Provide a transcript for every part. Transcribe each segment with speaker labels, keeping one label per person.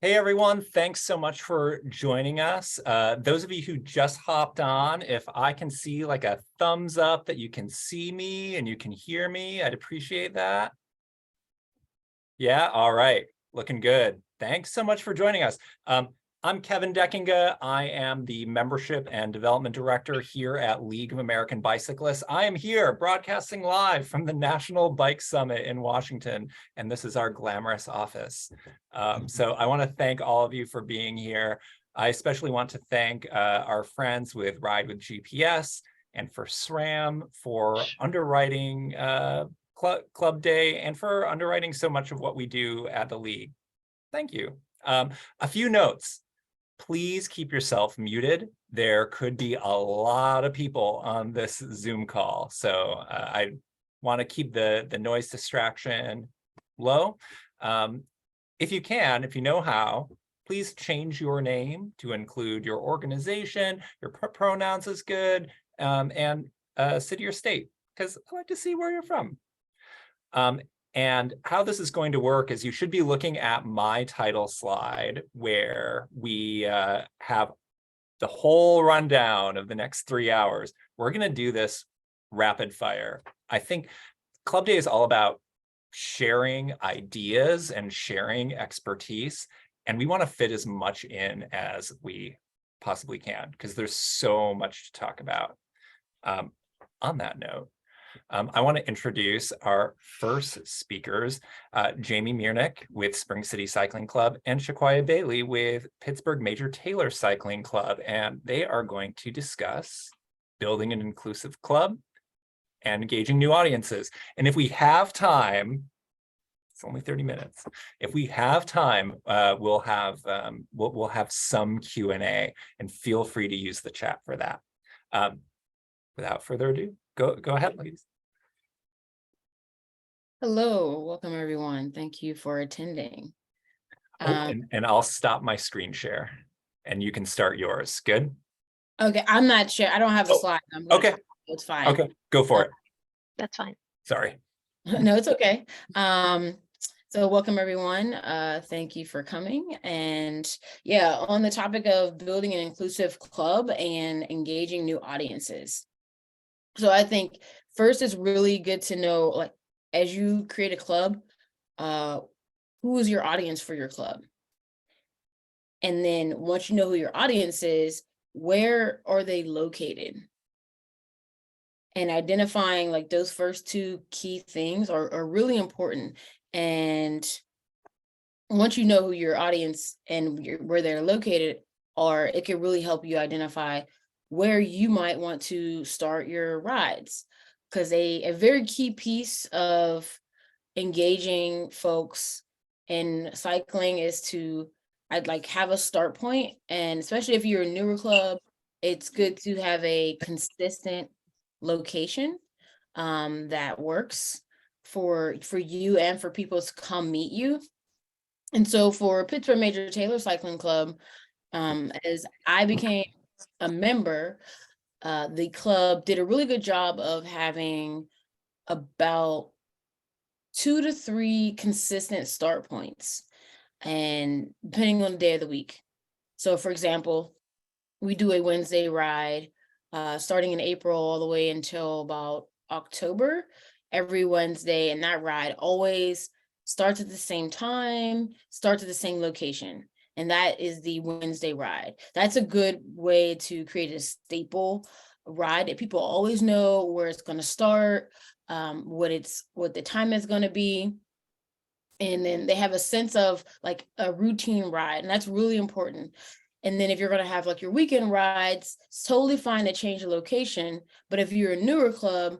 Speaker 1: Hey everyone, thanks so much for joining us. Those of you who just hopped on, if I can see like a thumbs up that you can see me and you can hear me, I'd appreciate that. Yeah, all right, looking good. Thanks so much for joining us. I'm Kevin Deckinga. I am the Membership and Development Director here at League of American Bicyclists. I am here broadcasting live from the National Bike Summit in Washington, and this is our glamorous office. So I want to thank all of you for being here. I especially want to thank our friends with Ride with GPS and for SRAM for underwriting Club Day and for underwriting so much of what we do at the League. Thank you. A few notes. Please keep yourself muted. There could be a lot of people on this Zoom call, so I want to keep the noise distraction low. If you can, if you know how, please change your name to include your organization, your pronouns is good, and city or state, because I like to see where you're from. And how this is going to work is you should be looking at my title slide where we have the whole rundown of the next 3 hours. We're going to do this rapid fire. I think Club Day is all about sharing ideas and sharing expertise, and we want to fit as much in as we possibly can because there's so much to talk about. On that note, I want to introduce our first speakers, Jamie Miernik with Spring City Cycling Club and Shequaya Bailey with Pittsburgh Major Taylor Cycling Club. And they are going to discuss building an inclusive club and engaging new audiences. And if we have time, it's only 30 minutes. If we have time, we'll have some Q&A, and feel free to use the chat for that. Without further ado, go ahead, ladies.
Speaker 2: Hello, welcome everyone. Thank you for attending.
Speaker 1: And I'll stop my screen share and you can start yours. Good?
Speaker 2: Okay, I'm not sure. I don't have a slide.
Speaker 1: Okay.
Speaker 2: It's fine.
Speaker 1: Okay, go for it.
Speaker 3: That's fine.
Speaker 1: Sorry.
Speaker 2: No, it's okay. So welcome everyone. Thank you for coming. And yeah, on the topic of building an inclusive club and engaging new audiences. So I think first it's really good to know, like, as you create a club, who is your audience for your club? And then once you know who your audience is, where are they located? And identifying like those first two key things are really important. And once you know who your audience and where they're located are, it can really help you identify where you might want to start your rides. Because a very key piece of engaging folks in cycling is to have a start point. And especially if you're a newer club, it's good to have a consistent location that works for you and for people to come meet you. And so for Pittsburgh Major Taylor Cycling Club, as I became a member, the club did a really good job of having about 2 to 3 consistent start points, and depending on the day of the week. So for example, we do a Wednesday ride starting in April all the way until about October, every Wednesday, and that ride always starts at the same time, starts at the same location. And that is the Wednesday ride. That's a good way to create a staple ride that people always know where it's going to start, what the time is going to be. And then they have a sense of like a routine ride, and that's really important. And then if you're going to have like your weekend rides, it's totally fine to change the location. But if you're a newer club,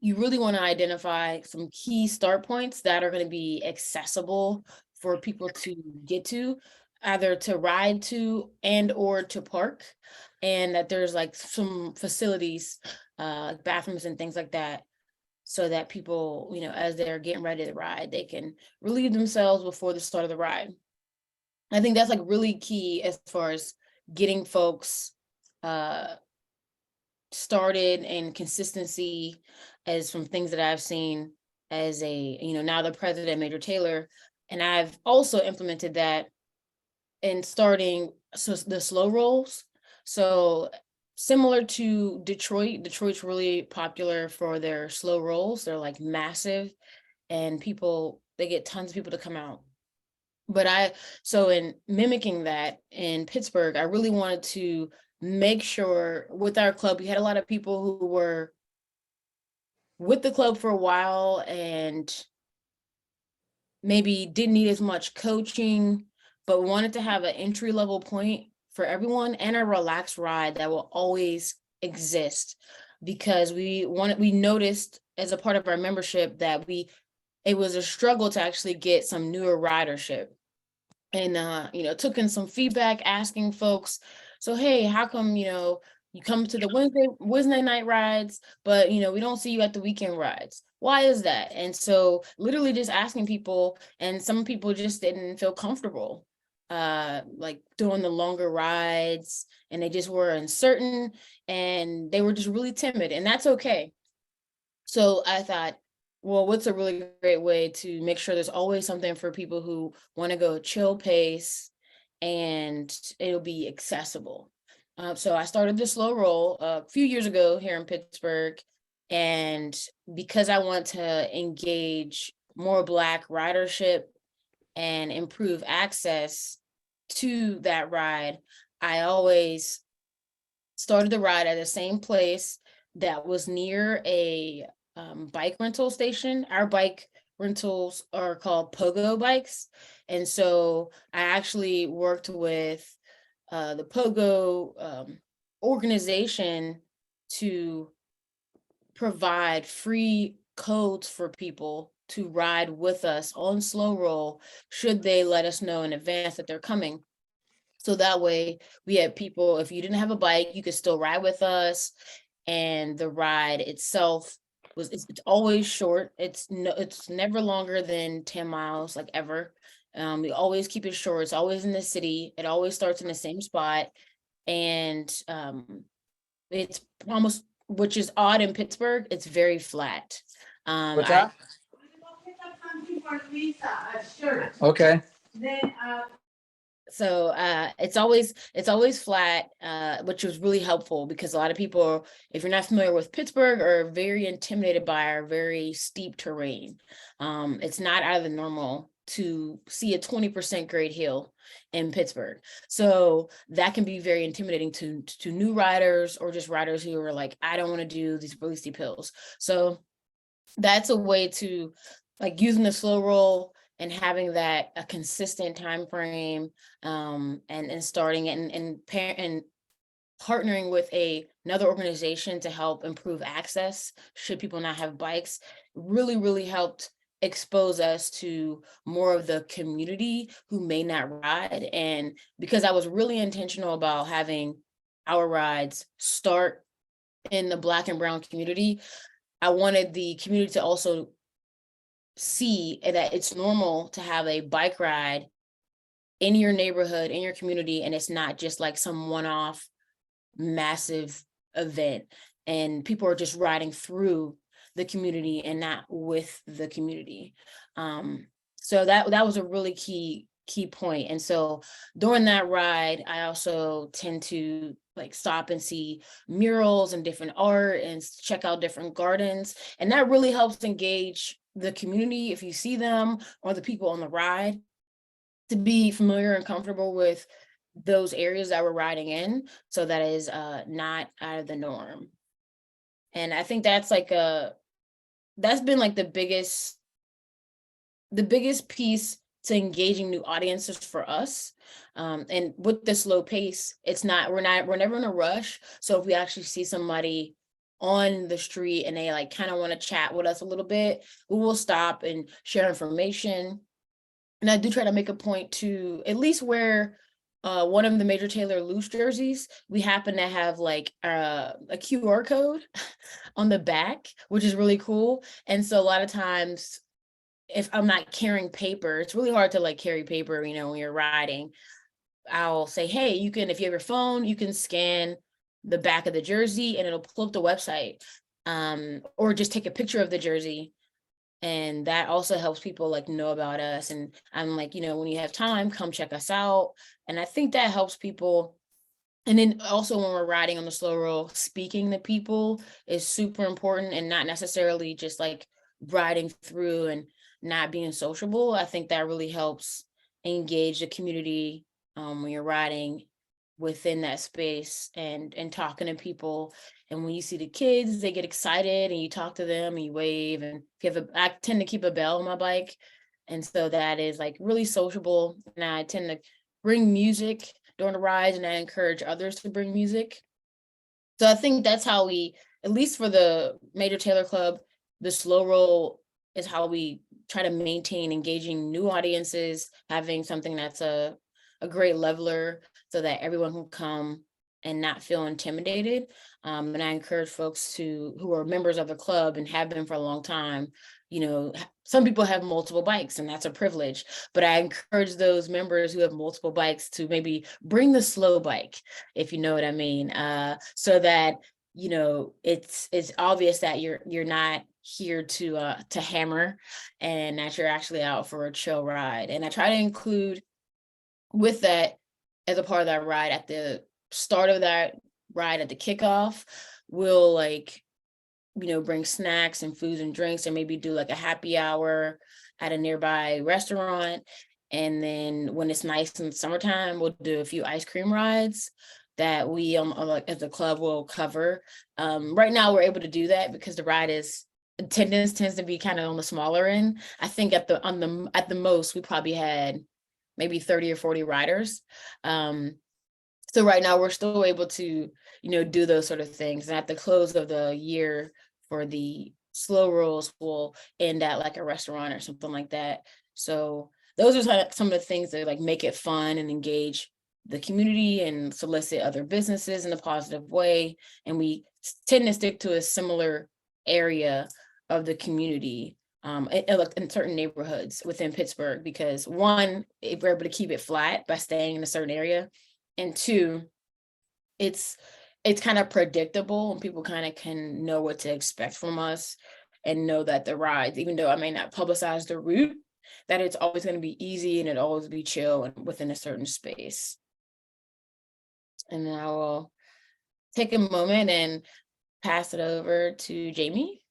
Speaker 2: you really want to identify some key start points that are going to be accessible for people to get to, either to ride to and or to park, and that there's like some facilities, like bathrooms and things like that, so that people, as they're getting ready to ride, they can relieve themselves before the start of the ride. I think that's like really key as far as getting folks started, and consistency, as from things that I've seen as now the president, Major Taylor, and I've also implemented that and starting the slow rolls. So similar to Detroit, Detroit's really popular for their slow rolls. They're like massive, and they get tons of people to come out. But so in mimicking that in Pittsburgh, I really wanted to make sure with our club, we had a lot of people who were with the club for a while and maybe didn't need as much coaching, but wanted to have an entry level point for everyone and a relaxed ride that will always exist, because we noticed as a part of our membership that it was a struggle to actually get some newer ridership. And took in some feedback, asking folks, so hey, how come you come to the Wednesday night rides, but we don't see you at the weekend rides? Why is that? And so literally just asking people, and some people just didn't feel comfortable like doing the longer rides, and they just were uncertain, and they were just really timid, and that's okay. So I thought, well, what's a really great way to make sure there's always something for people who want to go chill pace and it'll be accessible. So I started the slow roll a few years ago here in Pittsburgh. And because I want to engage more Black ridership and improve access to that ride, I always started the ride at the same place that was near a bike rental station. Our bike rentals are called Pogo bikes. And so I actually worked with the Pogo organization to provide free codes for people to ride with us on slow roll, should they let us know in advance that they're coming. So that way we had people, if you didn't have a bike, you could still ride with us. And the ride itself it's always short. It's never longer than 10 miles, like ever. We always keep it short. It's always in the city. It always starts in the same spot. And it's almost, which is odd in Pittsburgh, it's very flat.
Speaker 1: What's that? Okay.
Speaker 2: So it's always flat, which was really helpful, because a lot of people, if you're not familiar with Pittsburgh, are very intimidated by our very steep terrain. It's not out of the normal to see a 20% grade hill in Pittsburgh. So that can be very intimidating to new riders, or just riders who are like, I don't want to do these really steep hills. So that's a way to, like, using the slow roll and having that a consistent time frame, and starting and partnering with another organization to help improve access should people not have bikes, really helped expose us to more of the community who may not ride. And because I was really intentional about having our rides start in the Black and brown community, I wanted the community to also see that it's normal to have a bike ride in your neighborhood, in your community, and it's not just like some one-off massive event, and people are just riding through the community and not with the community. So that was a really key point. And so during that ride, I also tend to like stop and see murals and different art and check out different gardens, and that really helps engage the community, if you see them or the people on the ride, to be familiar and comfortable with those areas that we're riding in, so that is not out of the norm. And I think that's been like the biggest piece to engaging new audiences for us. And with the slow pace, we're never in a rush. So if we actually see somebody on the street and they like kind of want to chat with us a little bit, we will stop and share information. And I do try to make a point to at least wear one of the Major Taylor loose jerseys. We happen to have like a QR code on the back, which is really cool. And so a lot of times, if I'm not carrying paper, it's really hard to like carry paper, when you're riding. I'll say, hey, if you have your phone, you can scan the back of the jersey and it'll pull up the website, or just take a picture of the jersey And that also helps people like know about us. And I'm like, when you have time, come check us out. And I think that helps people. And then also when we're riding on the slow roll, speaking to people is super important, and not necessarily just like riding through and not being sociable. I think that really helps engage the community when you're riding within that space and talking to people. And when you see the kids, they get excited and you talk to them and you wave. And if you have I tend to keep a bell on my bike. And so that is like really sociable. And I tend to bring music during the rides, and I encourage others to bring music. So I think that's how we, at least for the Major Taylor Club, the slow roll is how we try to maintain engaging new audiences, having something that's a great leveler so that everyone can come and not feel intimidated. And I encourage folks who are members of the club and have been for a long time, some people have multiple bikes and that's a privilege, but I encourage those members who have multiple bikes to maybe bring the slow bike, if you know what I mean, so that it's obvious that you're not here to hammer, and that you're actually out for a chill ride. And I try to include with that, as a part of that ride, at the start of that ride, at the kickoff, we'll bring snacks and foods and drinks, and maybe do like a happy hour at a nearby restaurant. And then when it's nice in the summertime, we'll do a few ice cream rides that we as a club will cover. Right now we're able to do that because the ride attendance tends to be kind of on the smaller end. I think at the most we probably had maybe 30 or 40 riders. So right now we're still able to, do those sort of things. And at the close of the year for the slow rolls, we'll end at like a restaurant or something like that. So those are some of the things that like make it fun and engage the community and solicit other businesses in a positive way. And we tend to stick to a similar area of the community in certain neighborhoods within Pittsburgh, because one, if we're able to keep it flat by staying in a certain area, and two, it's kind of predictable and people kind of can know what to expect from us and know that the rides, even though I may not publicize the route, that it's always going to be easy and it always be chill and within a certain space. And then I will take a moment and pass it over to Jamie.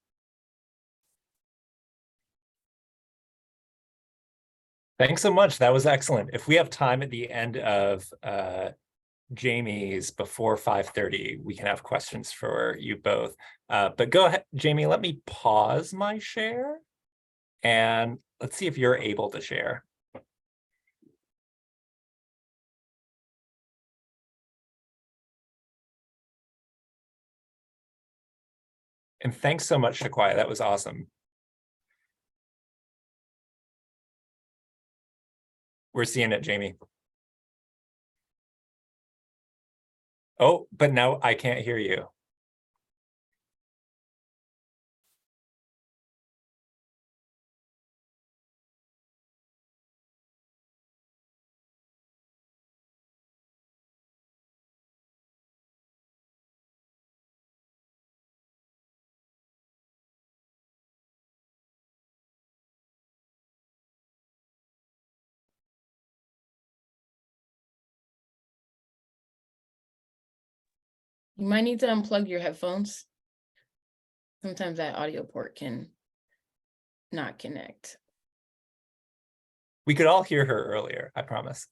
Speaker 1: Thanks so much. That was excellent. If we have time at the end of Jamie's before 5:30, we can have questions for you both. But go ahead, Jamie, let me pause my share and let's see if you're able to share. And thanks so much, Shequaya. That was awesome. We're seeing it, Jamie. Oh, but now I can't hear you.
Speaker 2: You might need to unplug your headphones. Sometimes that audio port can not connect.
Speaker 1: We could all hear her earlier, I promise.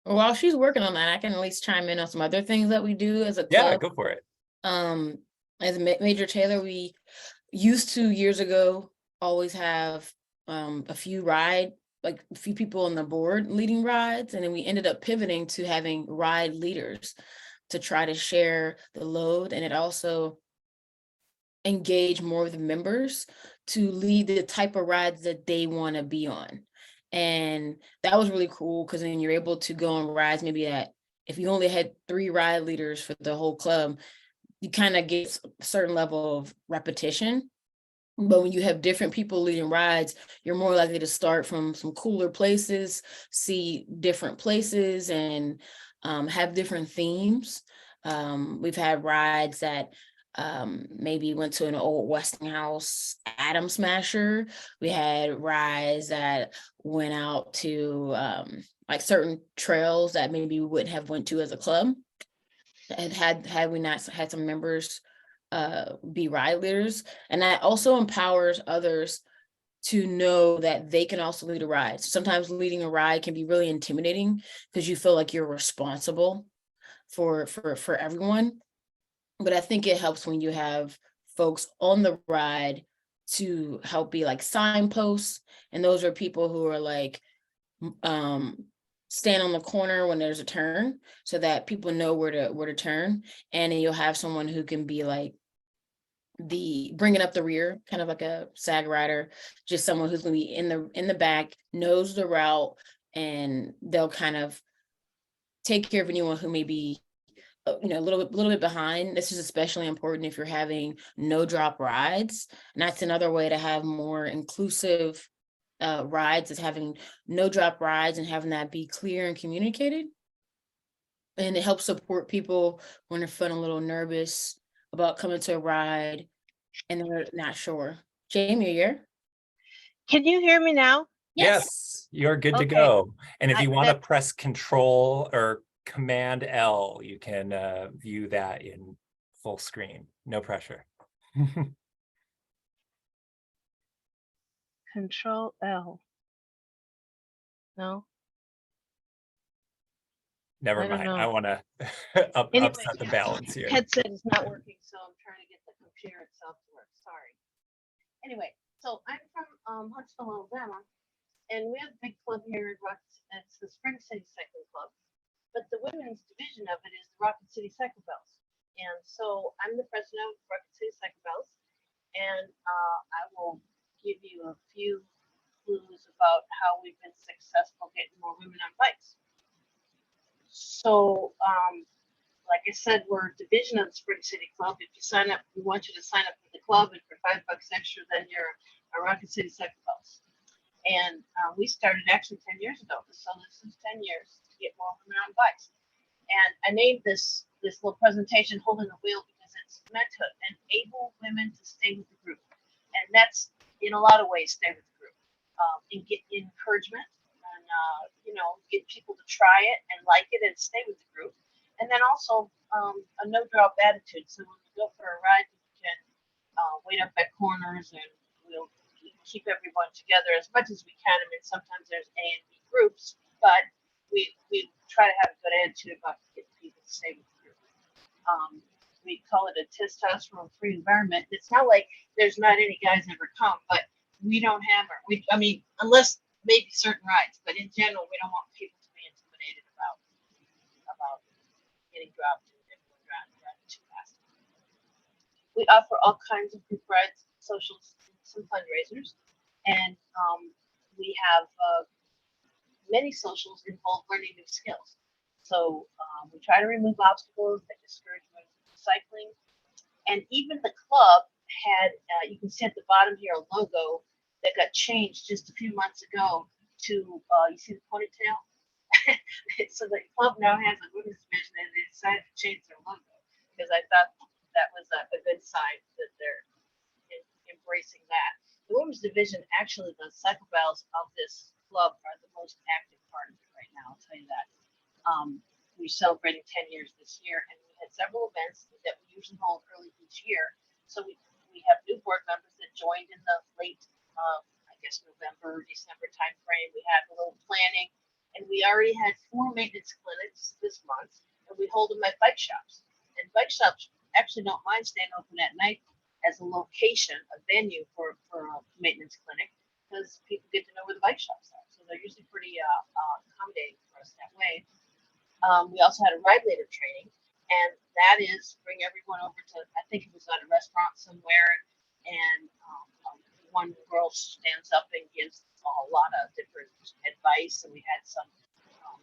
Speaker 2: While she's working on that, I can at least chime in on some other things that we do as a club.
Speaker 1: Yeah, go for it.
Speaker 2: As Major Taylor, we used to years ago always have a few people on the board leading rides, and then we ended up pivoting to having ride leaders to try to share the load, and it also engage more of the members to lead the type of rides that they want to be on. And that was really cool because then you're able to go on rides maybe if you only had 3 ride leaders for the whole club, you kind of get a certain level of repetition. But when you have different people leading rides, you're more likely to start from some cooler places, see different places, and have different themes. We've had rides that maybe went to an old Westinghouse Atom Smasher. We had rides that went out to like certain trails that maybe we wouldn't have went to as a club. And had we not had some members be ride leaders, and that also empowers others to know that they can also lead a ride. Sometimes leading a ride can be really intimidating because you feel like you're responsible for everyone. But I think it helps when you have folks on the ride to help be like signposts, and those are people who are like um stand on the corner when there's a turn so that people know where to turn. And then you'll have someone who can be like the bringing up the rear, kind of like a sag rider, just someone who's going to be in the back, knows the route, and they'll kind of take care of anyone who may be a little bit behind. This is especially important if you're having no drop rides, and that's another way to have more inclusive rides, is having no drop rides and having that be clear and communicated. And it helps support people when they're feeling a little nervous about coming to a ride and they're not sure. Jamie, are you here?
Speaker 3: Can you hear me now?
Speaker 1: Yes, you're good to
Speaker 3: Okay.
Speaker 1: go. And if
Speaker 3: I-
Speaker 1: you want to
Speaker 3: that-
Speaker 1: press Control or Command L, you can view that in full screen. No pressure.
Speaker 3: Control L. No,
Speaker 1: Never
Speaker 3: I don't
Speaker 1: mind.
Speaker 3: know.
Speaker 1: I want to
Speaker 3: Anyway,
Speaker 1: upset the
Speaker 3: yeah,
Speaker 1: balance here.
Speaker 3: headset is not working, so I'm trying to get the computer itself to work. Sorry. Anyway, so I'm from Huntsville, Alabama, and we have a big club here in Rocket. It's the Spring City Cycling Club, but the women's division of it is the Rocket City Cycle Bells. And so I'm the president of Rocket City Cycle Bells, and I will give you a few clues about how we've been successful getting more women on bikes. So, like I said, we're a division of the Spring City Club. If you sign up, we want you to sign up for the club, and for $5 extra, then you're a Rocket City Cycle Bells. And we started actually 10 years ago. So this is 10 years to get more women on bikes. And I named this little presentation "Holding the Wheel" because it's meant to enable women to stay with the group, and that's in a lot of ways stay with the group, and get encouragement, and get people to try it and like it and stay with the group, and then also a no drop attitude. So when we go for a ride, we can wait up at corners, and we'll keep everyone together as much as we can. I mean, sometimes there's A and B groups, but we try to have a good attitude about getting people to stay with the group. We call it a testosterone-free environment. It's not like there's not any guys ever come, but we don't have her. I mean, unless maybe certain rides, but in general, we don't want people to be intimidated about getting dropped and going driving too fast. We offer all kinds of group rides, socials, some fundraisers, and we have many socials involve learning new skills. So we try to remove obstacles that discourage women from cycling. And even the club had, you can see at the bottom here, a logo that got changed just a few months ago to, you see the ponytail? So the club now has a women's division, and they decided to change their logo because I thought that was a good sign that they're embracing that. The women's division, actually, the cycle bells of this club are the most active part of it right now. I'll tell you that. We're celebrating 10 years this year, and we had several events that we usually hold early each year. So we have new board members that joined in the late, I guess, November, December timeframe. We had a little planning, and we already had 4 maintenance clinics this month, and we hold them at bike shops. And bike shops actually don't mind staying open at night as a location, a venue for a maintenance clinic, because people get to know where the bike shops are. So they're usually pretty accommodating for us that way. We also had a ride leader training, and that is bring everyone over to, I think it was at a restaurant somewhere, and one girl stands up and gives a lot of different advice, and we had some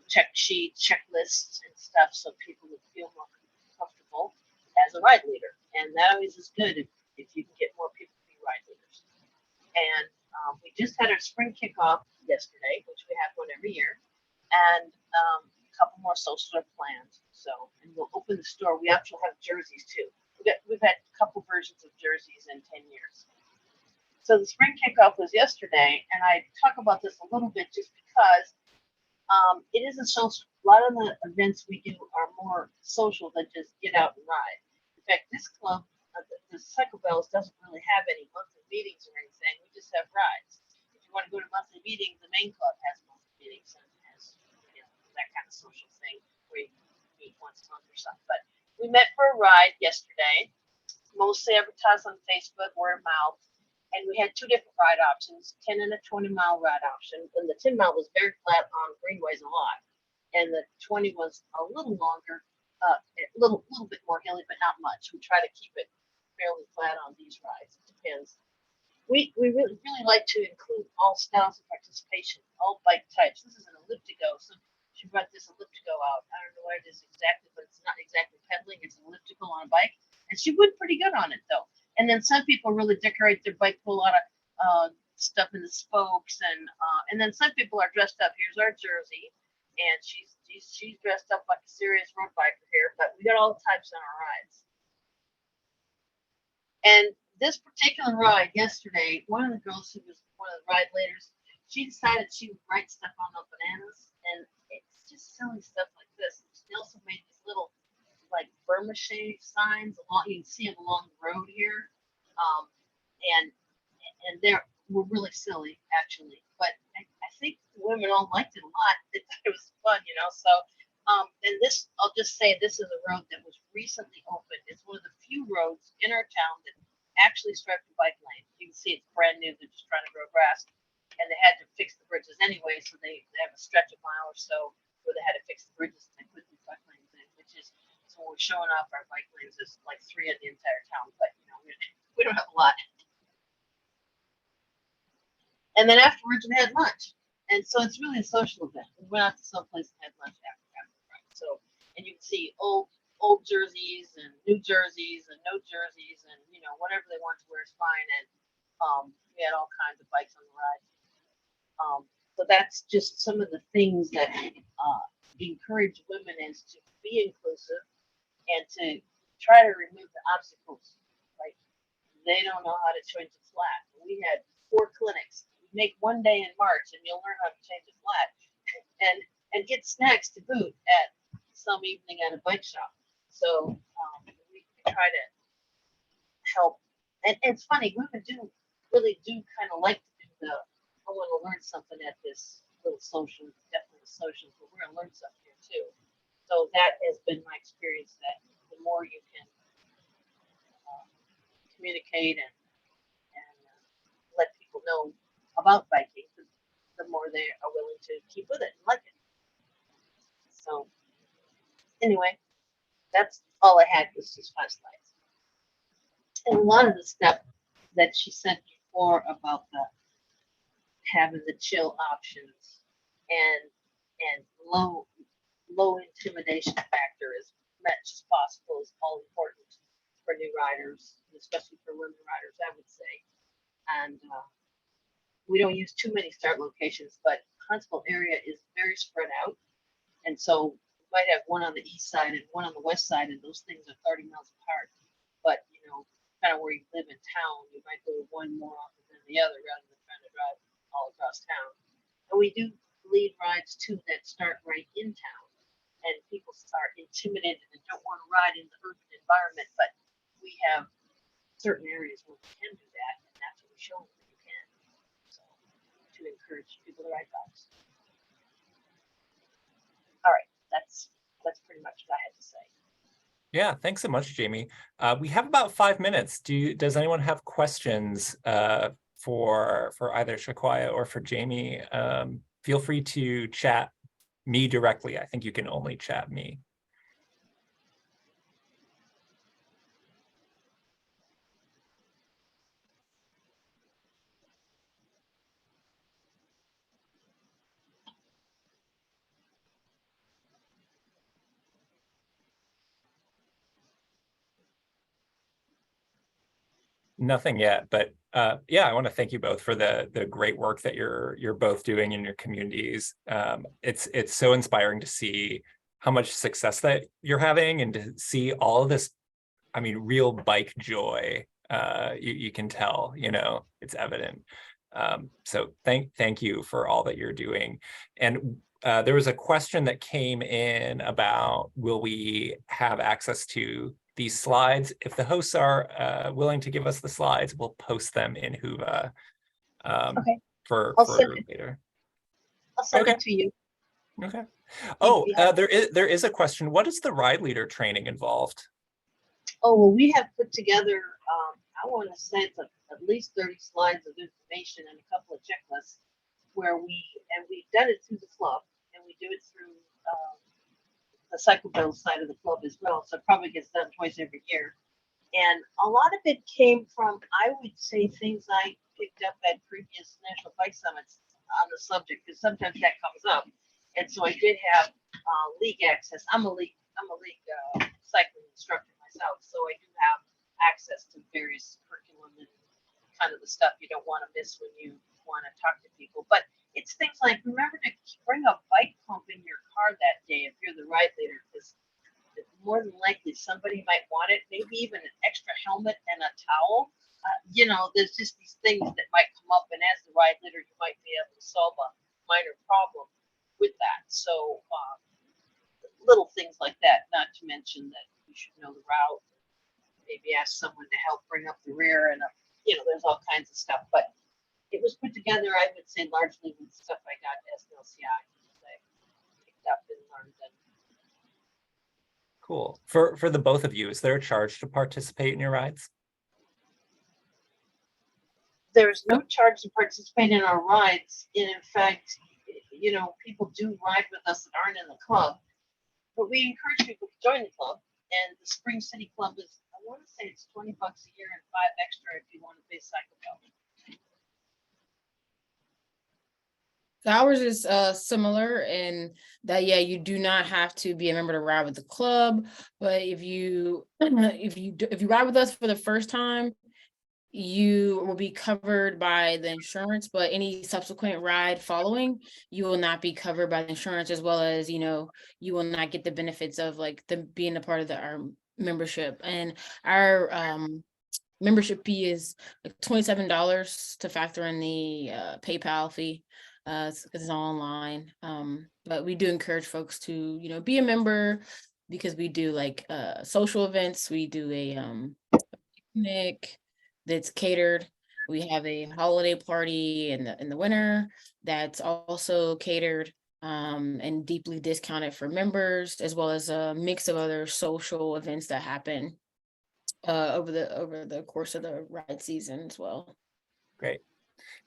Speaker 3: check sheets, checklists, and stuff so people would feel more comfortable as a ride leader. And that always is good if you can get more people to be ride leaders. And we just had our spring kickoff yesterday, which we have one every year, and a couple more socials are planned. So, and we'll open the store. We actually have jerseys too. We've had a couple versions of jerseys in 10 years. So the spring kickoff was yesterday, and I talk about this a little bit just because it is a social. A lot of the events we do are more social than just get out and ride. In fact, this club, the Cycle Bells, doesn't really have any monthly meetings or anything. We just have rides. If you want to go to monthly meetings, the main club has monthly meetings and has, you know, that kind of social thing where you meet once a month or something. But we met for a ride yesterday, mostly advertised on Facebook, word of mouth. And we had two different ride options, 10 and a 20-mile ride option. And the 10-mile was very flat on greenways a lot. And the 20 was a little longer, a little bit more hilly, but not much. We try to keep it fairly flat on these rides. It depends. We really like to include all styles of participation, all bike types. This is an elliptigo, so she brought this elliptigo out. I don't know what it is exactly, but it's not exactly pedaling. It's an elliptical on a bike, and she went pretty good on it though. And then some people really decorate their bike, put a lot of stuff in the spokes, and then some people are dressed up. Here's our jersey, and she's dressed up like a serious road biker here. But we got all types on our rides. And this particular ride yesterday, one of the girls who was one of the ride leaders, she decided she would write stuff on the bananas, and it's just silly stuff like this. She also made these little like vermicelli signs along. You can see them along the road here, and were really silly actually. But I think the women all liked it a lot. They thought it was fun, you know. So, and this, I'll just say, this is a road that was recently opened. It's one of the few roads in our town that actually striped the bike lane. You can see it's brand new. They're just trying to grow grass, and they had to fix the bridges anyway. So they have a stretch of a mile or so where they had to fix the bridges and they put these bike lanes in, which is. So we're showing off our bike lanes. There's like 3 in the entire town, but you know we don't have a lot. And then afterwards we had lunch, and so it's really a social event. We went out to some place and had lunch after. So, and you can see old jerseys and new jerseys and no jerseys, and you know whatever they want to wear is fine. And we had all kinds of bikes on the ride. So that's just some of the things that encourage women is to be inclusive and to try to remove the obstacles. Like they don't know how to change a flat. We had 4 clinics. Make one day in March, and you'll learn how to change a flat, and get snacks to boot at some evening at a bike shop. So we try to help. And it's funny, women really do kind of like to do I want to learn something at this little social, definitely social, but we're gonna learn something here too. So that has been my experience, that the more you can communicate and let people know about biking, the more they are willing to keep with it and like it. So anyway, that's all I had was just 5 slides. And a lot of the stuff that she said before about having the chill options and low intimidation factor as much as possible is all important for new riders, especially for women riders, I would say. And we don't use too many start locations, but Huntsville area is very spread out. And so we might have one on the east side and one on the west side, and those things are 30 miles apart. But, you know, kind of where you live in town, you might go to one more often than the other rather than trying to drive all across town. And we do lead rides too that start right in town. And people are intimidated and don't want to ride in the urban environment, but we have certain areas where we can do that, and that's what we show them that you can. So to encourage people to ride bikes. All right, that's pretty much what I had to say.
Speaker 1: Yeah, thanks so much, Jamie. We have about 5 minutes. Does anyone have questions for either Shequaya or for Jamie? Feel free to chat me directly. I think you can only chat me. Nothing yet, but Yeah, I want to thank you both for the great work that you're both doing in your communities. It's so inspiring to see how much success that you're having and to see all of this, I mean, real bike joy. You can tell, it's evident. So thank you for all that you're doing. And there was a question that came in about, will we have access to these slides? If the hosts are willing to give us the slides, we'll post them in Whova
Speaker 3: Okay.
Speaker 1: for
Speaker 3: Send it.
Speaker 1: later.
Speaker 3: I'll send
Speaker 1: Okay.
Speaker 3: it to you.
Speaker 1: Okay. Oh,
Speaker 3: Yeah.
Speaker 1: there is a question. What is the ride leader training involved?
Speaker 3: Oh, well, we have put together, I want to say it's at least 30 slides of information and a couple of checklists where we've done it through the club and we do it through the cycle build side of the club as well. So it probably gets done twice every year. And a lot of it came from, I would say, things I picked up at previous National Bike Summits on the subject, because sometimes that comes up. And so I did have league access. I'm a league cycling instructor myself, so I do have access to various curriculum and kind of the stuff you don't want to miss when you want to talk to people. But it's things like, remember to bring a bike pump in your car that day if you're the ride leader, because more than likely somebody might want it, maybe even an extra helmet and a towel. There's just these things that might come up, and as the ride leader, you might be able to solve a minor problem with that. So little things like that, not to mention that you should know the route, maybe ask someone to help bring up the rear, and there's all kinds of stuff. But it was put together, I would say, largely with stuff I got as an LCI that I picked up and learned. And
Speaker 1: Cool. For the both of you, is there a charge to participate in your rides?
Speaker 3: there's no charge to participate in our rides. And in fact, people do ride with us that aren't in the club, but we encourage people to join the club. And the Spring City Club is, I want to say it's $20 a year and $5 extra if you want to pay cycle bill.
Speaker 2: Ours is similar in that, yeah, you do not have to be a member to ride with the club, but if you ride with us for the first time, you will be covered by the insurance, but any subsequent ride following, you will not be covered by the insurance, as well as, you will not get the benefits of like the being a part of our membership. And our membership fee is like $27 to factor in the PayPal fee. It's online. But we do encourage folks to, be a member, because we do like social events. We do a picnic that's catered. We have a holiday party in the winter that's also catered and deeply discounted for members, as well as a mix of other social events that happen over the course of the ride season as well.
Speaker 1: Great.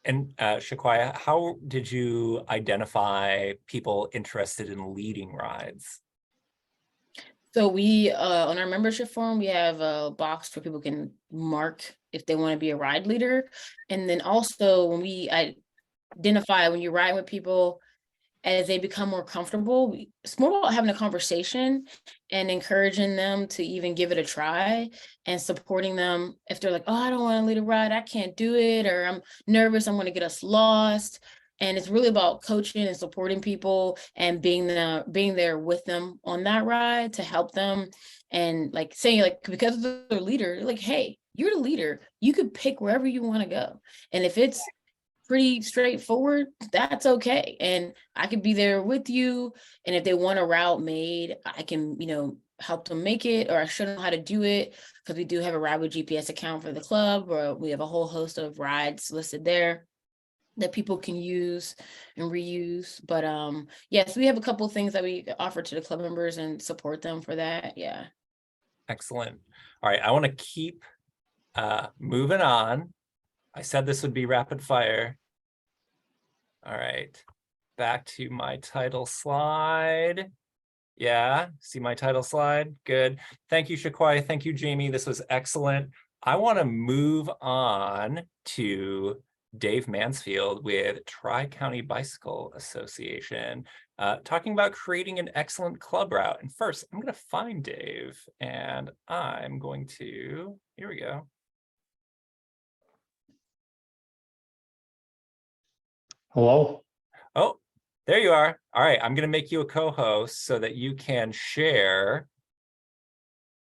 Speaker 1: And Shequaya, how did you identify people interested in leading rides?
Speaker 2: So we on our membership form, we have a box where people can mark if they want to be a ride leader. And then also when we identify when you ride with people, as they become more comfortable, it's more about having a conversation and encouraging them to even give it a try, and supporting them if they're like, oh, I don't want to lead a ride, I can't do it, or I'm nervous, I'm going to get us lost. And it's really about coaching and supporting people and being there with them on that ride to help them, and like saying, like, because they're the leader, like, hey, you're the leader, you could pick wherever you want to go. And if it's pretty straightforward, that's okay. And I could be there with you. And if they want a route made, I can, help them make it, or I show them how to do it, because we do have a ride with GPS account for the club, where we have a whole host of rides listed there that people can use and reuse. But yes, we have a couple of things that we offer to the club members and support them for that. Yeah.
Speaker 1: Excellent. All right, I want to keep moving on. I said this would be rapid fire. All right, back to my title slide. Yeah, see my title slide? Good. Thank you, Shequaya. Thank you, Jamie. This was excellent. I want to move on to Dave Mansfield with Tri-County Bicycle Association, talking about creating an excellent club route. And first, I'm going to find Dave, and I'm going to, here we go.
Speaker 4: Hello?
Speaker 1: Oh, there you are. All right, I'm going to make you a co-host so that you can share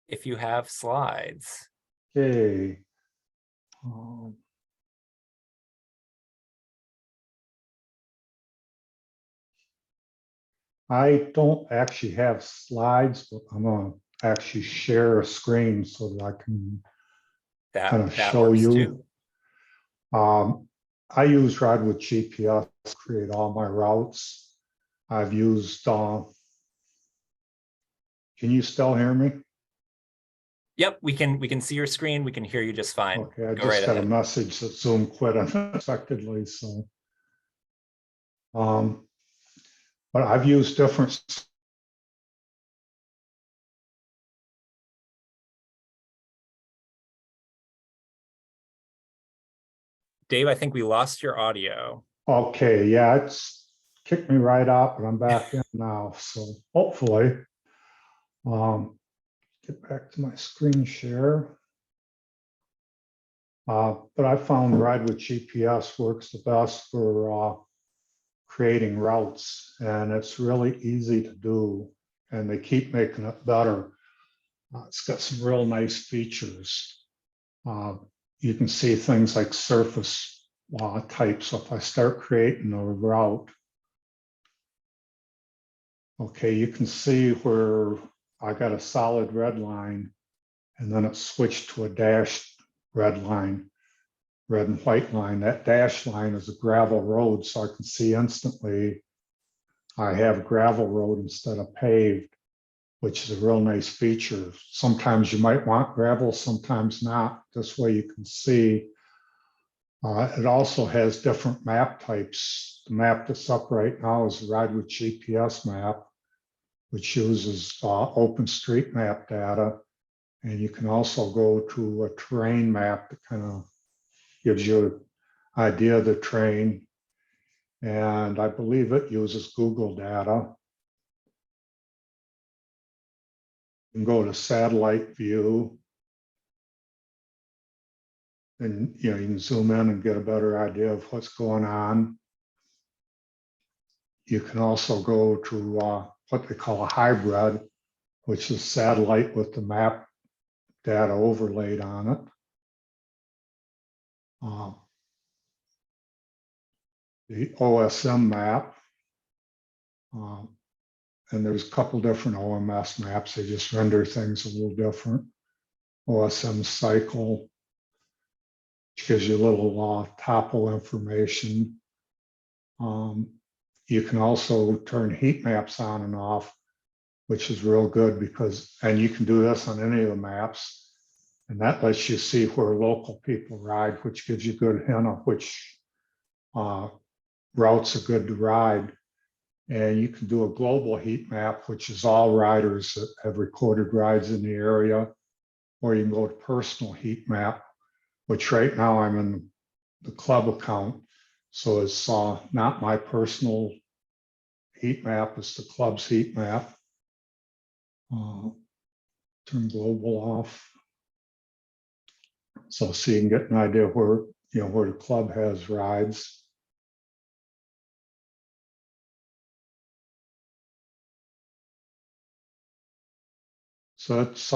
Speaker 1: if you have slides.
Speaker 4: Okay. I don't actually have slides, but I'm going to actually share a screen so that I can kind of
Speaker 1: That
Speaker 4: show
Speaker 1: works
Speaker 4: you.
Speaker 1: too.
Speaker 4: I use Ride with GPS to create all my routes. I've used, can you still hear me?
Speaker 1: Yep, we can see your screen. We can hear you just fine.
Speaker 4: Okay, I
Speaker 1: Go right
Speaker 4: just got a
Speaker 1: ahead.
Speaker 4: message that Zoom quit unexpectedly, so. But I've used different.
Speaker 1: Dave, I think we lost your audio.
Speaker 4: Okay, yeah, it's kicked me right out, but I'm back in now, so hopefully. Get back to my screen share. But I found Ride with GPS works the best for creating routes, and it's really easy to do, and they keep making it better. It's got some real nice features. You can see things like surface types. So if I start creating a route, okay, you can see where I got a solid red line, and then it switched to a dashed red line, red and white line. That dashed line is a gravel road, so I can see instantly I have gravel road instead of paved, which is a real nice feature. Sometimes you might want gravel, sometimes not. This way you can see. It also has different map types. The map that's up right now is a Ride with GPS map, which uses OpenStreetMap data. And you can also go to a terrain map that kind of gives you an idea of the terrain. And I believe it uses Google data. You can go to satellite view. And you can zoom in and get a better idea of what's going on. You can also go to what they call a hybrid, which is satellite with the map data overlaid on it. The OSM map, and there's a couple different OMS maps. They just render things a little different. OSM cycle, which gives you a little topo information. You can also turn heat maps on and off, which is real good because, and you can do this on any of the maps, and that lets you see where local people ride, which gives you a good hint of which routes are good to ride. And you can do a global heat map, which is all riders that have recorded rides in the area, or you can go to personal heat map, which right now I'm in the club account. So it's not my personal heat map, it's the club's heat map. Turn global off. So you can get an idea where, where the club has rides. So it's,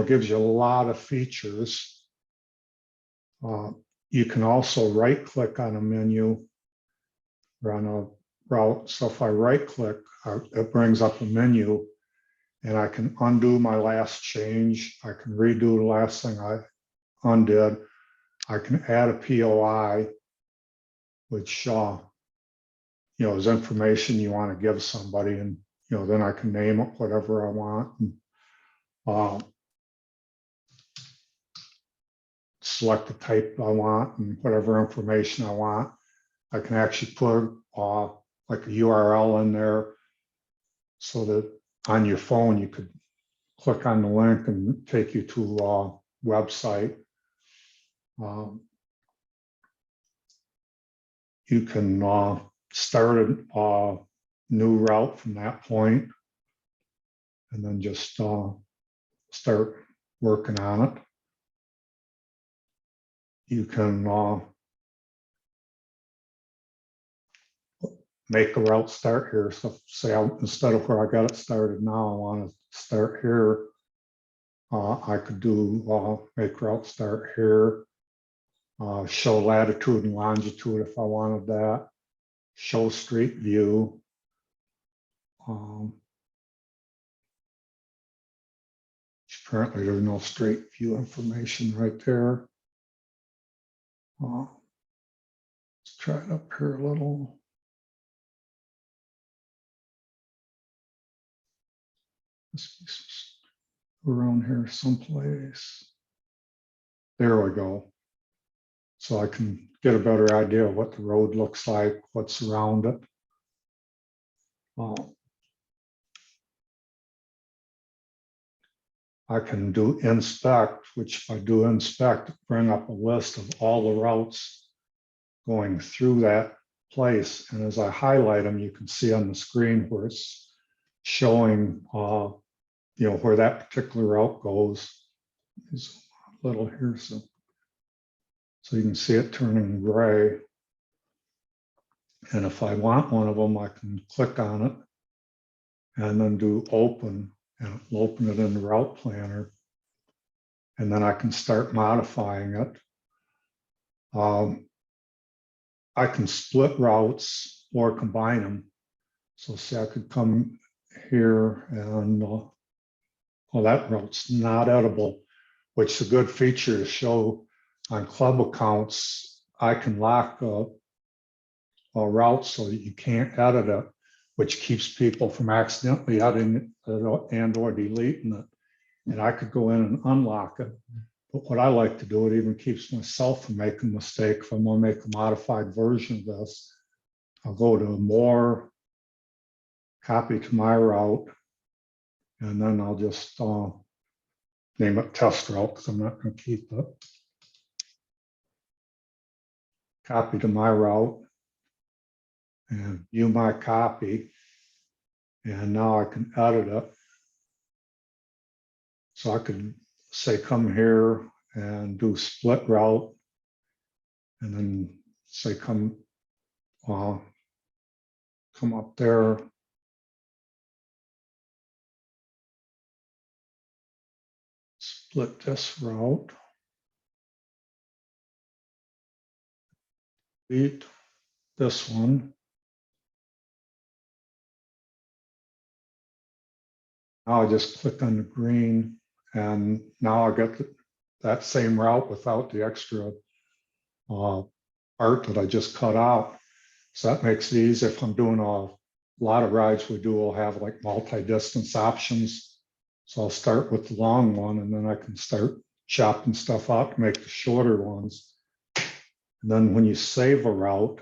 Speaker 4: gives you a lot of features. You can also right click on a menu or on a route. So if I right click, it brings up a menu and I can undo my last change. I can redo the last thing I undid. I can add a POI, which is information you want to give somebody, and then I can name it whatever I want. And, select the type I want and whatever information I want. I can actually put like a URL in there so that on your phone you could click on the link and take you to a website. You can start a new route from that point and then just start working on it. You can make a route start here. So say instead of where I got it started now, I want to start here. I could do make route start here. Show latitude and longitude if I wanted that. Show street view. Apparently there's no street view information right there. Let's try it up here a little. Around here someplace. There we go. So I can get a better idea of what the road looks like, what's around it. I can do inspect, which if I do inspect, bring up a list of all the routes going through that place. And as I highlight them, you can see on the screen where it's showing, where that particular route goes. Is a little here, so you can see it turning gray. And if I want one of them, I can click on it and then do open, and it'll open it in the route planner. And then I can start modifying it. I can split routes or combine them. So say I could come here and, that route's not editable, which is a good feature to show on club accounts. I can lock a route so that you can't edit it, which keeps people from accidentally editing it and or deleting it. And I could go in and unlock it. But what I like to do, it even keeps myself from making a mistake. If I'm going to make a modified version of this, I'll go to more, copy to my route, and then I'll just name it test route because I'm not going to keep it. Copy to my route and view my copy. And now I can edit it. So I could say come here and do split route, and then say come up there. Split this route. Delete this one. Now I just click on the green, and now I get that same route without the extra part that I just cut out. So that makes it easy. If I'm doing a lot of rides we'll have like multi-distance options. So I'll start with the long one, and then I can start chopping stuff out to make the shorter ones. And then when you save a route,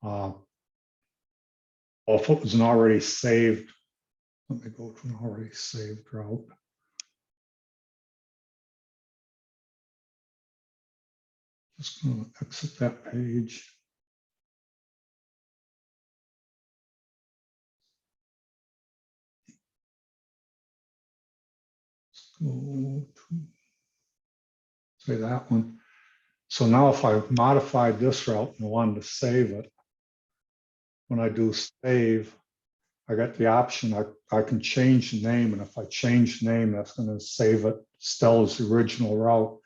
Speaker 4: if it was an already saved, let me go to an already saved route. Just going to exit that page. Let's go to, say that one. So now if I modified this route and I wanted to save it, when I do save, I got the option, I can change the name, and if I change the name, that's going to save it still as the original route,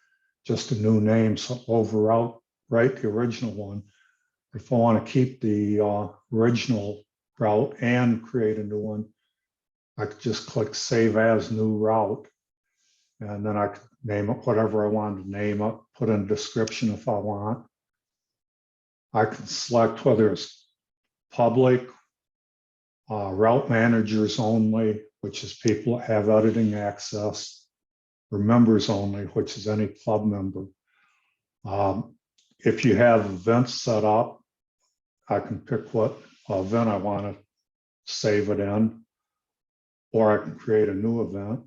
Speaker 4: just a new name, so overwrite the original one. If I want to keep the original route and create a new one, I could just click Save As New Route, and then I could name it whatever I wanted to name it, put in a description if I want. I can select whether it's public, route managers only, which is people that have editing access, or members only, which is any club member. If you have events set up, I can pick what event I want to save it in, or I can create a new event.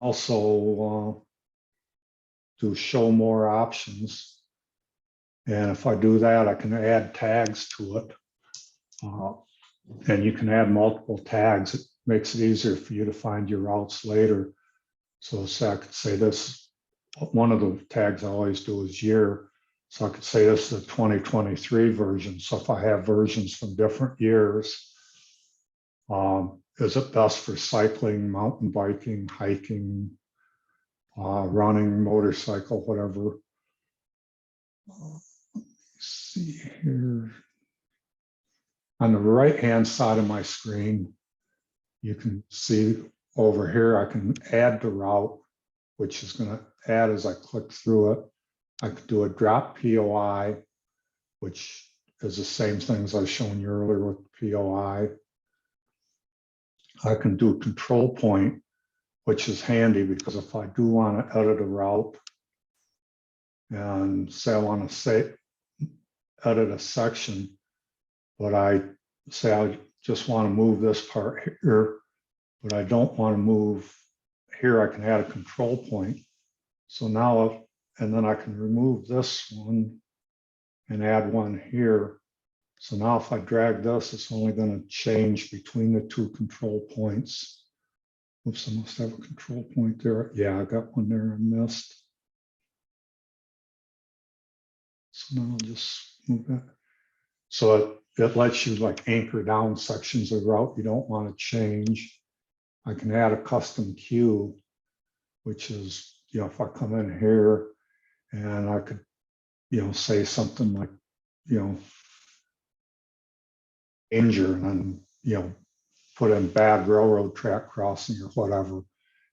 Speaker 4: Also, do show more options. And if I do that, I can add tags to it. And you can add multiple tags. It makes it easier for you to find your routes later. So I could say this, one of the tags I always do is year. So I could say this is the 2023 version. So if I have versions from different years, is it best for cycling, mountain biking, hiking, running, motorcycle, whatever? Let's see here. On the right-hand side of my screen, you can see over here, I can add the route, which is going to add as I click through it. I could do a drop POI, which is the same thing as I was showing you earlier with POI. I can do control point, which is handy because if I do want to edit a route and say I want to edit a section, but I say I just want to move this part here, but I don't want to move here, I can add a control point. So now, and then I can remove this one and add one here. So now if I drag this, it's only going to change between the two control points. Oops, I must have a control point there. Yeah, I got one there I missed. So now I'll just move that. So it lets you like anchor down sections of route you don't want to change. I can add a custom queue, which is, if I come in here and I could, say something like, danger, and then, put in bad railroad track crossing or whatever.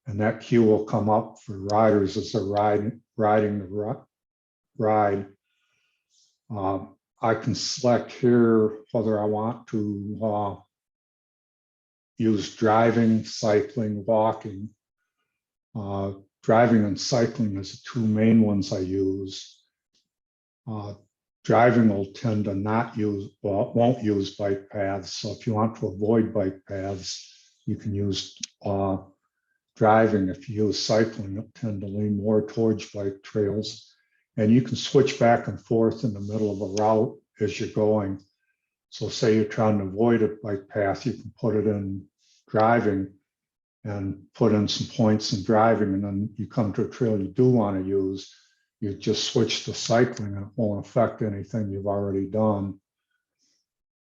Speaker 4: And that queue will come up for riders as they're riding the ride. I can select here whether I want to use driving, cycling, walking. Driving and cycling is the two main ones I use. Driving will tend to not use, well, it won't use bike paths. So if you want to avoid bike paths, you can use driving. If you use cycling, it'll tend to lean more towards bike trails. And you can switch back and forth in the middle of a route as you're going. So say you're trying to avoid a bike path, you can put it in driving and put in some points in driving, and then you come to a trail you do want to use, you just switch to cycling and it won't affect anything you've already done.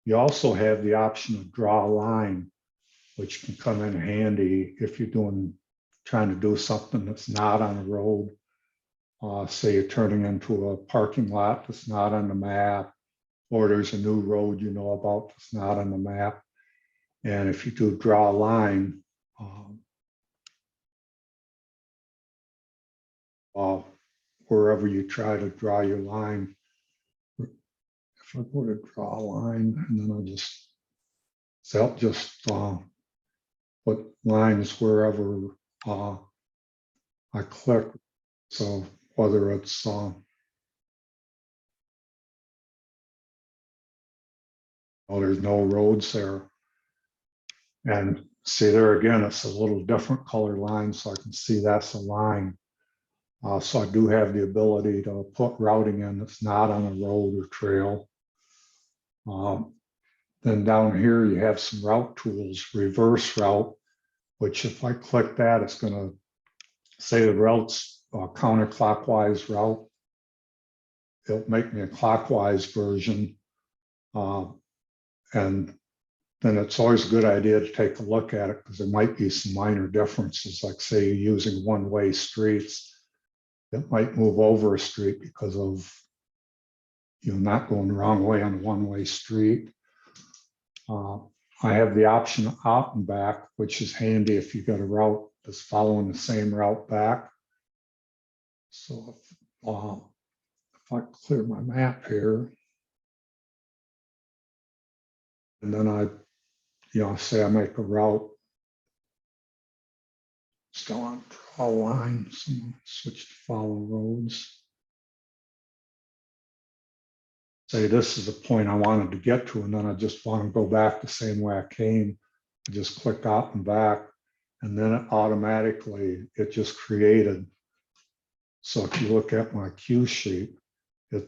Speaker 4: You also have the option of draw a line, which can come in handy if you're trying to do something that's not on a road. Say you're turning into a parking lot that's not on the map, or there's a new road you know about that's not on the map. And if you do draw a line, wherever you try to draw your line, if I go to draw a line, and then I'll just put lines wherever I click. So whether it's there's no roads there, and see there again, it's a little different color line, so I can see that's a line. So I do have the ability to put routing in that's not on a road or trail. Then down here, you have some route tools, reverse route, which if I click that, it's going to say the route's counterclockwise route. It'll make me a clockwise version. And then it's always a good idea to take a look at it because there might be some minor differences, like say you're using one-way streets. It might move over a street because of not going the wrong way on a one-way street. I have the option of out and back, which is handy if you've got a route that's following the same route back. So if I clear my map here, and then I say I make a route, still on draw line, so switch to follow roads. Say this is the point I wanted to get to, and then I just want to go back the same way I came. I just click out and back, and then it automatically, it just created. So if you look at my cue sheet, let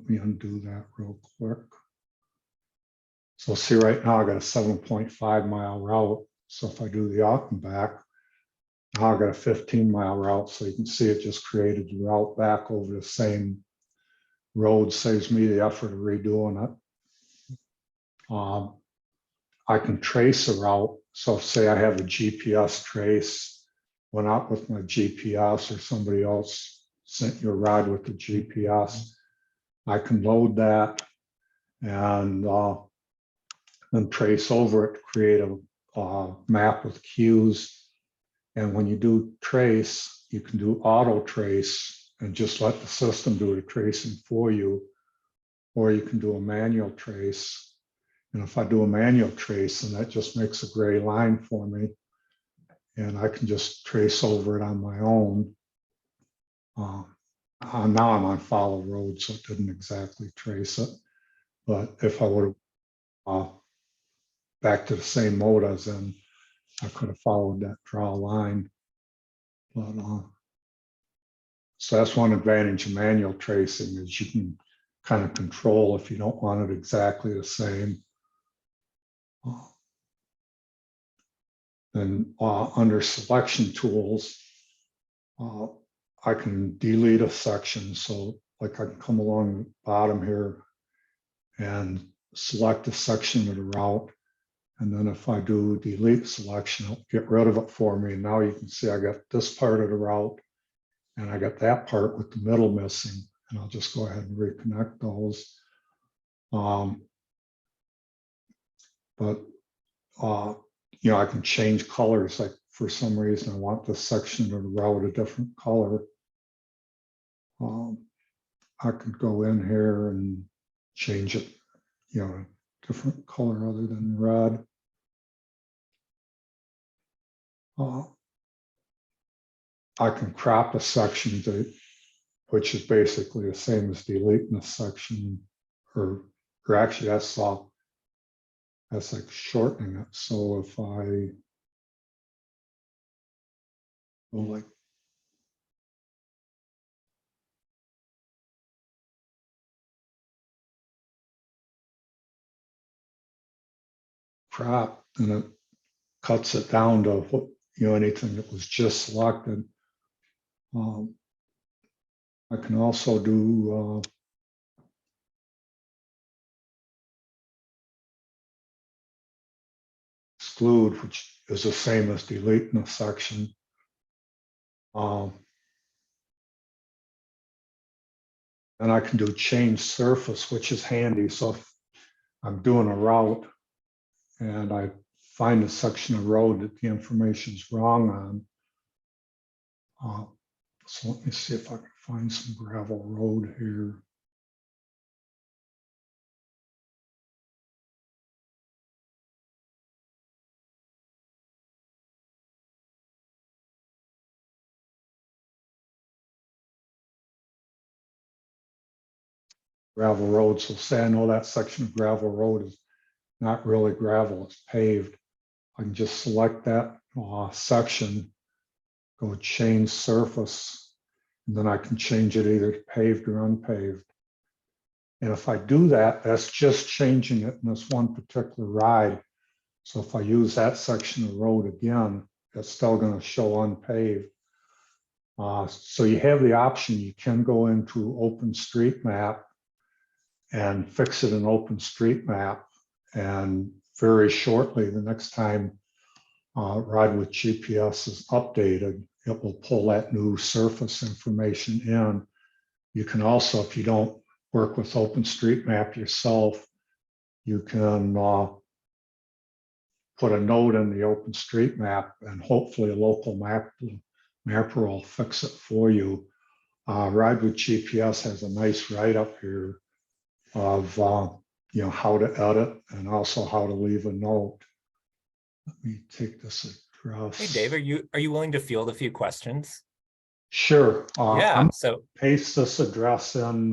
Speaker 4: me undo that real quick. So see right now I got a 7.5 mile route. So if I do the out and back, Now I got a 15-mile route, so you can see it just created the route back over the same road, saves me the effort of redoing it. I can trace a route. So say I have a GPS trace, went out with my GPS, or somebody else sent you a ride with the GPS. I can load that and then trace over it to create a map with cues. And when you do trace, you can do auto trace and just let the system do the tracing for you, or you can do a manual trace. And if I do a manual trace, then that just makes a gray line for me, and I can just trace over it on my own. Now I'm on follow road, so it didn't exactly trace it. But if I would have back to the same mode I was in, I could have followed that draw line. But so that's one advantage of manual tracing, is you can kind of control if you don't want it exactly the same. And under selection tools, I can delete a section. So like I can come along the bottom here and select a section of the route. And then if I do delete selection, it'll get rid of it for me. And now you can see I got this part of the route and I got that part with the middle missing. And I'll just go ahead and reconnect those. You know, I can change colors. Like for some reason, I want this section of the route a different color. I could go in here and change it, you know, a different color other than red. I can crop a section which is basically the same as deleting a section, or actually that's like shortening it. So if I go like crop, and it cuts it down to what, you know, anything that was just selected. I can also do exclude, which is the same as deleting a section. And I can do change surface, which is handy. So if I'm doing a route and I find a section of road that the information is wrong on. So let me see if I can find some gravel road here. Gravel road. So say I know that section of gravel road is not really gravel, it's paved. I can just select that section, go change surface, and then I can change it either to paved or unpaved. And if I do that, that's just changing it in this one particular ride. So if I use that section of road again, it's still going to show unpaved. So you have the option, you can go into OpenStreetMap and fix it in OpenStreetMap. And very shortly, the next time Ride with GPS is updated, it will pull that new surface information in. You can also, if you don't work with OpenStreetMap yourself, you can put a note in the OpenStreetMap, and hopefully a local mapper will fix it for you. Ride with GPS has a nice write-up here of you know, how to edit and also how to leave a note. Let me take this address.
Speaker 1: Hey, Dave, are you willing to field a few questions?
Speaker 4: Sure.
Speaker 1: Yeah.
Speaker 4: I'm
Speaker 1: So
Speaker 4: paste this address in,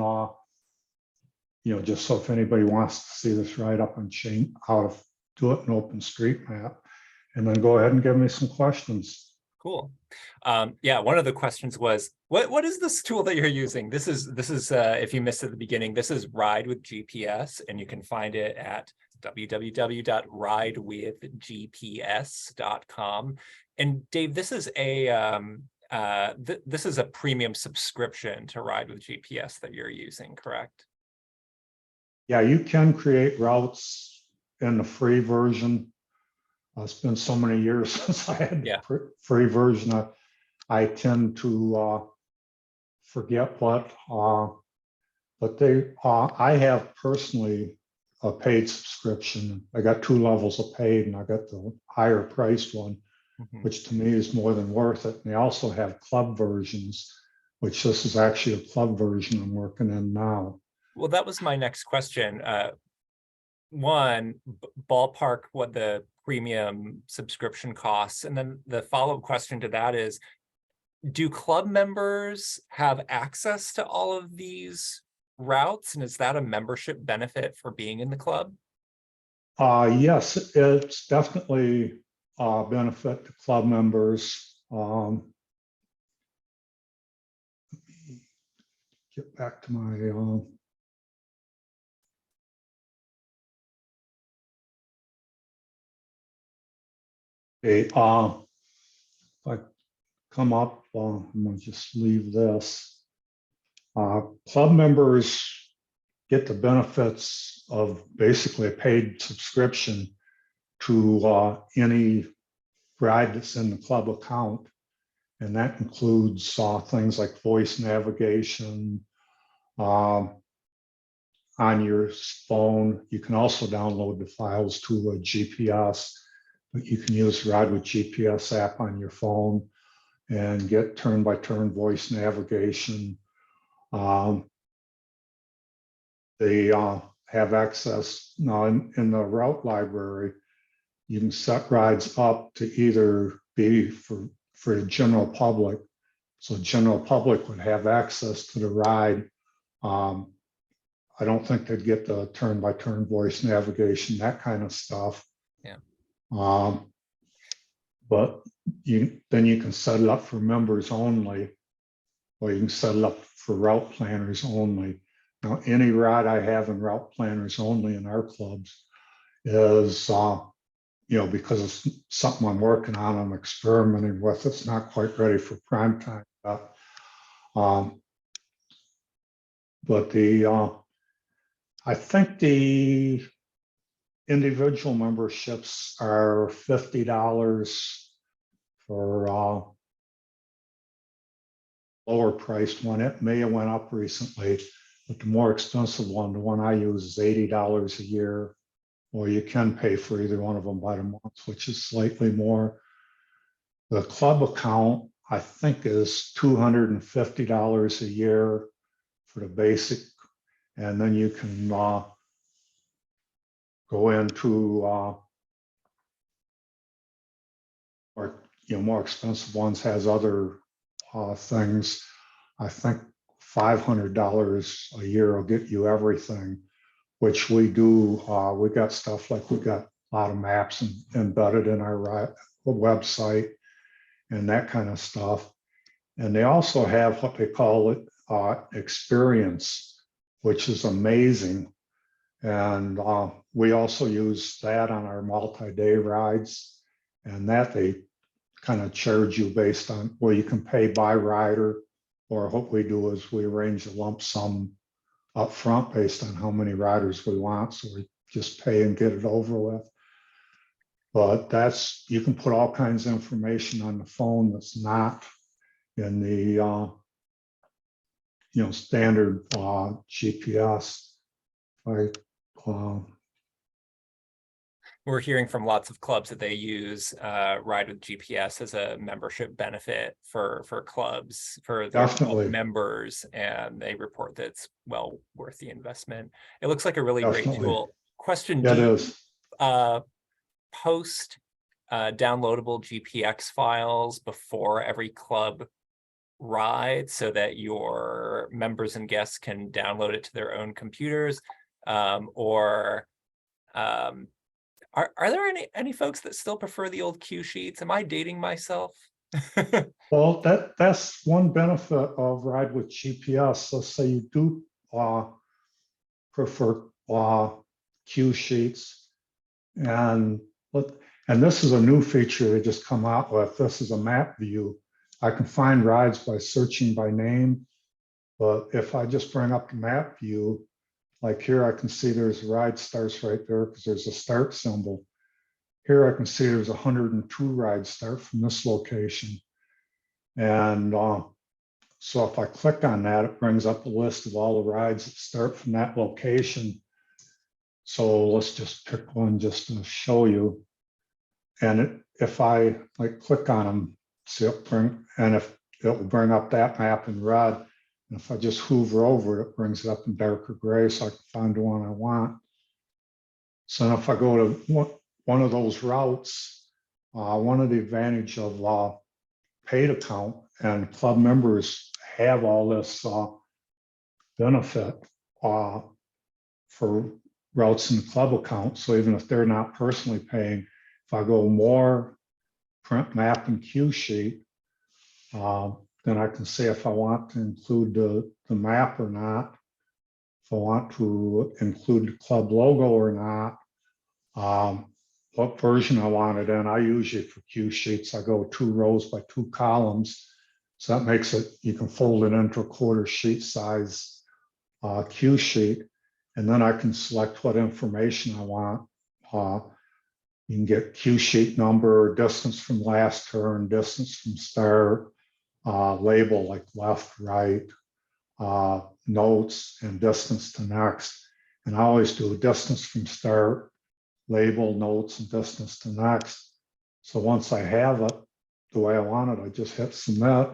Speaker 4: you know, just so if anybody wants to see this write-up and change how to do it in OpenStreetMap, and then go ahead and give me some questions.
Speaker 1: cool. Yeah, one of the questions was, what is this tool that you're using? This is if you missed at the beginning, this is Ride with GPS, and you can find it at www.ridewithgps.com. And Dave, this is a this is a premium subscription to Ride with GPS that you're using, correct?
Speaker 4: Yeah, you can create routes in the free version. It's been so many years since I had
Speaker 1: Yeah.
Speaker 4: the free version. I tend to forget what, but I have personally a paid subscription. I got 2 levels of paid, and I got the higher priced one, which to me is more than worth it. And they also have club versions, which this is actually a club version I'm working in now.
Speaker 1: Well, that was my next question. One, ballpark what the premium subscription costs. And then the follow-up question to that is, do club members have access to all of these routes? And is that a membership benefit for being in the club?
Speaker 4: Yes, it's definitely a benefit to club members. Let me get back to my if I come up, I'm gonna just leave this. Club members get the benefits of basically a paid subscription to any ride that's in the club account. And that includes things like voice navigation on your phone. You can also download the files to a GPS, but you can use Ride with GPS app on your phone and get turn-by-turn voice navigation. They have access now in the route library. You can set rides up to either be for the general public. So general public would have access to the ride. I don't think they'd get the turn-by-turn voice navigation, that kind of stuff.
Speaker 1: Yeah.
Speaker 4: But then you can set it up for members only, or you can set it up for route planners only. Now, any ride I have in route planners only in our clubs is, because it's something I'm working on, I'm experimenting with. It's not quite ready for prime time yet. But I think the individual memberships are $50 for lower priced one. It may have went up recently, but the more expensive one, the one I use, is $80 a year, or you can pay for either one of them by the month, which is slightly more. The club account, I think, is $250 a year for the basic, and then you can go into or more expensive ones has other things. I think $500 a year will get you everything, which we do. We got stuff like we got a lot of maps embedded in our website and that kind of stuff. And they also have what they call it experience, which is amazing. And we also use that on our multi-day rides, and that they kind of charge you based on, well, you can pay by rider, or what we do is we arrange a lump sum up front based on how many riders we want. So we just pay and get it over with. But you can put all kinds of information on the phone that's not in the standard GPS.
Speaker 1: We're hearing from lots of clubs that they use Ride with GPS as a membership benefit for clubs, for their
Speaker 4: Definitely.
Speaker 1: members, and they report that it's well worth the investment. It looks like a really great
Speaker 4: Definitely.
Speaker 1: tool. Question:
Speaker 4: Yeah,
Speaker 1: do
Speaker 4: it
Speaker 1: you
Speaker 4: is.
Speaker 1: post downloadable GPX files before every club ride so that your members and guests can download it to their own computers, or are there any folks that still prefer the old cue sheets? Am I dating myself?
Speaker 4: Well, that's one benefit of Ride with GPS. Let's say you do prefer cue sheets. And look, and this is a new feature they just come out with. This is a map view. I can find rides by searching by name, but if I just bring up the map view, like here, I can see there's a ride starts right there because there's a start symbol. Here I can see there's 102 rides start from this location. And so if I click on that, it brings up a list of all the rides that start from that location. So let's just pick one just to show you. And if I like click on them, see it bring, and if it will bring up that map in red. And if I just hover over it, it brings it up in darker gray so I can find the one I want. So if I go to one of those routes, one of the advantage of paid account and club members have all this benefit for routes in the club account. So even if they're not personally paying, if I go more print map and cue sheet, then I can say if I want to include the map or not, if I want to include the club logo or not, what version I want it in. I usually for cue sheets, I go 2 rows by 2 columns. So that makes it, you can fold it into a quarter sheet size cue sheet. And then I can select what information I want. You can get cue sheet number, distance from last turn, distance from start, label like left, right, notes, and distance to next. And I always do distance from start, label, notes, and distance to next. So once I have it the way I want it, I just hit submit.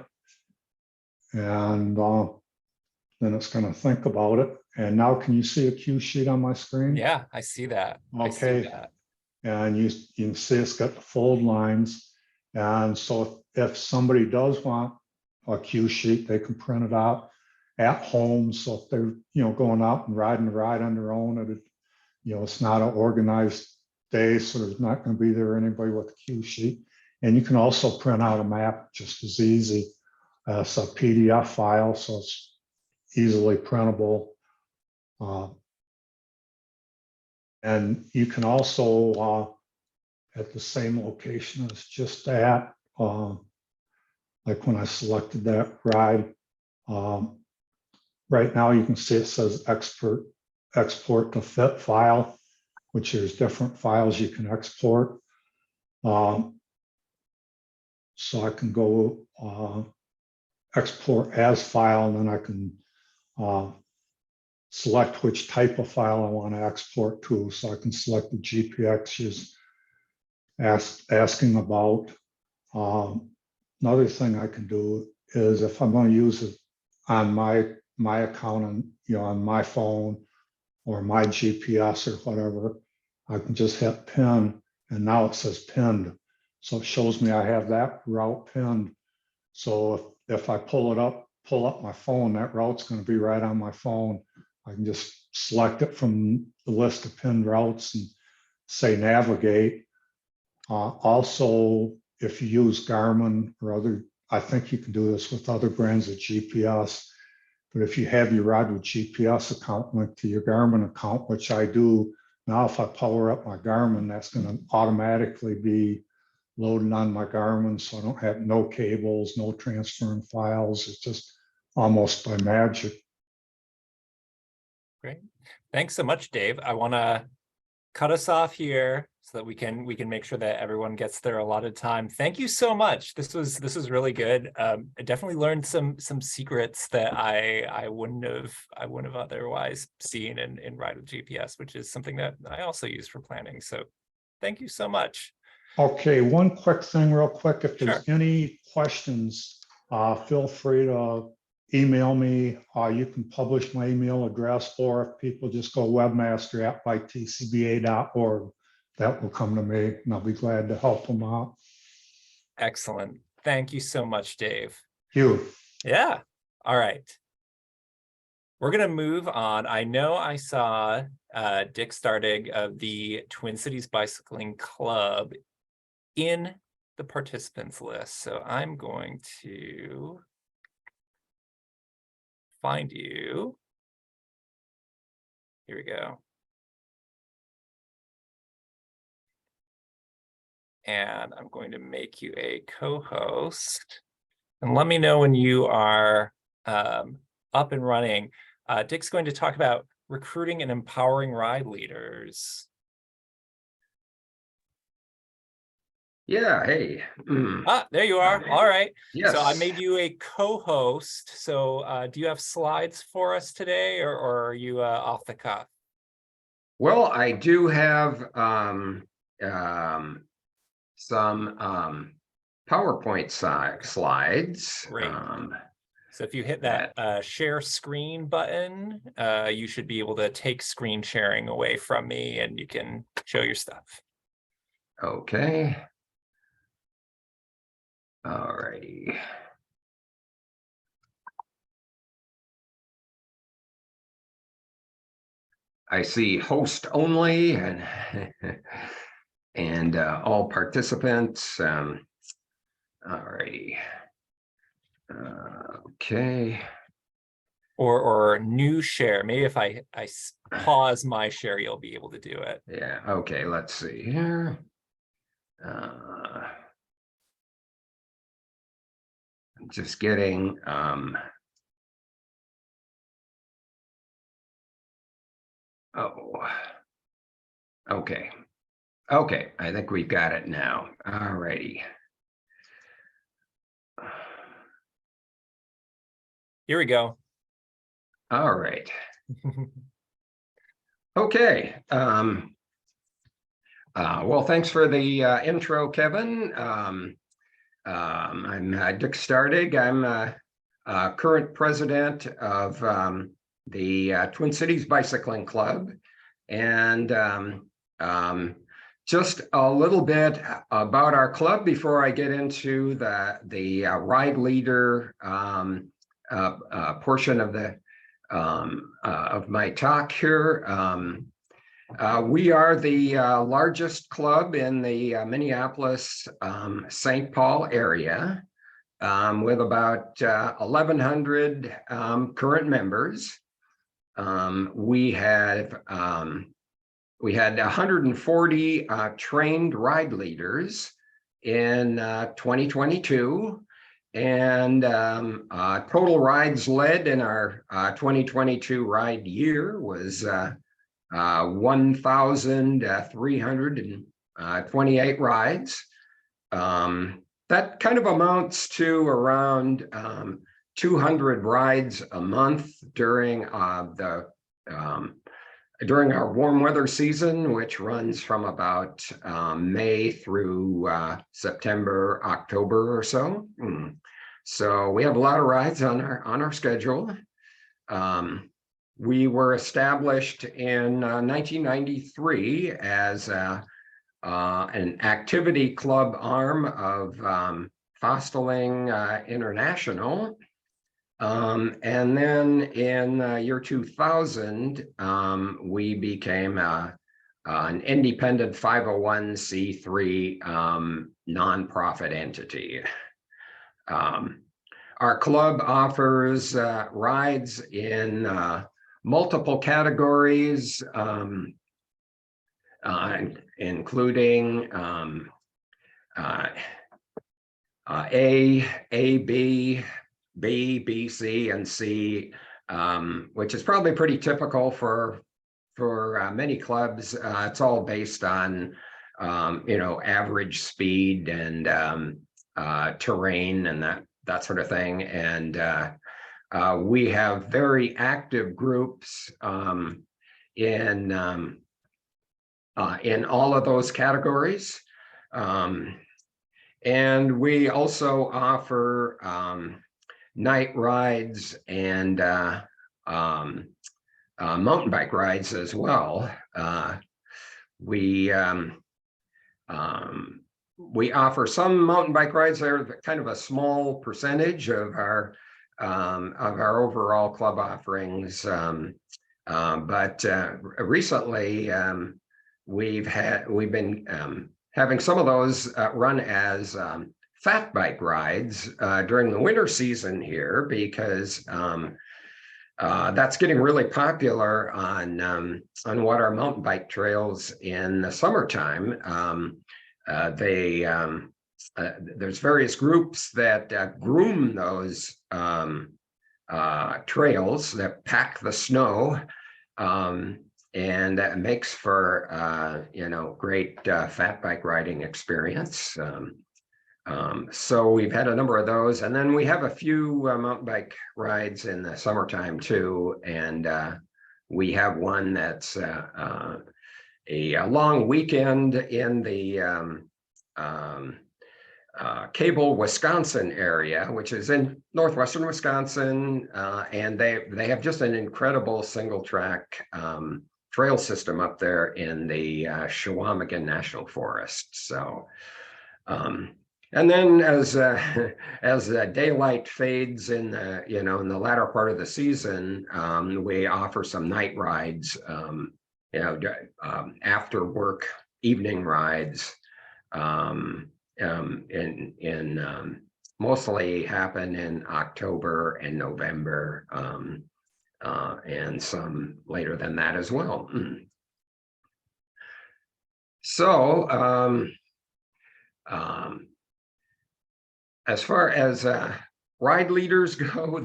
Speaker 4: And then it's going to think about it. And now can you see a cue sheet on my screen?
Speaker 1: Yeah, I see that.
Speaker 4: Okay.
Speaker 1: I see that.
Speaker 4: And you can see it's got the fold lines. And so if somebody does want a cue sheet, they can print it out at home. So if they're going out and riding the ride on their own, it's not an organized day, so there's not going to be there anybody with a cue sheet. And you can also print out a map just as easy. It's a PDF file, so it's easily printable. And you can also, at the same location as just that, like when I selected that ride, right now you can see it says export to fit file, which there's different files you can export. So I can go export as file, and then I can select which type of file I want to export to. So I can select the GPX she's asking about. Another thing I can do is if I'm going to use it on my account and on my phone or my GPS or whatever, I can just hit pin, and now it says pinned. So it shows me I have that route pinned. So if I pull up my phone, that route's going to be right on my phone. I can just select it from the list of pinned routes and say navigate. Also, if you use Garmin or other, I think you can do this with other brands of GPS, but if you have your ride with GPS account linked to your Garmin account, which I do, now if I power up my Garmin, that's going to automatically be loaded on my Garmin, so I don't have no cables, no transferring files. It's just almost by magic.
Speaker 1: Great. Thanks so much, Dave. I want to cut us off here so that we can make sure that everyone gets their allotted time. Thank you so much. This was really good. I definitely learned some secrets that I wouldn't have otherwise seen in Ride with GPS, which is something that I also use for planning. So thank you so much.
Speaker 4: Okay, one quick thing real quick. If there's
Speaker 1: Sure.
Speaker 4: any questions, feel free to email me. You can publish my email address, or if people just go webmaster@bytcba.org, that will come to me, and I'll be glad to help them out.
Speaker 1: Excellent. Thank you so much, Dave.
Speaker 4: You.
Speaker 1: Yeah. All right. We're going to move on. I know I saw Dick Stardig of the Twin Cities Bicycling Club in the participants list. So I'm going to find you. Here we go. and I'm going to make you a co-host. And let me know when you are up and running. Dick's going to talk about recruiting and empowering ride leaders.
Speaker 5: Yeah, hey.
Speaker 1: There you are. All right.
Speaker 5: Yes.
Speaker 1: So I made you a co-host. So do you have slides for us today, or are you off the cuff?
Speaker 5: Well, I do have some PowerPoint slides.
Speaker 1: Great. So if you hit that share screen button, you should be able to take screen sharing away from me and you can show your stuff.
Speaker 5: Okay. All righty. I see host only and all participants. All righty. Okay.
Speaker 1: Or new share. Maybe if I pause my share, you'll be able to do it.
Speaker 5: Yeah. Okay. Let's see here. Just getting okay. Okay, I think we've got it now. All righty.
Speaker 1: Here we go.
Speaker 5: All right. Okay. Well, thanks for the intro, Kevin. I'm Dick Stardig. I'm current president of the Twin Cities Bicycling Club. And just a little bit about our club before I get into the ride leader portion of the of my talk here. We are the largest club in the Minneapolis, St. Paul area, with about 1,100 current members. We had 140 trained ride leaders in 2022, and total rides led in our 2022 ride year was 1,328 rides. That kind of amounts to around 200 rides a month during during our warm weather season, which runs from about May through September, October or so. So we have a lot of rides on our schedule. We were established in 1993 as an activity club arm of Fosteling International. And then in year 2000, we became an independent 501c3 nonprofit entity. Our club offers rides in multiple categories, including A, B, B, C, and C, which is probably pretty typical for many clubs. It's all based on average speed and terrain and that sort of thing. And we have very active groups in all of those categories. And we also offer night rides and mountain bike rides as well. We offer some mountain bike rides. They're kind of a small percentage of our overall club offerings. But recently we've been having some of those run as fat bike rides during the winter season here, because that's getting really popular on what are mountain bike trails in the summertime. there's various groups that groom those trails that pack the snow, and that makes for great fat bike riding experience. So we've had a number of those, and then we have a few mountain bike rides in the summertime too, and we have one that's a long weekend in the Cable, Wisconsin area, which is in northwestern Wisconsin, and they have just an incredible single track trail system up there in the Shequaya National Forest. So, and then as the daylight fades in the in the latter part of the season, we offer some night rides, after work evening rides. Mostly happen in October and November, and some later than that as well. So as far as ride leaders go,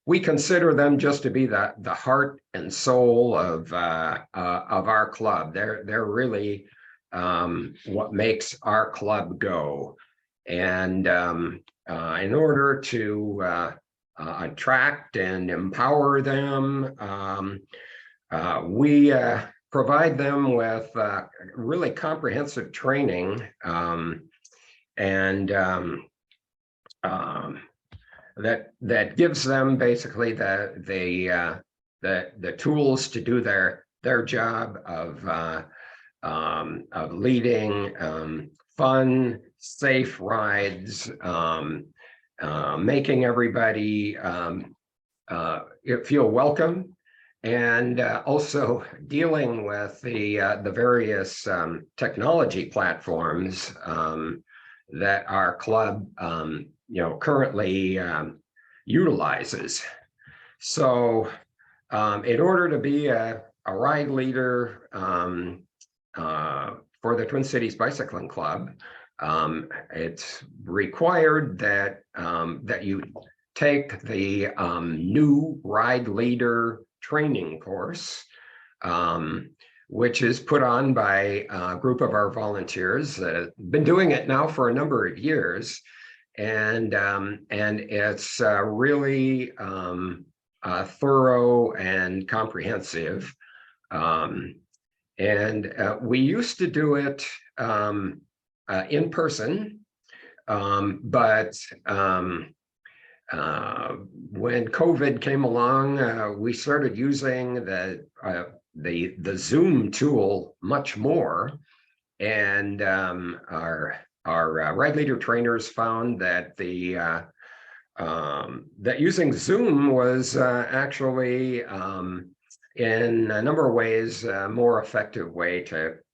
Speaker 5: we consider them just to be the heart and soul of our club. They're really what makes our club go. And in order to attract and empower them, we provide them with really comprehensive training, and that gives them basically the tools to do their job of leading fun, safe rides, making everybody feel welcome, and also dealing with the various technology platforms that our club currently utilizes. So in order to be a ride leader for the Twin Cities Bicycling Club, it's required that you take the new ride leader training course, which is put on by a group of our volunteers that have been doing it now for a number of years, and it's really thorough and comprehensive. And we used to do it in person, but when COVID came along, we started using the Zoom tool much more, and our ride leader trainers found that that using Zoom was actually in a number of ways a more effective way to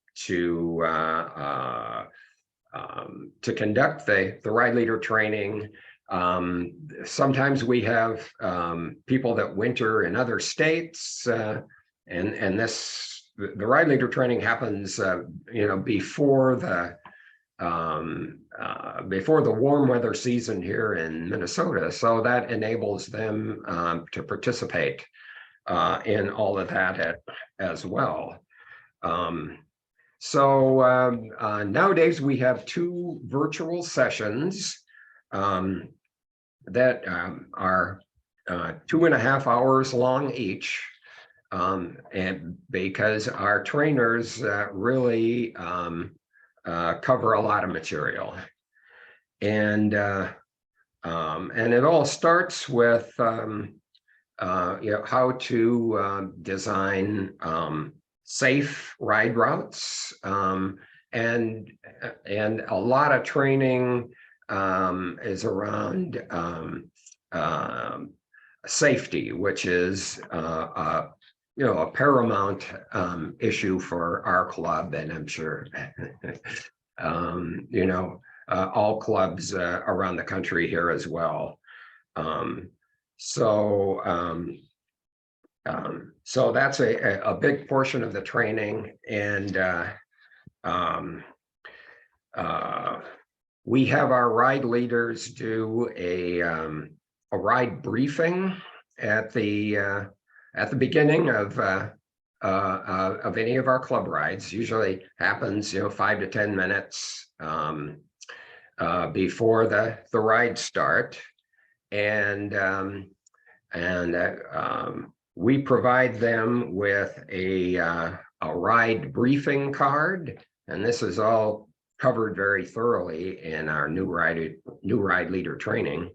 Speaker 5: conduct the ride leader training. Sometimes we have people that winter in other states, and the ride leader training happens before the warm weather season here in Minnesota, so that enables them to participate in all of that as well. So nowadays we have 2 virtual sessions that are 2.5 hours long each, and because our trainers really cover a lot of material, and it all starts with how to design safe ride routes, and a lot of training is around safety, which is a paramount issue for our club, and I'm sure all clubs around the country here as well. So that's a big portion of the training, and we have our ride leaders do a ride briefing at the beginning of any of our club rides. Usually happens, 5 to 10 minutes before the ride start, and we provide them with a ride briefing card, and this is all covered very thoroughly in our new ride leader training.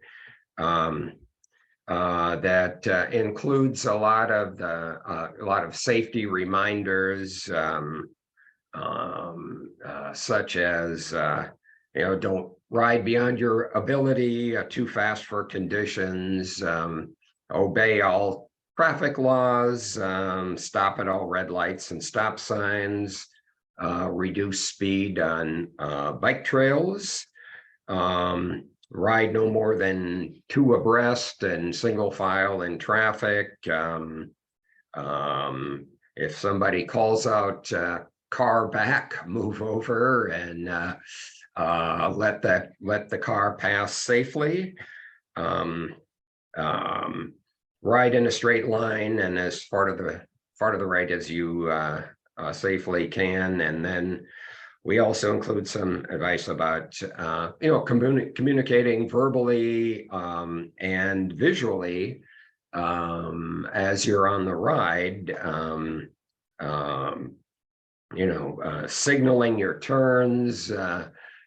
Speaker 5: That includes a lot of safety reminders, such as don't ride beyond your ability, too fast for conditions, obey all traffic laws, stop at all red lights and stop signs, reduce speed on bike trails, ride no more than 2 abreast and single file in traffic. If somebody calls out car back, move over and let the car pass safely. Ride in a straight line and as far to the right as you safely can. And then we also include some advice about communicating verbally and visually as you're on the ride. Signaling your turns,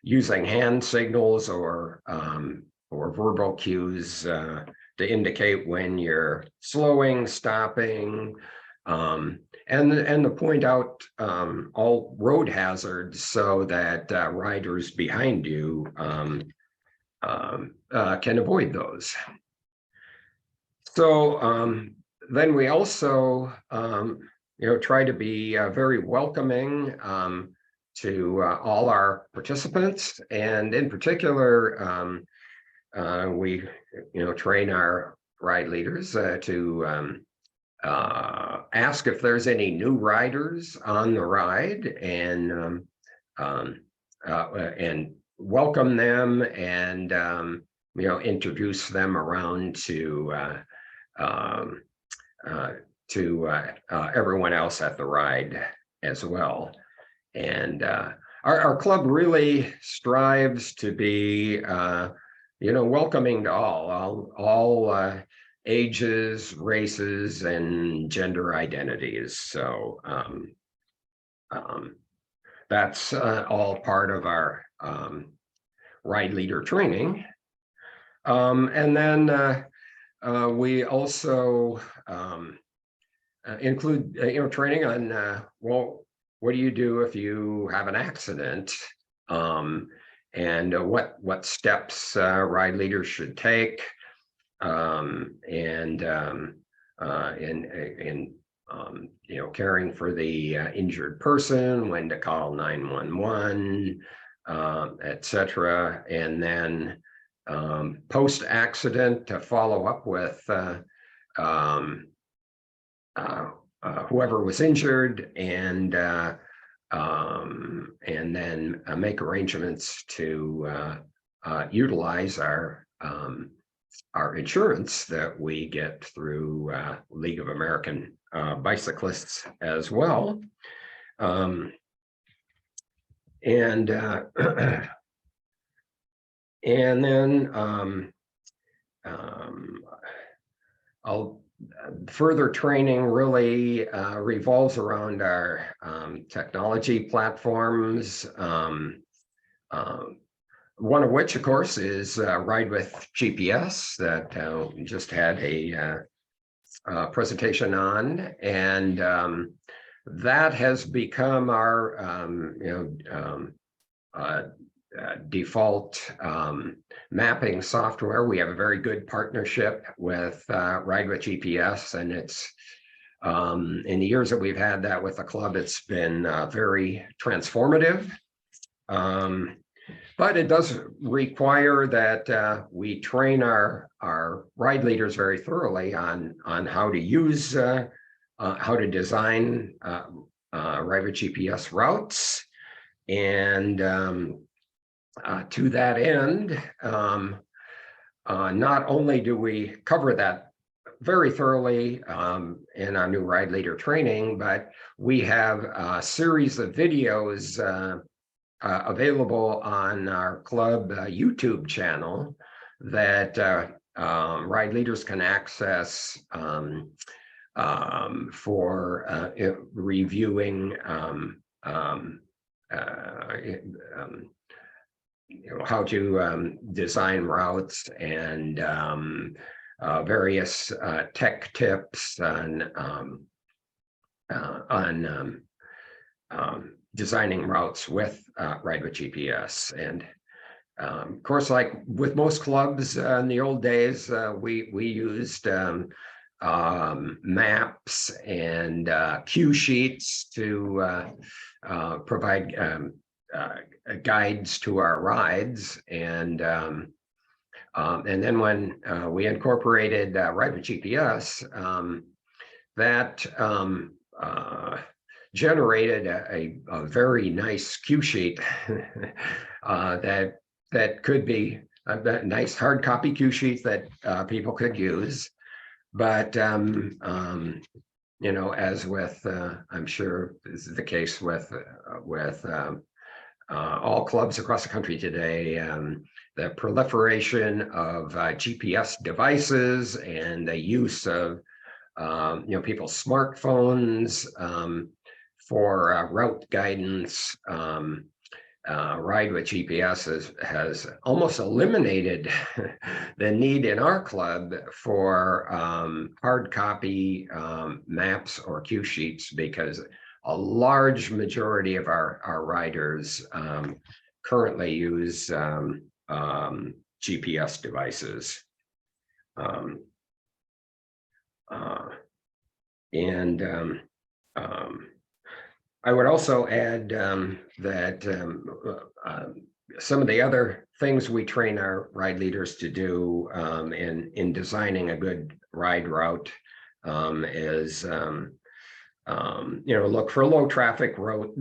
Speaker 5: using hand signals or verbal cues to indicate when you're slowing, stopping, and to point out all road hazards so that riders behind you can avoid those. So then we also try to be very welcoming to all our participants, and in particular we train our ride leaders to ask if there's any new riders on the ride, and welcome them, and introduce them around to everyone else at the ride as well. And our club really strives to be welcoming to all ages, races, and gender identities. So that's all part of our ride leader training. And then we also include training on what do you do if you have an accident, and what steps ride leaders should take, and caring for the injured person, when to call 911, etc. And then post-accident to follow up with whoever was injured, and then make arrangements to utilize our insurance that we get through League of American Bicyclists as well. And then further training really revolves around our technology platforms, one of which, of course, is Ride with GPS that we just had a presentation on, and that has become our default mapping software. We have a very good partnership with Ride with GPS, and it's in the years that we've had that with the club, it's been very transformative. But it does require that we train our ride leaders very thoroughly on how to use, how to design Ride with GPS routes, And to that end, not only do we cover that very thoroughly in our new ride leader training, but we have a series of videos available on our club YouTube channel that ride leaders can access for reviewing how to design routes and various tech tips on designing routes with Ride with GPS. And of course, like with most clubs in the old days, we used maps and cue sheets to provide guides to our rides. And then when we incorporated Ride with GPS, that generated a very nice cue sheet that could be a nice hard copy cue sheet that people could use. But you know, as with I'm sure this is the case with all clubs across the country today, the proliferation of GPS devices and the use of you know, people's smartphones for route guidance. Ride with GPS has almost eliminated the need in our club for hard copy maps or cue sheets, because a large majority of our riders currently use GPS devices. I would also add that some of the other things we train our ride leaders to do in designing a good ride route is you know, look for low traffic routes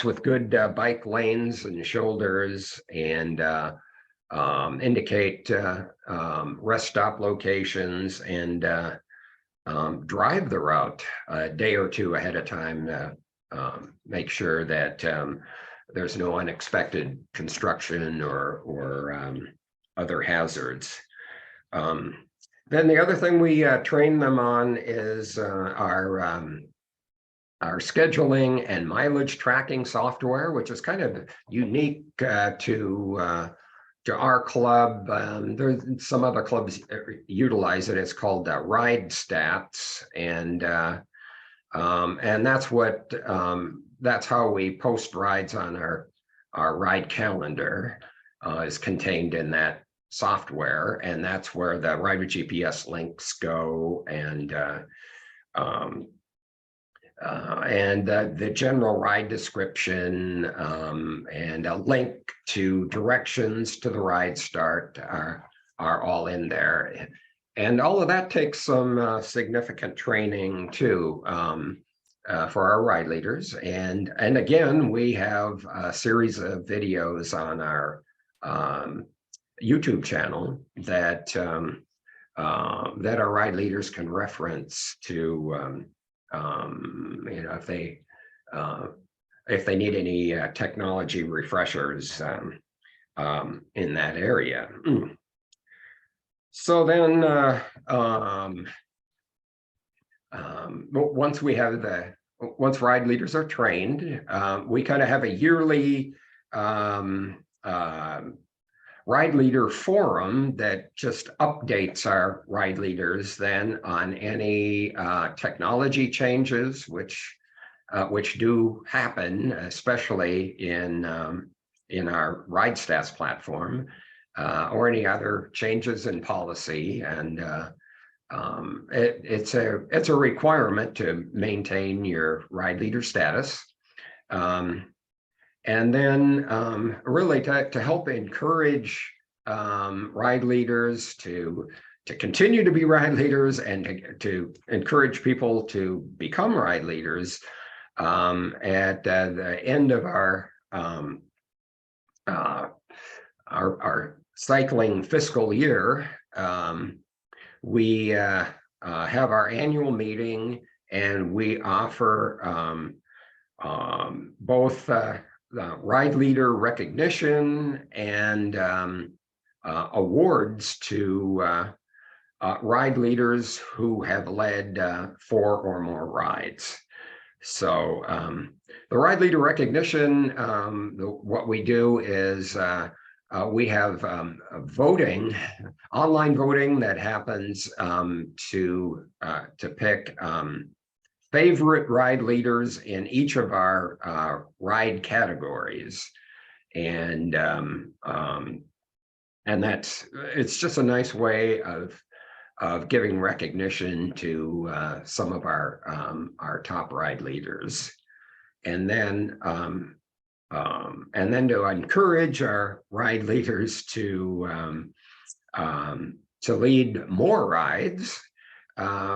Speaker 5: with good bike lanes and shoulders, and indicate rest stop locations, and drive the route a day or two ahead of time to make sure that there's no unexpected construction or other hazards. Then the other thing we train them on is our scheduling and mileage tracking software, which is kind of unique to our club. There's some other clubs utilize it. It's called Ride Stats, and that's how we post rides on our ride calendar. Is contained in that software, and that's where the Ride with GPS links go, and the general ride description and a link to directions to the ride start are all in there. And all of that takes some significant training too for our ride leaders. And again, we have a series of videos on our YouTube channel that our ride leaders can reference to you know, if they need any technology refreshers in that area. So then once ride leaders are trained, we kind of have a yearly ride leader forum that just updates our ride leaders then on any technology changes which do happen, especially in our Ride Stats platform, or any other changes in policy. And it's a requirement to maintain your ride leader status. And then really to help encourage ride leaders to continue to be ride leaders, and to encourage people to become ride leaders, at the end of our cycling fiscal year, we have our annual meeting, and we offer both the ride leader recognition and awards to ride leaders who have led 4 or more rides. So the ride leader recognition, what we do is we have voting, online voting that happens to pick favorite ride leaders in each of our ride categories, and it's just a nice way of giving recognition to some of our top ride leaders, and then to encourage our ride leaders to lead more rides.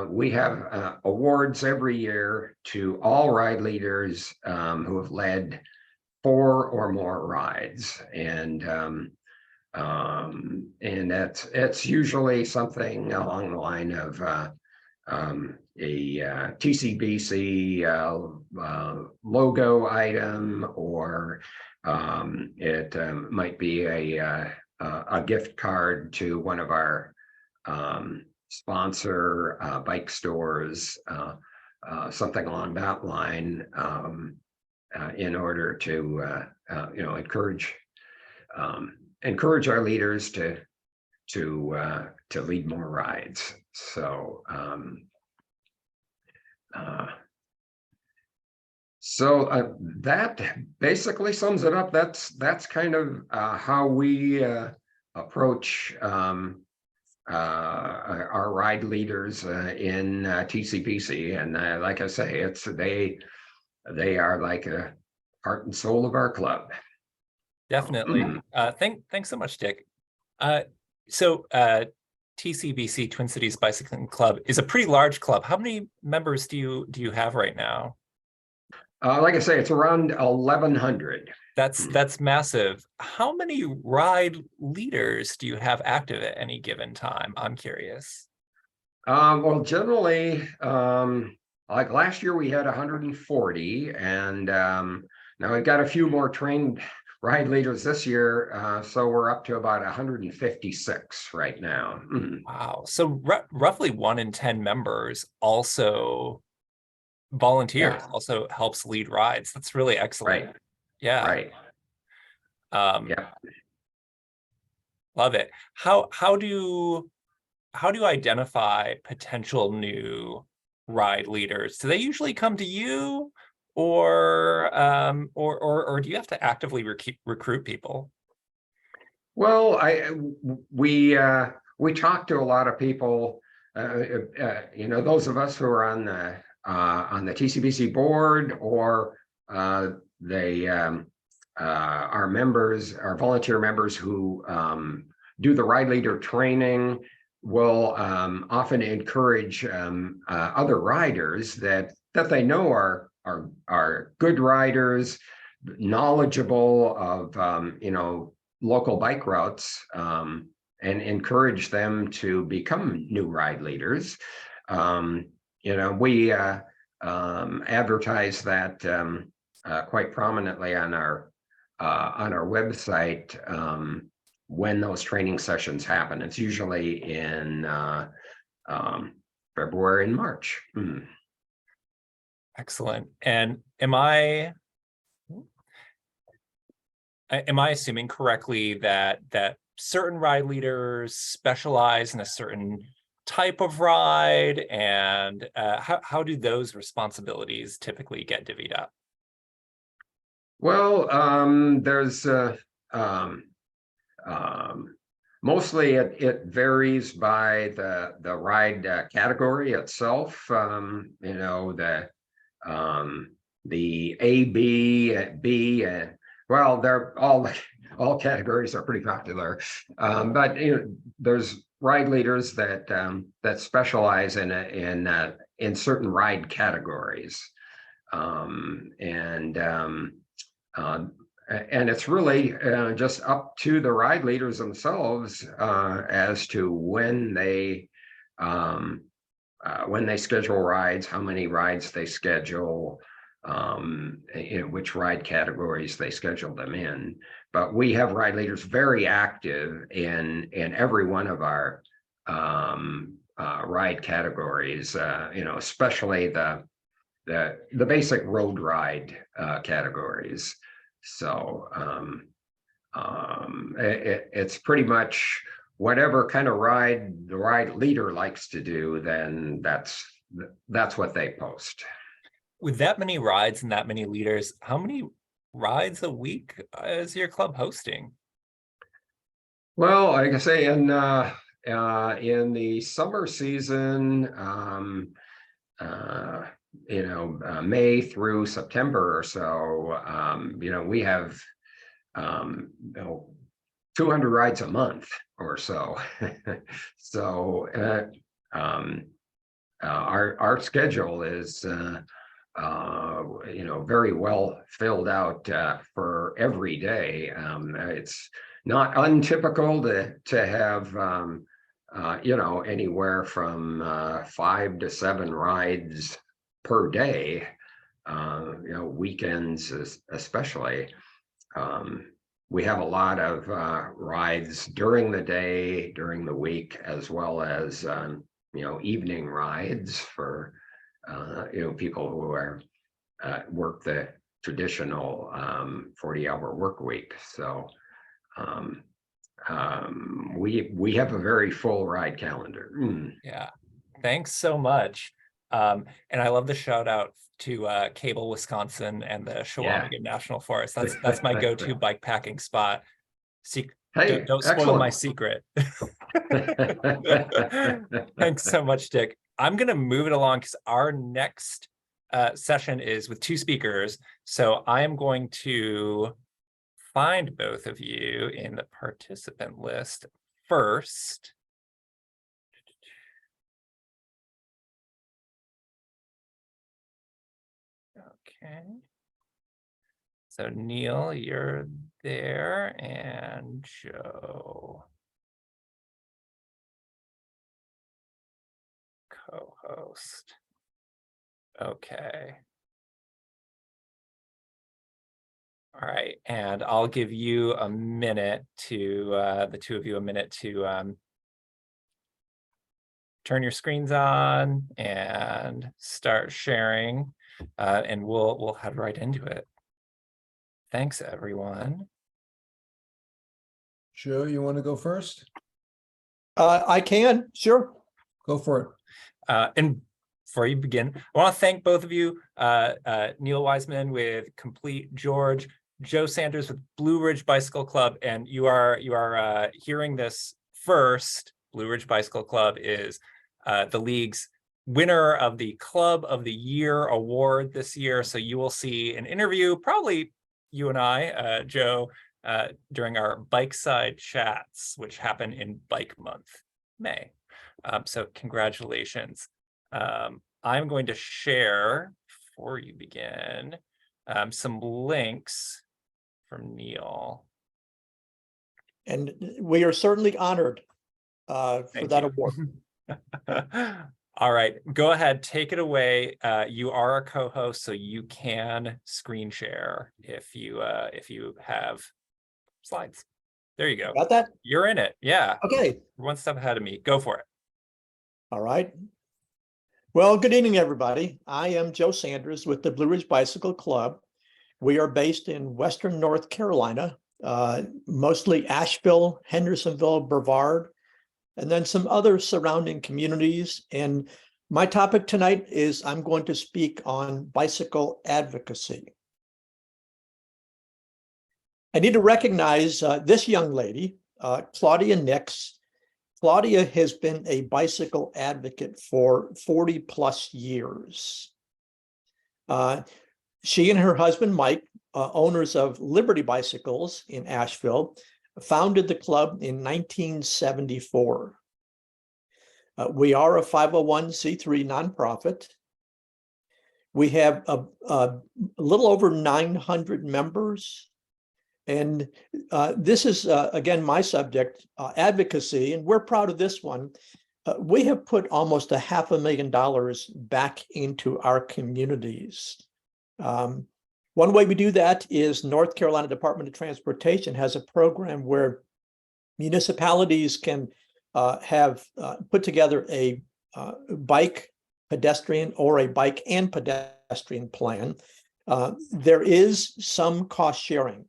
Speaker 5: We have awards every year to all ride leaders who have led 4 or more rides, and it's usually something along the line of a TCBC logo item, or it might be a gift card to one of our sponsor bike stores, something along that line, in order to encourage our leaders to lead more rides. So that basically sums it up. That's kind of how we approach our ride leaders in TCPC, and like I say, they are like a heart and soul of our club.
Speaker 1: Definitely. Thanks so much, Dick. So TCBC, Twin Cities Bicycling Club, is a pretty large club. How many members do you have right now?
Speaker 5: Like I say, it's around 1,100.
Speaker 1: That's massive. How many ride leaders do you have active at any given time? I'm curious.
Speaker 5: Well, generally, like last year we had 140, and now we've got a few more trained ride leaders this year, so we're up to about 156 right now.
Speaker 1: Wow. So roughly 1 in 10 members also volunteers, also helps lead rides. That's really excellent.
Speaker 5: Right.
Speaker 1: Yeah.
Speaker 5: Right.
Speaker 1: Yeah. Love it. How do you identify potential new ride leaders? Do they usually come to you, or do you have to actively recruit people?
Speaker 5: Well, we talk to a lot of people. Those of us who are on the TCBC board, or they our members, our volunteer members who do the ride leader training, will often encourage other riders that they know are good riders, knowledgeable of local bike routes, and encourage them to become new ride leaders. We advertise that quite prominently on our website when those training sessions happen. It's usually in February and March.
Speaker 1: Excellent. And am I assuming correctly that certain ride leaders specialize in a certain type of ride, and how do those responsibilities typically get divvied up?
Speaker 5: Well, there's mostly it varies by the ride category itself. The A, B, well, they're all categories are pretty popular, but there's ride leaders that specialize in certain ride categories. And it's really just up to the ride leaders themselves as to when they schedule rides, how many rides they schedule, which ride categories they schedule them in. But we have ride leaders very active in every one of our ride categories, especially the basic road ride categories. So it's pretty much whatever kind of ride the ride leader likes to do, then that's what they post.
Speaker 1: With that many rides and that many leaders, how many rides a week is your club hosting?
Speaker 5: Well, like I say, in the summer season, May through September or so, we have 200 rides a month or so. So our schedule is very well filled out for every day. It's not untypical to have anywhere from 5 to 7 rides per day, weekends especially. We have a lot of rides during the day, during the week, as well as evening rides for people who are work the traditional 40-hour work week. So we have a very full ride calendar.
Speaker 1: Yeah, thanks so much. And I love the shout out to Cable, Wisconsin and the Shequaya National Forest. That's my go-to bike packing spot.
Speaker 5: Hey,
Speaker 1: don't spoil my secret. Thanks so much, Dick. I'm gonna move it along because our next session is with 2 speakers. So I am going to find both of you in the participant list first. Okay. So Neil, you're there, and Joe, co-host. Okay. All right, and I'll give you a minute to, the 2 of you, a minute to turn your screens on and start sharing, and we'll head right into it. Thanks, everyone.
Speaker 6: Joe, you want to go first?
Speaker 7: I can, sure.
Speaker 6: Go for it.
Speaker 1: And before you begin, I want to thank both of you, Neile Weisman with Complete George, Joe Sanders with Blue Ridge Bicycle Club, and you are hearing this first. Blue Ridge Bicycle Club is the league's winner of the Club of the Year award this year. So you will see an interview, probably you and I, Joe, during our bike side chats, which happen in Bike Month, May. So congratulations. I'm going to share, before you begin, some links from Neil.
Speaker 7: And we are certainly honored for that award.
Speaker 1: All right, go ahead, take it away. You are a co-host, so you can screen share if you have slides. There you go.
Speaker 7: Got that?
Speaker 1: You're in it. Yeah.
Speaker 7: Okay.
Speaker 1: You're 1 step ahead of me. Go for it.
Speaker 7: All right. Well, good evening, everybody. I am Joe Sanders with the Blue Ridge Bicycle Club. We are based in Western North Carolina, mostly Asheville, Hendersonville, Brevard, and then some other surrounding communities. And my topic tonight is I'm going to speak on bicycle advocacy. I need to recognize this young lady, Claudia Nix. Claudia has been a bicycle advocate for 40 plus years. She and her husband, Mike, owners of Liberty Bicycles in Asheville, founded the club in 1974. We are a 501c3 nonprofit. We have a little over 900 members. And this is, again, my subject, advocacy, and we're proud of this one. We have put almost $500,000 back into our communities. One way we do that is North Carolina Department of Transportation has a program where municipalities can have put together a bike, pedestrian, or a bike and pedestrian plan. There is some cost sharing.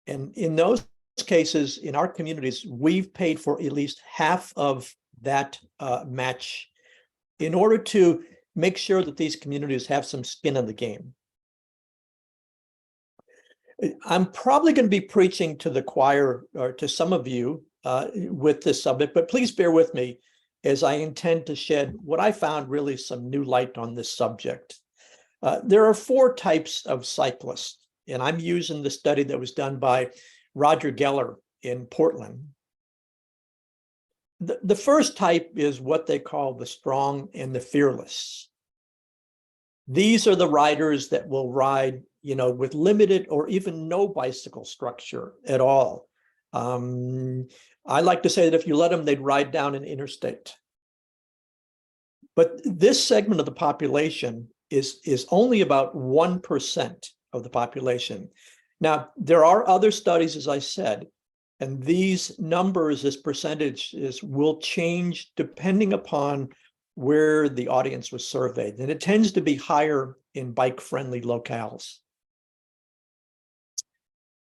Speaker 7: And in those cases, in our communities, we've paid for at least half of that match in order to make sure that these communities have some skin in the game. I'm probably going to be preaching to the choir or to some of you with this subject, but please bear with me as I intend to shed what I found really some new light on this subject. There are 4 types of cyclists, and I'm using the study that was done by Roger Geller in Portland. The first type is what they call the strong and the fearless. These are the riders that will ride, with limited or even no bicycle structure at all. I like to say that if you let them, they'd ride down an interstate. But this segment of the population is only about 1% of the population. Now, there are other studies, as I said, and these numbers, this percentages will change depending upon where the audience was surveyed. And it tends to be higher in bike-friendly locales.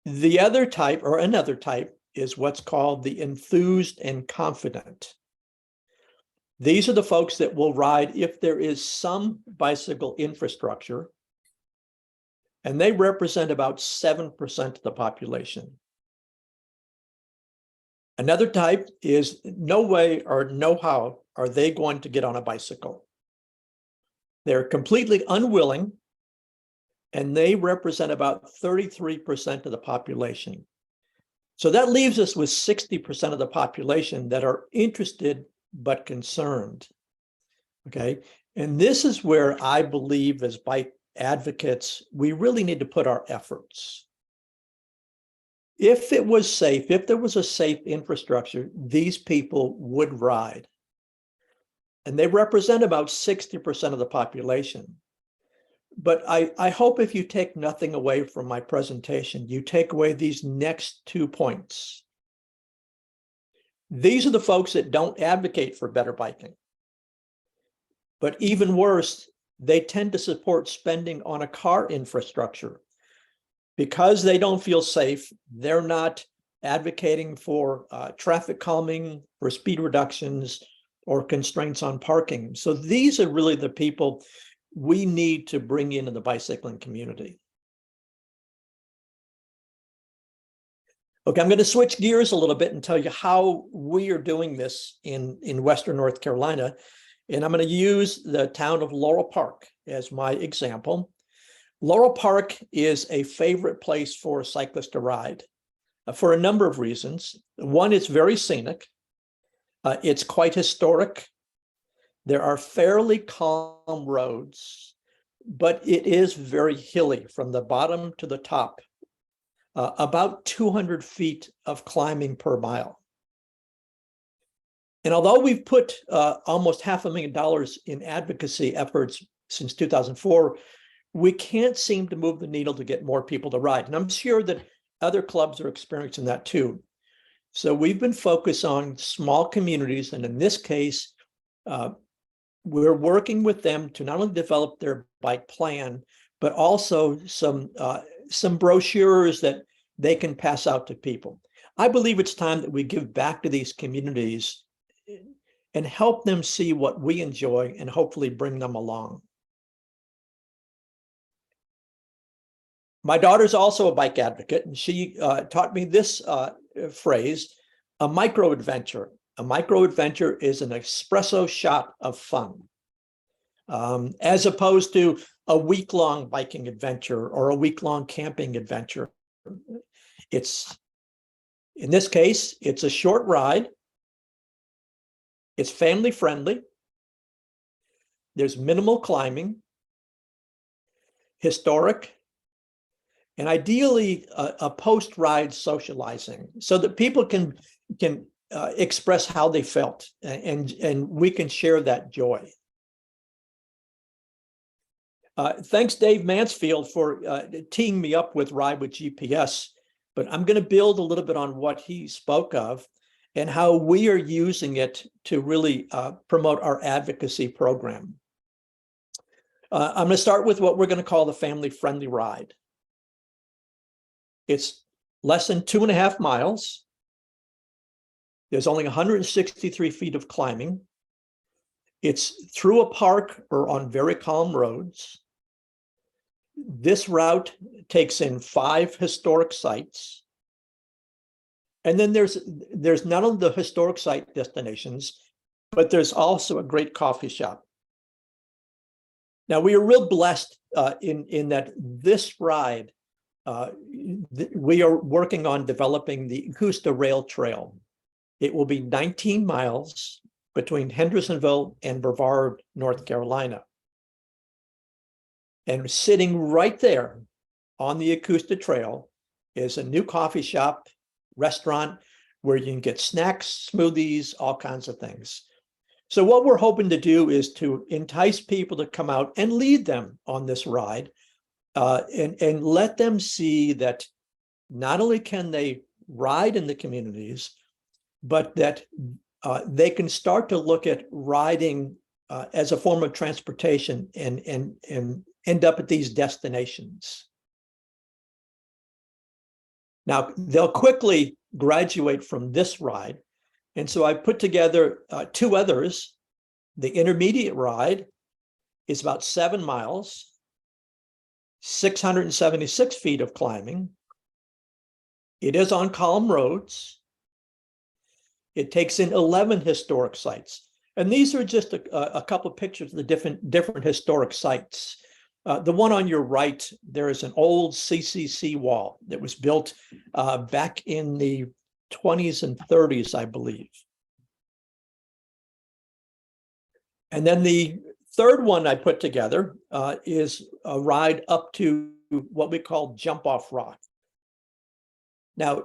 Speaker 7: The other type, or another type, is what's called the enthused and confident. These are the folks that will ride if there is some bicycle infrastructure, and they represent about 7% of the population. Another type is no way or no how are they going to get on a bicycle. They're completely unwilling, and they represent about 33% of the population. So that leaves us with 60% of the population that are interested but concerned. Okay, and this is where I believe as bike advocates, we really need to put our efforts. If it was safe, if there was a safe infrastructure, these people would ride. And they represent about 60% of the population. But I hope if you take nothing away from my presentation, you take away these next 2 points. These are the folks that don't advocate for better biking. But even worse, they tend to support spending on a car infrastructure. Because they don't feel safe, they're not advocating for traffic calming, for speed reductions, or constraints on parking. So these are really the people we need to bring into the bicycling community. Okay, I'm going to switch gears a little bit and tell you how we are doing this in Western North Carolina. And I'm going to use the town of Laurel Park as my example. Laurel Park is a favorite place for a cyclist to ride for a number of reasons. One, it's very scenic. It's quite historic. There are fairly calm roads, but it is very hilly from the bottom to the top, about 200 feet of climbing per mile. And although we've put almost $500,000 in advocacy efforts since 2004, we can't seem to move the needle to get more people to ride. And I'm sure that other clubs are experiencing that too. So we've been focused on small communities. And in this case, we're working with them to not only develop their bike plan, but also some brochures that they can pass out to people. I believe it's time that we give back to these communities and help them see what we enjoy and hopefully bring them along. My daughter's also a bike advocate, and she taught me this phrase, a micro-adventure. A micro-adventure is an espresso shot of fun, as opposed to a week-long biking adventure or a week-long camping adventure. In this case, it's a short ride. It's family-friendly. There's minimal climbing. historic, and ideally a post-ride socializing so that people can express how they felt and we can share that joy. Thanks, Dave Mansfield, for teeing me up with Ride with GPS, but I'm going to build a little bit on what he spoke of and how we are using it to really promote our advocacy program. I'm going to start with what we're going to call the family-friendly ride. It's less than 2.5 miles. There's only 163 feet of climbing. It's through a park or on very calm roads. This route takes in 5 historic sites. And then there's not only the historic site destinations, but there's also a great coffee shop. Now, we are real blessed in that this ride, we are working on developing the Augusta Rail Trail. It will be 19 miles between Hendersonville and Brevard, North Carolina. And sitting right there on the Augusta Trail is a new coffee shop, restaurant, where you can get snacks, smoothies, all kinds of things. So what we're hoping to do is to entice people to come out and lead them on this ride and let them see that not only can they ride in the communities, but that they can start to look at riding as a form of transportation and end up at these destinations. Now, they'll quickly graduate from this ride. And so I put together 2 others. The intermediate ride is about 7 miles, 676 feet of climbing. It is on calm roads. It takes in 11 historic sites. And these are just a couple of pictures of the different historic sites. The one on your right, there is an old CCC wall that was built back in the 20s and 30s, I believe. And then the third one I put together is a ride up to what we call Jump Off Rock. Now,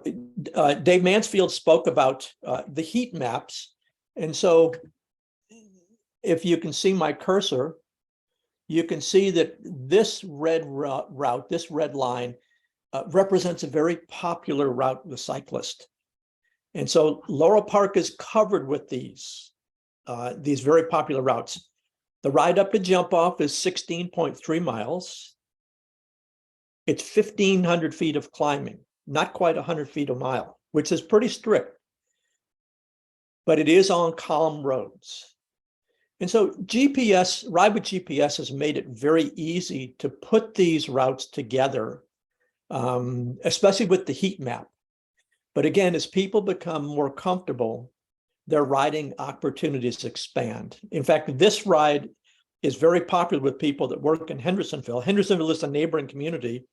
Speaker 7: Dave Mansfield spoke about the heat maps. And so if you can see my cursor, you can see that this red route, this red line, represents a very popular route with cyclists. And so Laurel Park is covered with these very popular routes. The ride up to Jump Off is 16.3 miles. It's 1,500 feet of climbing, not quite 100 feet a mile, which is pretty strict, but it is on calm roads. And so GPS, Ride with GPS has made it very easy to put these routes together, especially with the heat map. But again, as people become more comfortable, their riding opportunities expand. In fact, this ride is very popular with people that work in Hendersonville. Hendersonville is a neighboring community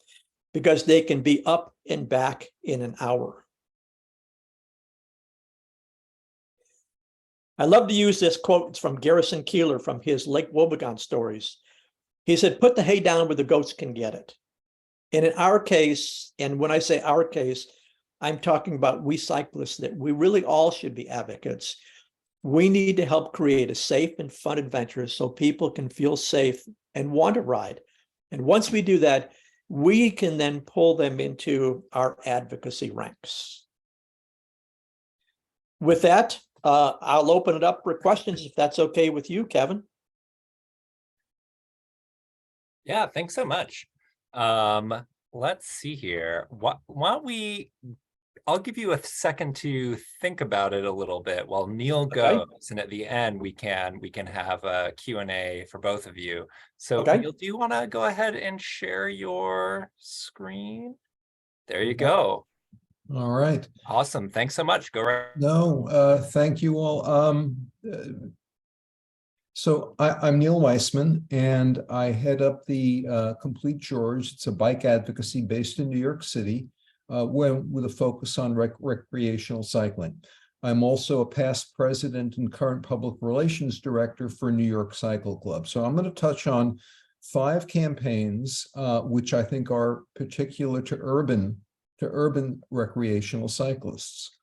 Speaker 7: because they can be up and back in an hour. I love to use this quote. It's from Garrison Keillor from his Lake Wobegon stories. He said, "Put the hay down where the goats can get it." And in our case, and when I say our case, I'm talking about we cyclists, that we really all should be advocates. We need to help create a safe and fun adventure so people can feel safe and want to ride. And once we do that, we can then pull them into our advocacy ranks. With that, I'll open it up for questions if that's okay with you, Kevin.
Speaker 1: Yeah, thanks so much. Let's see here. Why don't we, I'll give you a second to think about it a little bit while Neil goes, and at the end we can have a Q&A for both of you. So Neil, do you want to go ahead and share your screen? There you go.
Speaker 6: All right.
Speaker 1: Awesome. Thanks so much. Go right.
Speaker 6: No, thank you all. So I'm Neile Weisman, and I head up the Complete George. It's a bike advocacy based in New York City, with a focus on recreational cycling. I'm also a past president and current public relations director for New York Cycle Club. So I'm going to touch on 5 campaigns, which I think are particular to urban recreational cyclists.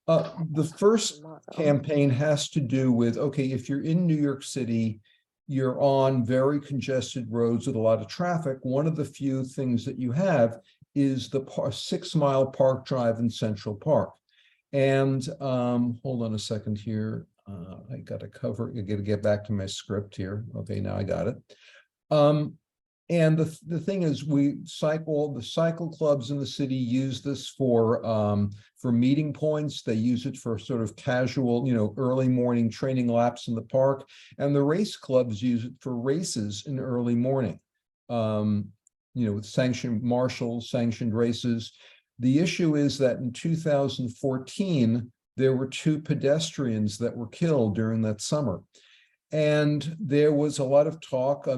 Speaker 6: The first campaign has to do with, okay, if you're in New York City, you're on very congested roads with a lot of traffic. One of the few things that you have is the 6-mile park drive in Central Park. And hold on a second here. I got to get back to my script here. Okay, now I got it. And the thing is, the cycle clubs in the city use this for meeting points. They use it for sort of casual, early morning training laps in the park. And the race clubs use it for races in early morning, with sanctioned marshals, sanctioned races. The issue is that in 2014, there were 2 pedestrians that were killed during that summer. And there was a lot of talk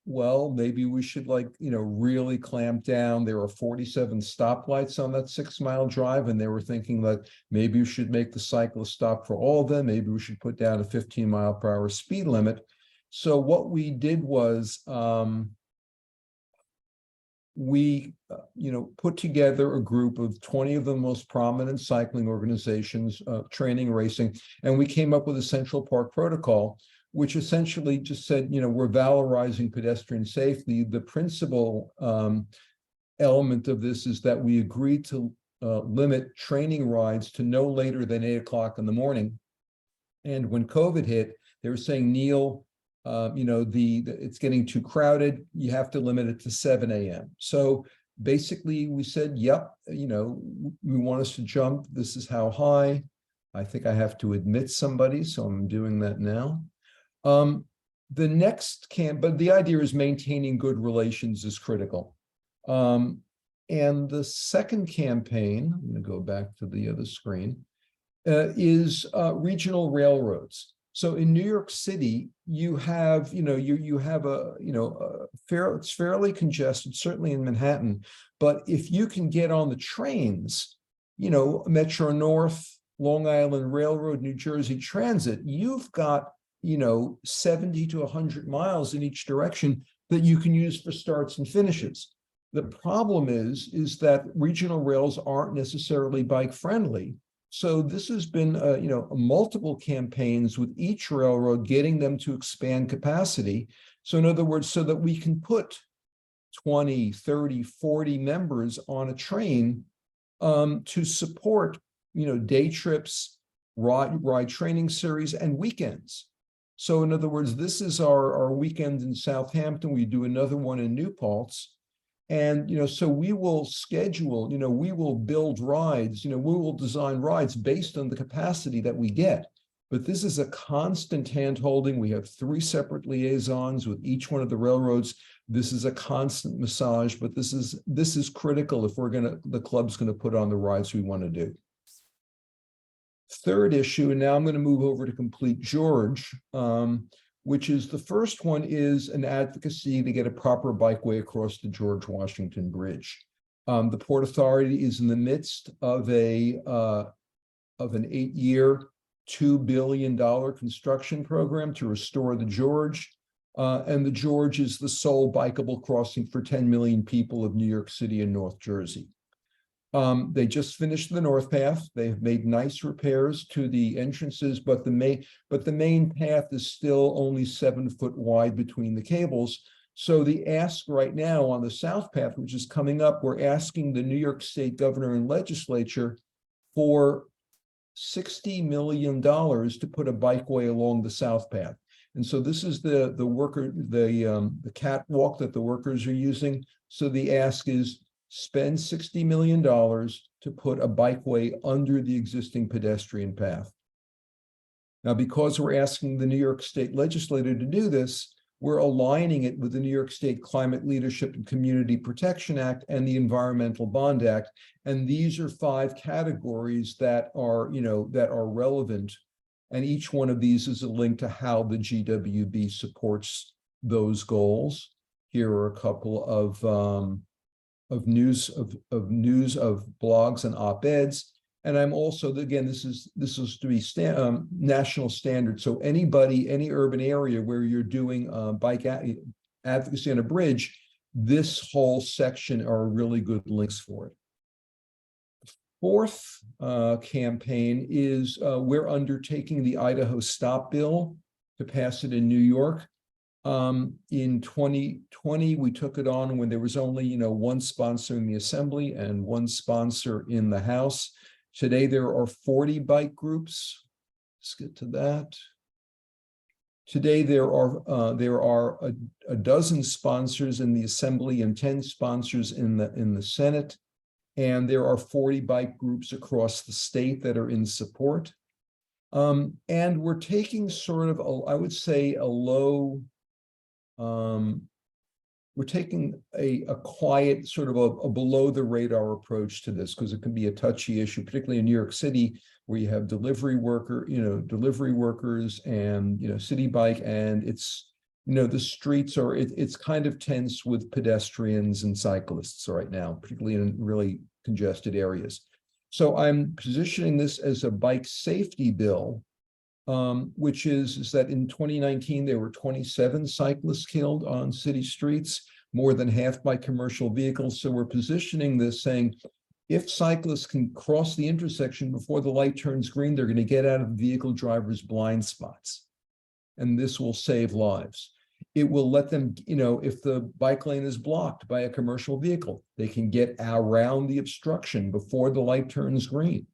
Speaker 6: well, maybe we should really clamp down. There are 47 stoplights on that 6-mile drive, and they were thinking that maybe we should make the cyclists stop for all of them. Maybe we should put down a 15-mile-per-hour speed limit. So what we did was we put together a group of 20 of the most prominent cycling organizations, training, racing, and we came up with a Central Park protocol, which essentially just said, we're valorizing pedestrian safety. The principal element of this is that we agreed to limit training rides to no later than 8 o'clock in the morning. And when COVID hit, they were saying, Neil, it's getting too crowded. You have to limit it to 7 a.m. So basically we said, yep, we want us to jump. This is how high. I think I have to admit somebody, so I'm doing that now. The next but the idea is maintaining good relations is critical. And the second campaign, I'm going to go back to the other screen, is regional railroads. So in New York City, you have, you have it's fairly congested, certainly in Manhattan. But if you can get on the trains, Metro North, Long Island Railroad, New Jersey Transit, you've got, 70 to 100 miles in each direction that you can use for starts and finishes. The problem is that regional rails aren't necessarily bike friendly. So this has been, multiple campaigns with each railroad, getting them to expand capacity. So in other words, so that we can put 20, 30, 40 members on a train to support, day trips, ride training series, and weekends. So in other words, this is our weekend in Southampton. We do another one in New Paltz. And, so we will schedule, we will build rides, we will design rides based on the capacity that we get. But this is a constant hand-holding. We have 3 separate liaisons with each one of the railroads. This is a constant massage, but this is critical if the club's going to put on the rides we want to do. Third issue, and now I'm going to move over to Complete George, which is the first one is an advocacy to get a proper bikeway across the George Washington Bridge. The Port Authority is in the midst of an 8-year, $2 billion construction program to restore the George. And the George is the sole bikeable crossing for 10 million people of New York City and North Jersey. They just finished the North Path. They've made nice repairs to the entrances, but the main path is still only 7 foot wide between the cables. So the ask right now on the South Path, which is coming up, we're asking the New York State governor and legislature for $60 million to put a bikeway along the South Path. And so this is the catwalk that the workers are using. So the ask is, spend $60 million to put a bikeway under the existing pedestrian path. Now, because we're asking the New York State legislature to do this, we're aligning it with the New York State Climate Leadership and Community Protection Act and the Environmental Bond Act. And these are 5 categories that are, that are relevant. And each one of these is a link to how the GWB supports those goals. Here are a couple of news of blogs and op-eds. And I'm also, again, this is to be national standard. So any urban area where you're doing advocacy on a bridge, this whole section are really good links for it. Fourth campaign is we're undertaking the Idaho Stop Bill to pass it in New York. In 2020, we took it on when there was only, one sponsor in the Assembly and one sponsor in the House. Today, there are 40 bike groups. Let's get to that. Today, there are a dozen sponsors in the Assembly and 10 sponsors in the Senate. And there are 40 bike groups across the state that are in support. And we're taking sort of, I would say, a low, we're taking a quiet, sort of a below the radar approach to this, because it can be a touchy issue, particularly in New York City, where you have delivery workers and, city bike, and it's, the streets are, it's kind of tense with pedestrians and cyclists right now, particularly in really congested areas. So I'm positioning this as a bike safety bill, which is that in 2019, there were 27 cyclists killed on city streets, more than half by commercial vehicles. So we're positioning this saying, if cyclists can cross the intersection before the light turns green, they're going to get out of the vehicle driver's blind spots. And this will save lives. It will let them, if the bike lane is blocked by a commercial vehicle, they can get around the obstruction before the light turns green.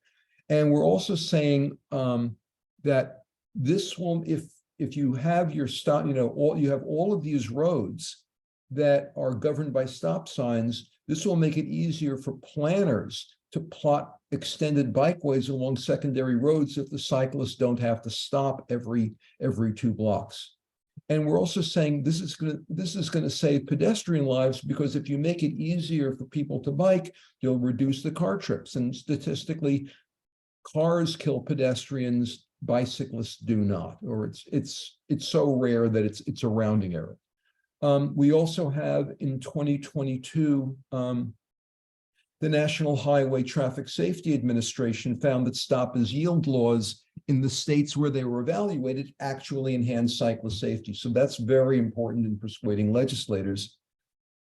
Speaker 6: And we're also saying that this will, if you have your stop, you have all of these roads that are governed by stop signs, this will make it easier for planners to plot extended bikeways along secondary roads if the cyclists don't have to stop every 2 blocks. And we're also saying this is going to save pedestrian lives, because if you make it easier for people to bike, you'll reduce the car trips. And statistically, cars kill pedestrians, bicyclists do not, or it's so rare that it's a rounding error. We also have in 2022, the National Highway Traffic Safety Administration found that stop as yield laws in the states where they were evaluated actually enhance cyclist safety. So that's very important in persuading legislators.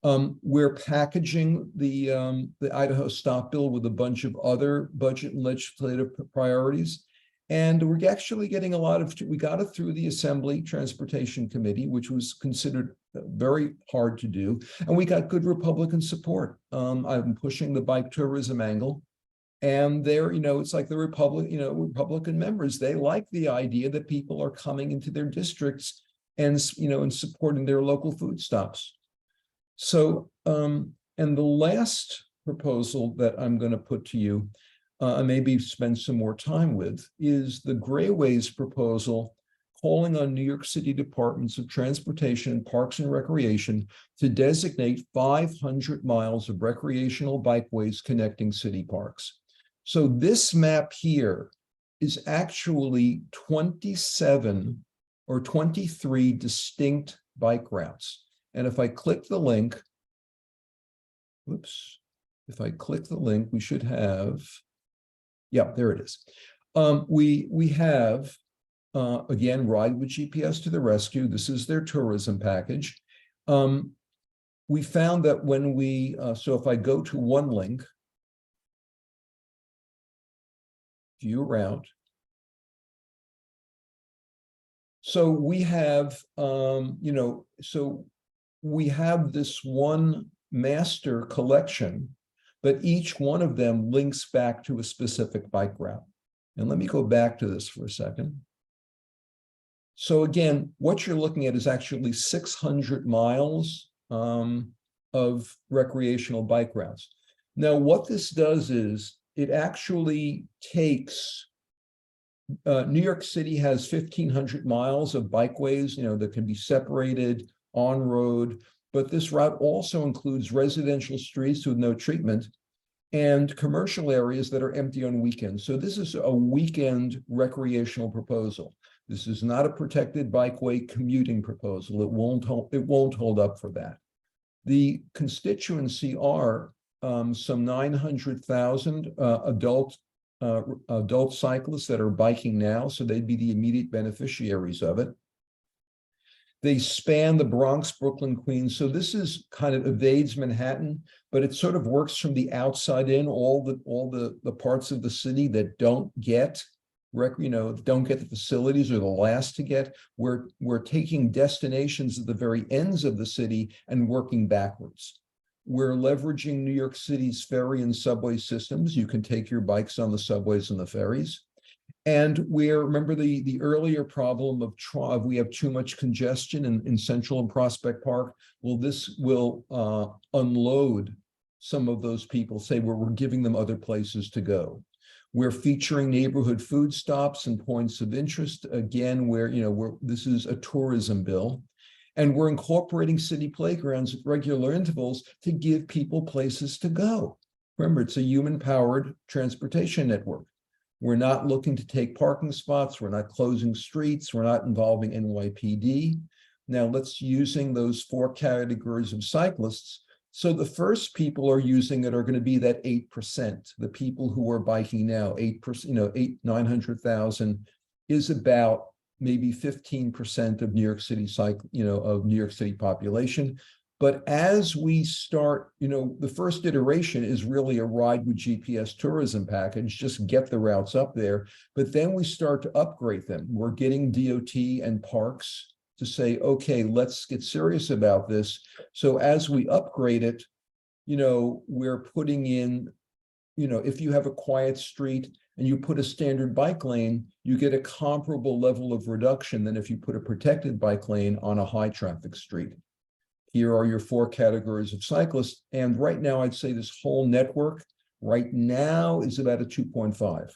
Speaker 6: We're packaging the Idaho Stop Bill with a bunch of other budget and legislative priorities. And we're actually getting we got it through the Assembly Transportation Committee, which was considered very hard to do. And we got good Republican support. I'm pushing the bike tourism angle. And they're, it's like the Republican members, they like the idea that people are coming into their districts and, and supporting their local food stops. So, and the last proposal that I'm going to put to you, and maybe spend some more time with, is the Grayways proposal, calling on New York City Departments of Transportation, Parks and Recreation to designate 500 miles of recreational bikeways connecting city parks. So this map here is actually 27 or 23 distinct bike routes. And if I click the link, if I click the link, we should have, yeah, there it is. We have, again, Ride with GPS to the rescue. This is their tourism package. We found that when so if I go to one link, view route. So we have, so we have this one master collection, but each one of them links back to a specific bike route. And let me go back to this for a second. So again, what you're looking at is actually 600 miles of recreational bike routes. Now, what this does is it actually takes, New York City has 1,500 miles of bikeways, that can be separated on road, but this route also includes residential streets with no treatment and commercial areas that are empty on weekends. So this is a weekend recreational proposal. This is not a protected bikeway commuting proposal. It won't hold up for that. The constituency are some 900,000 adult cyclists that are biking now, so they'd be the immediate beneficiaries of it. They span the Bronx, Brooklyn, Queens. So this is kind of evades Manhattan, but it sort of works from the outside in, all the parts of the city that don't get don't get the facilities or the last to get. We're taking destinations at the very ends of the city and working backwards. We're leveraging New York City's ferry and subway systems. You can take your bikes on the subways and the ferries. And remember the earlier problem of we have too much congestion in Central and Prospect Park. Well, this will unload some of those people, say where we're giving them other places to go. We're featuring neighborhood food stops and points of interest, again, where this is a tourism bill. And we're incorporating city playgrounds at regular intervals to give people places to go. Remember, it's a human-powered transportation network. We're not looking to take parking spots. We're not closing streets. We're not involving NYPD. Now let's using those 4 categories of cyclists. So the first people are using it are going to be that 8%, the people who are biking now, 8%, 900,000 is about maybe 15% of New York City of New York City population. But as we start, the first iteration is really a ride with GPS tourism package, just get the routes up there. But then we start to upgrade them. We're getting DOT and parks to say, okay, let's get serious about this. So as we upgrade it, we're putting in, if you have a quiet street and you put a standard bike lane, you get a comparable level of reduction than if you put a protected bike lane on a high traffic street. Here are your 4 categories of cyclists. And right now, I'd say this whole network right now is about a 2.5.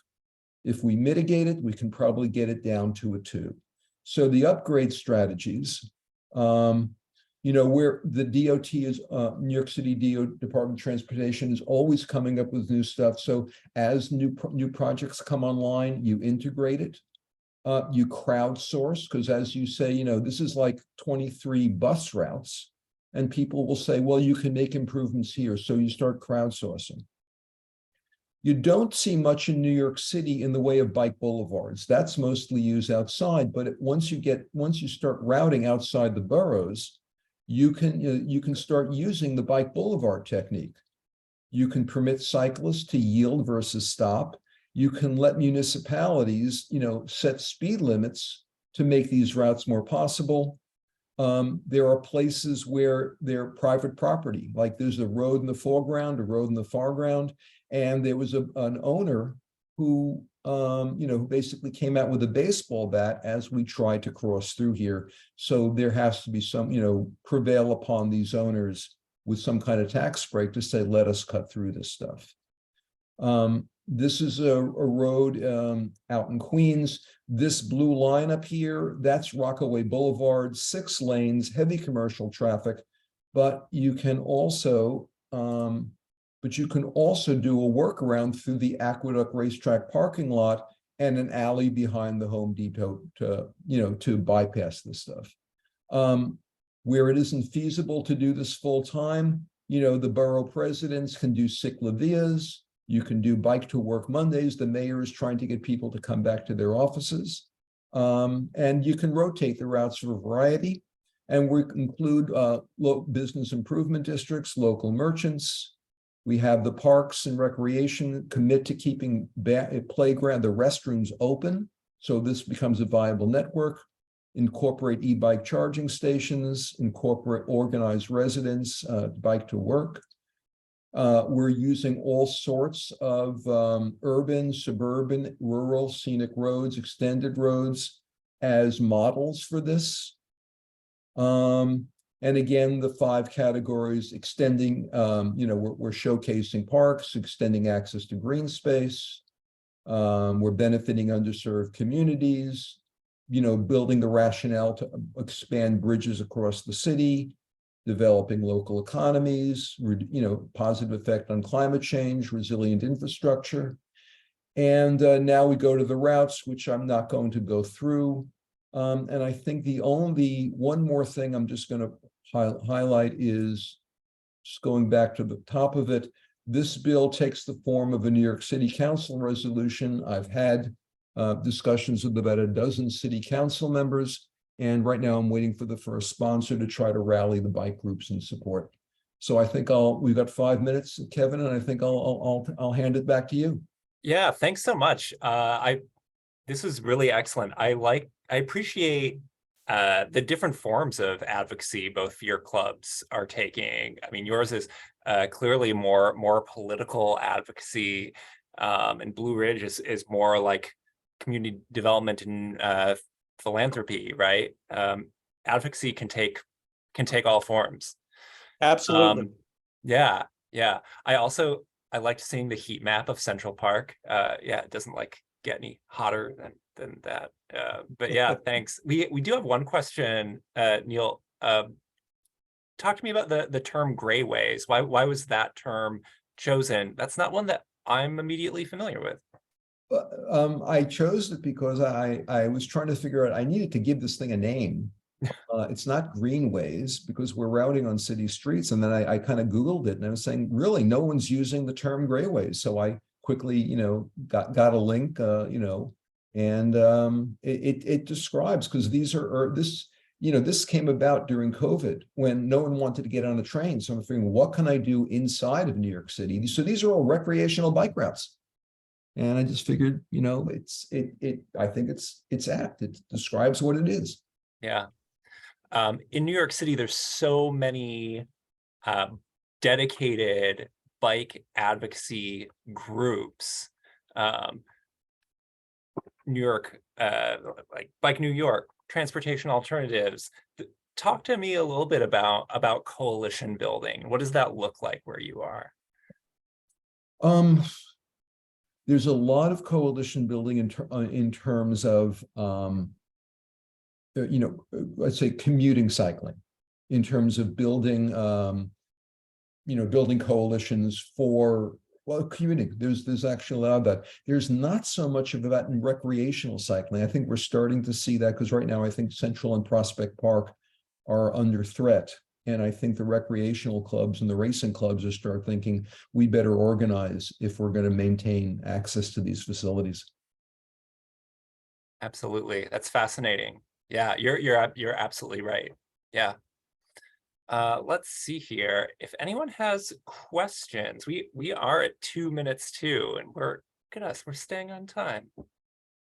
Speaker 6: If we mitigate it, we can probably get it down to a 2. So the upgrade strategies, where the DOT is, New York City Department of Transportation is always coming up with new stuff. So as new projects come online, you integrate it. You crowdsource, because as you say, this is like 23 bus routes. And people will say, well, you can make improvements here. So you start crowdsourcing. You don't see much in New York City in the way of bike boulevards. That's mostly used outside. But once you start routing outside the boroughs, you can start using the bike boulevard technique. You can permit cyclists to yield versus stop. You can let municipalities, set speed limits to make these routes more possible. There are places where they're private property, like there's a road in the foreground, a road in the foreground, and there was an owner who, basically came out with a baseball bat as we tried to cross through here. So there has to be some, prevail upon these owners with some kind of tax break to say, let us cut through this stuff. This is a road out in Queens. This blue line up here, that's Rockaway Boulevard, 6 lanes, heavy commercial traffic. But you can also, do a workaround through the Aqueduct Racetrack parking lot and an alley behind the Home Depot to bypass this stuff. Where it isn't feasible to do this full time, the borough presidents can do ciclavias. You can do bike to work Mondays. The mayor is trying to get people to come back to their offices. And you can rotate the routes for variety. And we include business improvement districts, local merchants. We have the parks and recreation commit to keeping playground, the restrooms open. So this becomes a viable network. Incorporate e-bike charging stations, incorporate organized residents, bike to work. We're using all sorts of urban, suburban, rural, scenic roads, extended roads as models for this. And again, the 5 categories extending, we're showcasing parks, extending access to green space. We're benefiting underserved communities, building the rationale to expand bridges across the city, developing local economies, positive effect on climate change, resilient infrastructure. And now we go to the routes, which I'm not going to go through. And I think the only one more thing I'm just going to highlight is just going back to the top of it. This bill takes the form of a New York City Council resolution. I've had discussions with about a dozen city council members, And right now I'm waiting for the first sponsor to try to rally the bike groups in support. So I think we've got 5 minutes, Kevin, and I think I'll hand it back to you.
Speaker 1: Yeah, thanks so much. This is really excellent. I appreciate the different forms of advocacy both your clubs are taking. I mean, yours is clearly more political advocacy, and Blue Ridge is more like community development and philanthropy, right? Advocacy can take all forms.
Speaker 7: Absolutely.
Speaker 1: Yeah. I liked seeing the heat map of Central Park. Yeah, it doesn't like get any hotter than that. But yeah, thanks. We do have one question, Neil. Talk to me about the term grayways. Why was that term chosen? That's not one that I'm immediately familiar with.
Speaker 6: I chose it because I was trying to figure out, I needed to give this thing a name. It's not greenways because we're routing on city streets. And then I kind of Googled it and I was saying, really, no one's using the term grayways. So I quickly, got a link, and it describes, because these are this came about during COVID when no one wanted to get on a train. So I'm thinking, what can I do inside of New York City? So these are all recreational bike routes. And I just figured, I think it's apt. It describes what it is.
Speaker 1: Yeah. In New York City, there's so many dedicated bike advocacy groups. New York, like Bike New York, Transportation Alternatives. Talk to me a little bit about coalition building. What does that look like where you are?
Speaker 6: There's a lot of coalition building in terms of let's say commuting cycling, in terms of building building coalitions for commuting. There's actually a lot of that. There's not so much of that in recreational cycling. I think we're starting to see that, because right now I think Central and Prospect Park are under threat. And I think the recreational clubs and the racing clubs are start thinking we better organize if we're going to maintain access to these facilities.
Speaker 1: Absolutely. That's fascinating. Yeah, you're absolutely right. Yeah. Let's see here. If anyone has questions, we are at 2 minutes too, and look at us, we're staying on time.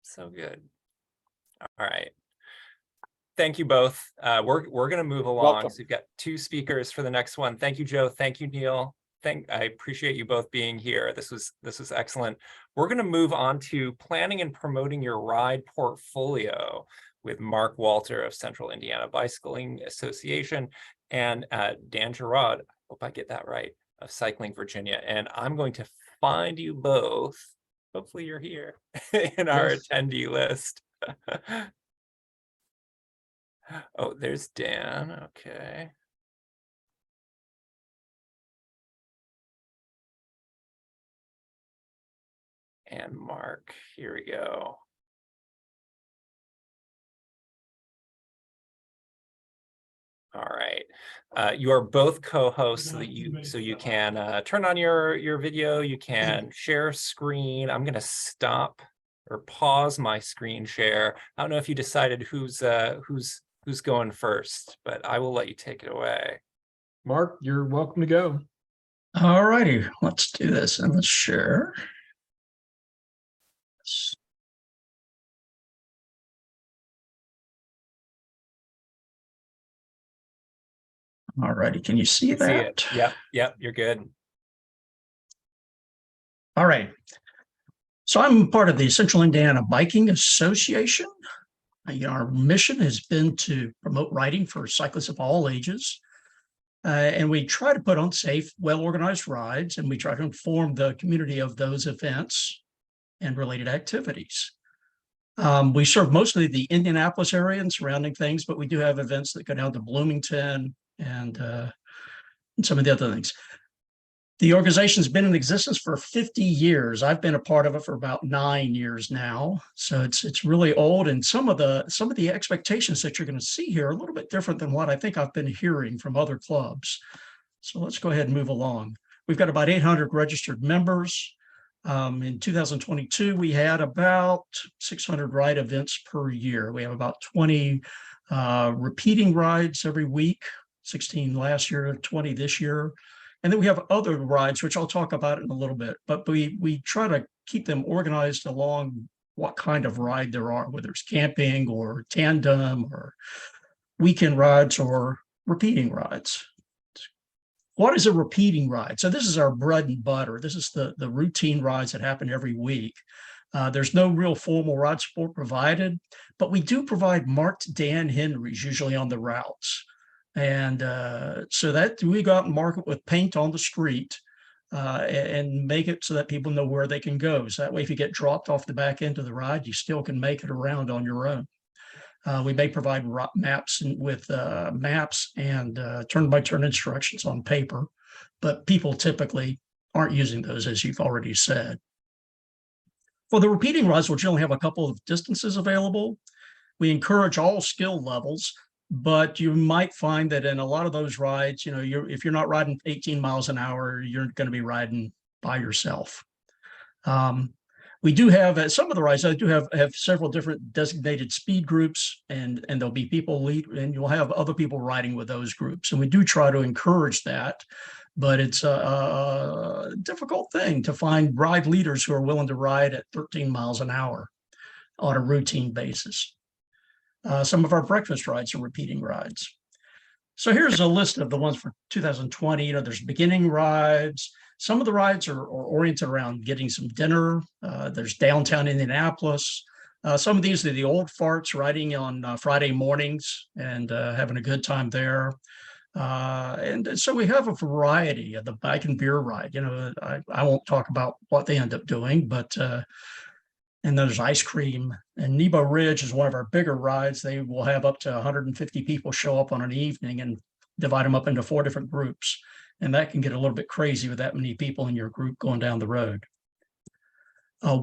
Speaker 1: So good. All right. Thank you both. We're going to move along.
Speaker 7: Welcome.
Speaker 1: So we've got 2 speakers for the next one. Thank you, Joe. Thank you, Neil. I appreciate you both being here. This was excellent. We're going to move on to planning and promoting your ride portfolio with Marc Walter of Central Indiana Bicycling Association and Dan Girouad, hope I get that right, of Cycling Virginia. And I'm going to find you both, hopefully you're here, in our attendee list. Oh, there's Dan. Okay. And Mark, here we go. All right. You are both co-hosts so you can turn on your video, you can share screen. I'm gonna stop or pause my screen share. I don't know if you decided who's going first, but I will let you take it away.
Speaker 8: Mark, you're welcome to go.
Speaker 9: All righty, let's do this and let's share. All righty, can you see that?
Speaker 1: See it. Yep, you're good.
Speaker 9: All right. So I'm part of the Central Indiana Biking Association. Our mission has been to promote riding for cyclists of all ages. And we try to put on safe, well-organized rides, and we try to inform the community of those events and related activities. We serve mostly the Indianapolis area and surrounding things, but we do have events that go down to Bloomington and some of the other things. The organization's been in existence for 50 years. I've been a part of it for about 9 years now. So it's really old, and some of the expectations that you're going to see here are a little bit different than what I think I've been hearing from other clubs. So let's go ahead and move along. We've got about 800 registered members. In 2022, we had about 600 ride events per year. We have about 20 repeating rides every week, 16 last year, 20 this year. And then we have other rides, which I'll talk about in a little bit, but we try to keep them organized along what kind of ride there are, whether it's camping or tandem or weekend rides or repeating rides. What is a repeating ride? So this is our bread and butter. This is the routine rides that happen every week. There's no real formal ride support provided, but we do provide marked Dan Henrys usually on the routes. And so that we go out and mark it with paint on the street and make it so that people know where they can go. So that way, if you get dropped off the back end of the ride, you still can make it around on your own. We may provide maps with maps and turn-by-turn instructions on paper, but people typically aren't using those, as you've already said. For the repeating rides, we'll generally have a couple of distances available. We encourage all skill levels, but you might find that in a lot of those rides, if you're not riding 18 miles an hour, you're going to be riding by yourself. We do have some of the rides. I do have several different designated speed groups, and there'll be people lead, and you'll have other people riding with those groups. And we do try to encourage that, but it's a difficult thing to find ride leaders who are willing to ride at 13 miles an hour on a routine basis. Some of our breakfast rides are repeating rides. So here's a list of the ones for 2020. There's beginning rides. Some of the rides are oriented around getting some dinner. There's downtown Indianapolis. Some of these are the old farts riding on Friday mornings and having a good time there. And so we have a variety of the bike and beer ride. I won't talk about what they end up doing, but and there's ice cream. And Nebo Ridge is one of our bigger rides. They will have up to 150 people show up on an evening and divide them up into 4 different groups. And that can get a little bit crazy with that many people in your group going down the road.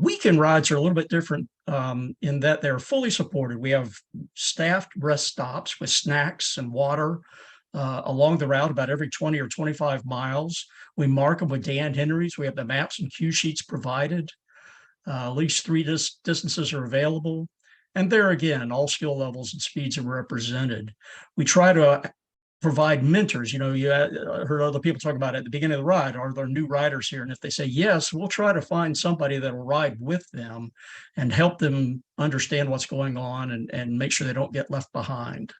Speaker 9: Weekend rides are a little bit different in that they're fully supported. We have staffed rest stops with snacks and water along the route about every 20 or 25 miles. We mark them with Dan Henrys. We have the maps and cue sheets provided. At least 3 distances are available. And there again, all skill levels and speeds are represented. We try to provide mentors. You heard other people talk about it at the beginning of the ride, are there new riders here? And if they say yes, we'll try to find somebody that will ride with them and help them understand what's going on and make sure they don't get left behind.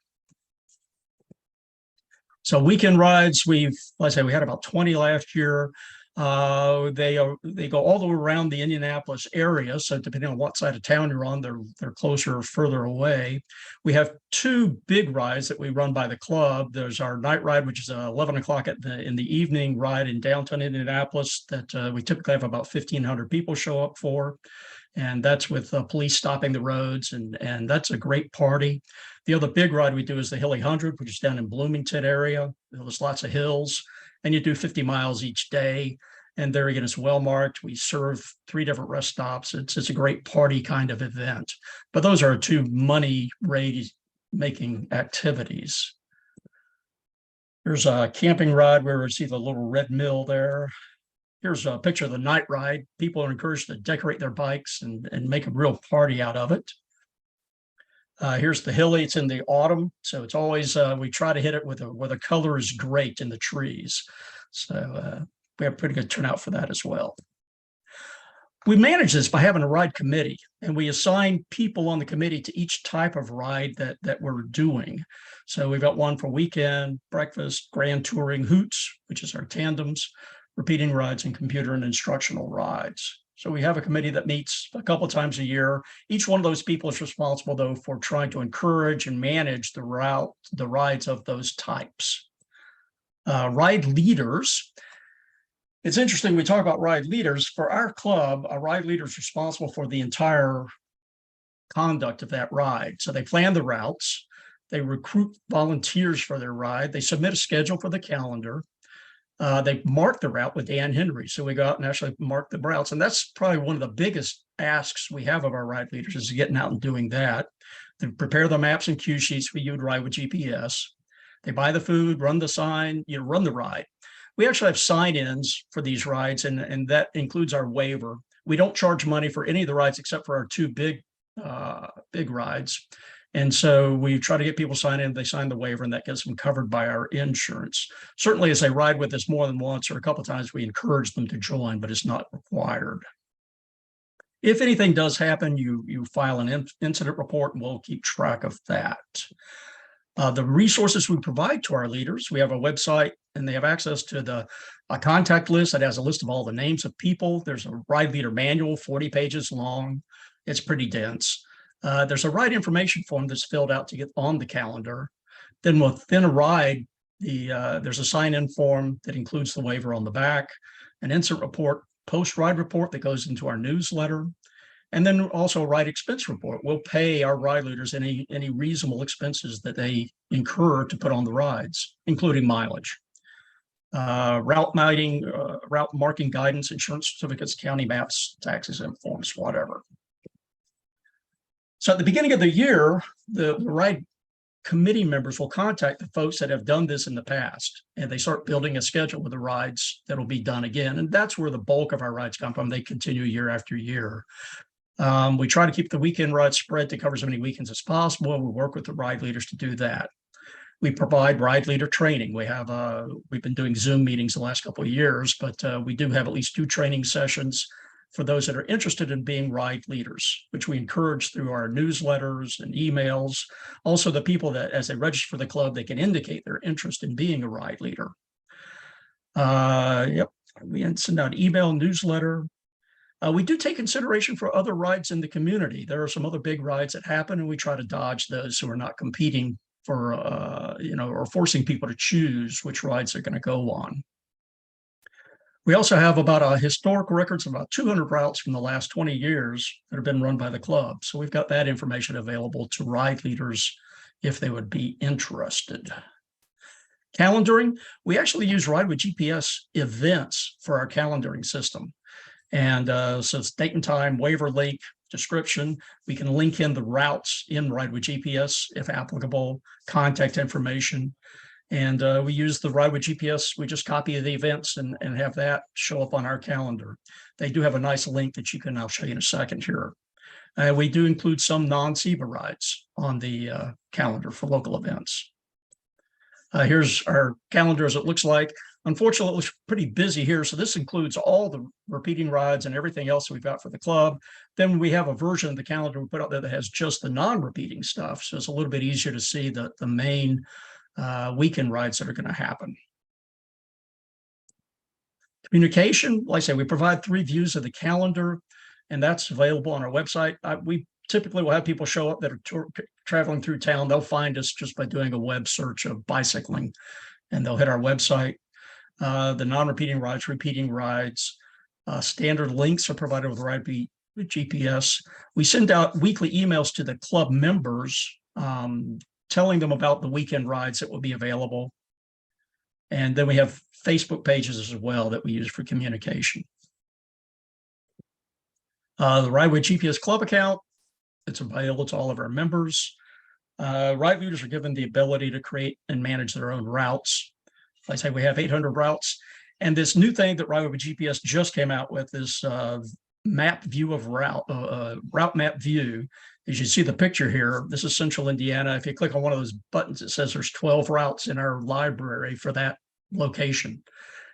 Speaker 9: So weekend rides, like I said, we had about 20 last year. They go all the way around the Indianapolis area. So depending on what side of town you're on, they're closer or further away. We have 2 big rides that we run by the club. There's our night ride, which is 11 o'clock in the evening ride in downtown Indianapolis that we typically have about 1,500 people show up for. And that's with police stopping the roads, and that's a great party. The other big ride we do is the Hilly 100, which is down in Bloomington area. There's lots of hills. And you do 50 miles each day. And there again, it's well marked. We serve 3 different rest stops. It's a great party kind of event. But those are 2 money making activities. There's a camping ride where we see the little red mill there. Here's a picture of the night ride. People are encouraged to decorate their bikes and make a real party out of it. Here's the Hilly. It's in the autumn, so it's always we try to hit it where the color is great in the trees. So we have pretty good turnout for that as well. We manage this by having a ride committee, and we assign people on the committee to each type of ride that we're doing. So we've got one for weekend, breakfast, grand touring, hoots, which is our tandems, repeating rides, and computer and instructional rides. So we have a committee that meets a couple of times a year. Each one of those people is responsible, though, for trying to encourage and manage the rides of those types. Ride leaders. It's interesting, we talk about ride leaders. For our club, a ride leader is responsible for the entire conduct of that ride. So they plan the routes, they recruit volunteers for their ride, they submit a schedule for the calendar, they mark the route with Dan Henry. So we go out and actually mark the routes. And that's probably one of the biggest asks we have of our ride leaders, is getting out and doing that. They prepare the maps and cue sheets for you to ride with GPS. They buy the food, run the sign, run the ride. We actually have sign-ins for these rides, and that includes our waiver. We don't charge money for any of the rides except for our 2 big rides. And so we try to get people sign in, they sign the waiver, and that gets them covered by our insurance. Certainly, as they ride with us more than once or a couple of times, we encourage them to join, but it's not required. If anything does happen, you file an incident report, and we'll keep track of that. The resources we provide to our leaders, we have a website, and they have access to a contact list that has a list of all the names of people. There's a ride leader manual, 40 pages long. It's pretty dense. There's a ride information form that's filled out to get on the calendar. Then within a ride, there's a sign-in form that includes the waiver on the back, an incident report, post-ride report that goes into our newsletter, and then also a ride expense report. We'll pay our ride leaders any reasonable expenses that they incur to put on the rides, including mileage, route marking guidance, insurance certificates, county maps, taxes and forms, whatever. So at the beginning of the year, the ride committee members will contact the folks that have done this in the past, and they start building a schedule with the rides that'll be done again. And that's where the bulk of our rides come from. They continue year after year. We try to keep the weekend rides spread to cover as many weekends as possible. We work with the ride leaders to do that. We provide ride leader training. We've been doing Zoom meetings the last couple of years, but we do have at least 2 training sessions for those that are interested in being ride leaders, which we encourage through our newsletters and emails. Also, the people that, as they register for the club, they can indicate their interest in being a ride leader. We send out email, newsletter. We do take consideration for other rides in the community. There are some other big rides that happen, and we try to dodge those who are not competing for, or forcing people to choose which rides they're going to go on. We also have about historical records of about 200 routes from the last 20 years that have been run by the club. So we've got that information available to ride leaders if they would be interested. Calendaring, we actually use Ride with GPS events for our calendaring system. And so it's date and time, waiver link, description. We can link in the routes in Ride with GPS if applicable, contact information. And we use the Ride with GPS. We just copy the events and have that show up on our calendar. They do have a nice link that I'll show you in a second here. We do include some non-SEBA rides on the calendar for local events. Here's our calendar as it looks like. Unfortunately, it looks pretty busy here. So this includes all the repeating rides and everything else we've got for the club. Then we have a version of the calendar we put out there that has just the non-repeating stuff. So it's a little bit easier to see the main weekend rides that are going to happen. Communication, like I say, we provide 3 views of the calendar, and that's available on our website. We typically will have people show up that are traveling through town. They'll find us just by doing a web search of bicycling, and they'll hit our website. The non-repeating rides, repeating rides, standard links are provided with Ride with GPS. We send out weekly emails to the club members telling them about the weekend rides that will be available. And then we have Facebook pages as well that we use for communication. The Ride with GPS club account, it's available to all of our members. Ride leaders are given the ability to create and manage their own routes. Like I say, we have 800 routes. And this new thing that Ride with GPS just came out with is map view of route map view. As you see the picture here, this is Central Indiana. If you click on one of those buttons, it says there's 12 routes in our library for that location.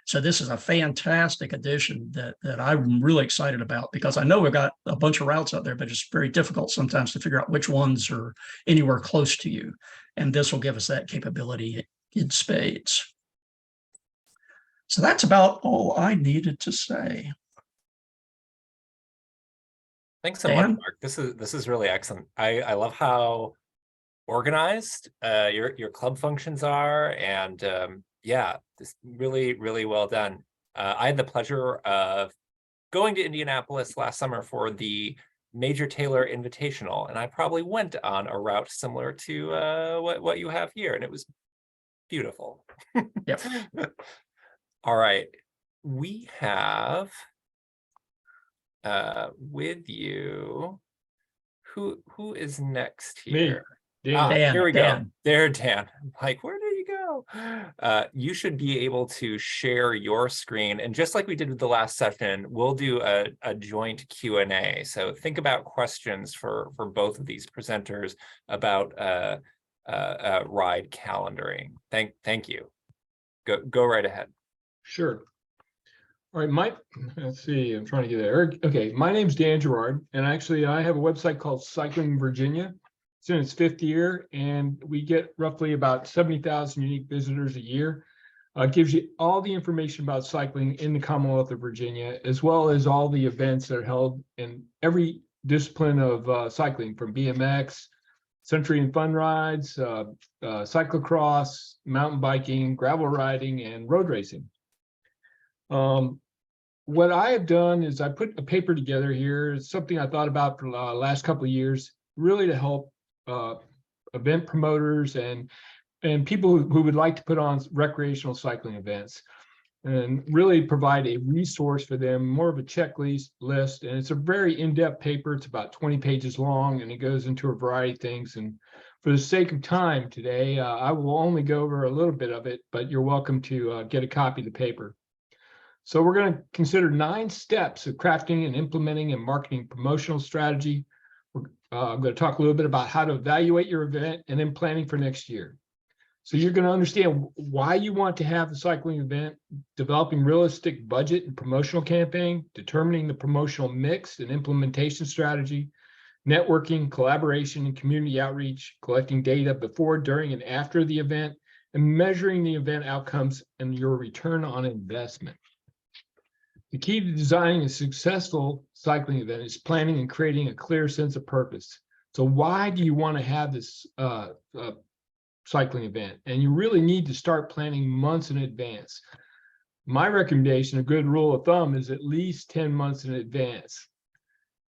Speaker 9: So this is a fantastic addition that I'm really excited about, because I know we've got a bunch of routes out there, but it's very difficult sometimes to figure out which ones are anywhere close to you. And this will give us that capability in spades. So that's about all I needed to say.
Speaker 1: Thanks so
Speaker 9: Dan?
Speaker 1: much, Mark. This is really excellent. I love how organized your club functions are, and yeah, this really well done. I had the pleasure of going to Indianapolis last summer for the Major Taylor Invitational, and I probably went on a route similar to what you have here, and it was beautiful.
Speaker 9: Yep.
Speaker 1: All right, we have with you, who is next here?
Speaker 8: Dan.
Speaker 1: Here we
Speaker 9: Dan.
Speaker 1: go. There, Dan. I'm like, where did you go? You should be able to share your screen. And just like we did with the last session, we'll do a joint Q&A. So think about questions for both of these presenters about ride calendaring. Thank you. Go right ahead.
Speaker 8: Sure. All right, let's see, I'm trying to get there. Okay, my name's Dan Girouad, and actually I have a website called Cycling Virginia. It's in its 5th year, and we get roughly about 70,000 unique visitors a year. It gives you all the information about cycling in the Commonwealth of Virginia, as well as all the events that are held in every discipline of cycling, from BMX, century and fun rides, cyclocross, mountain biking, gravel riding, and road racing. What I have done is I put a paper together here. It's something I thought about for the last couple of years, really to help event promoters and people who would like to put on recreational cycling events, and really provide a resource for them, more of a checklist list. And it's a very in-depth paper. It's about 20 pages long, and it goes into a variety of things. And for the sake of time today, I will only go over a little bit of it, but you're welcome to get a copy of the paper. So we're going to consider 9 steps of crafting and implementing a marketing promotional strategy. I'm going to talk a little bit about how to evaluate your event and then planning for next year. So you're going to understand why you want to have a cycling event, developing realistic budget and promotional campaign, determining the promotional mix and implementation strategy, networking, collaboration, and community outreach, collecting data before, during, and after the event, and measuring the event outcomes and your return on investment. The key to designing a successful cycling event is planning and creating a clear sense of purpose. So why do you want to have this cycling event? And you really need to start planning months in advance. My recommendation, a good rule of thumb, is at least 10 months in advance.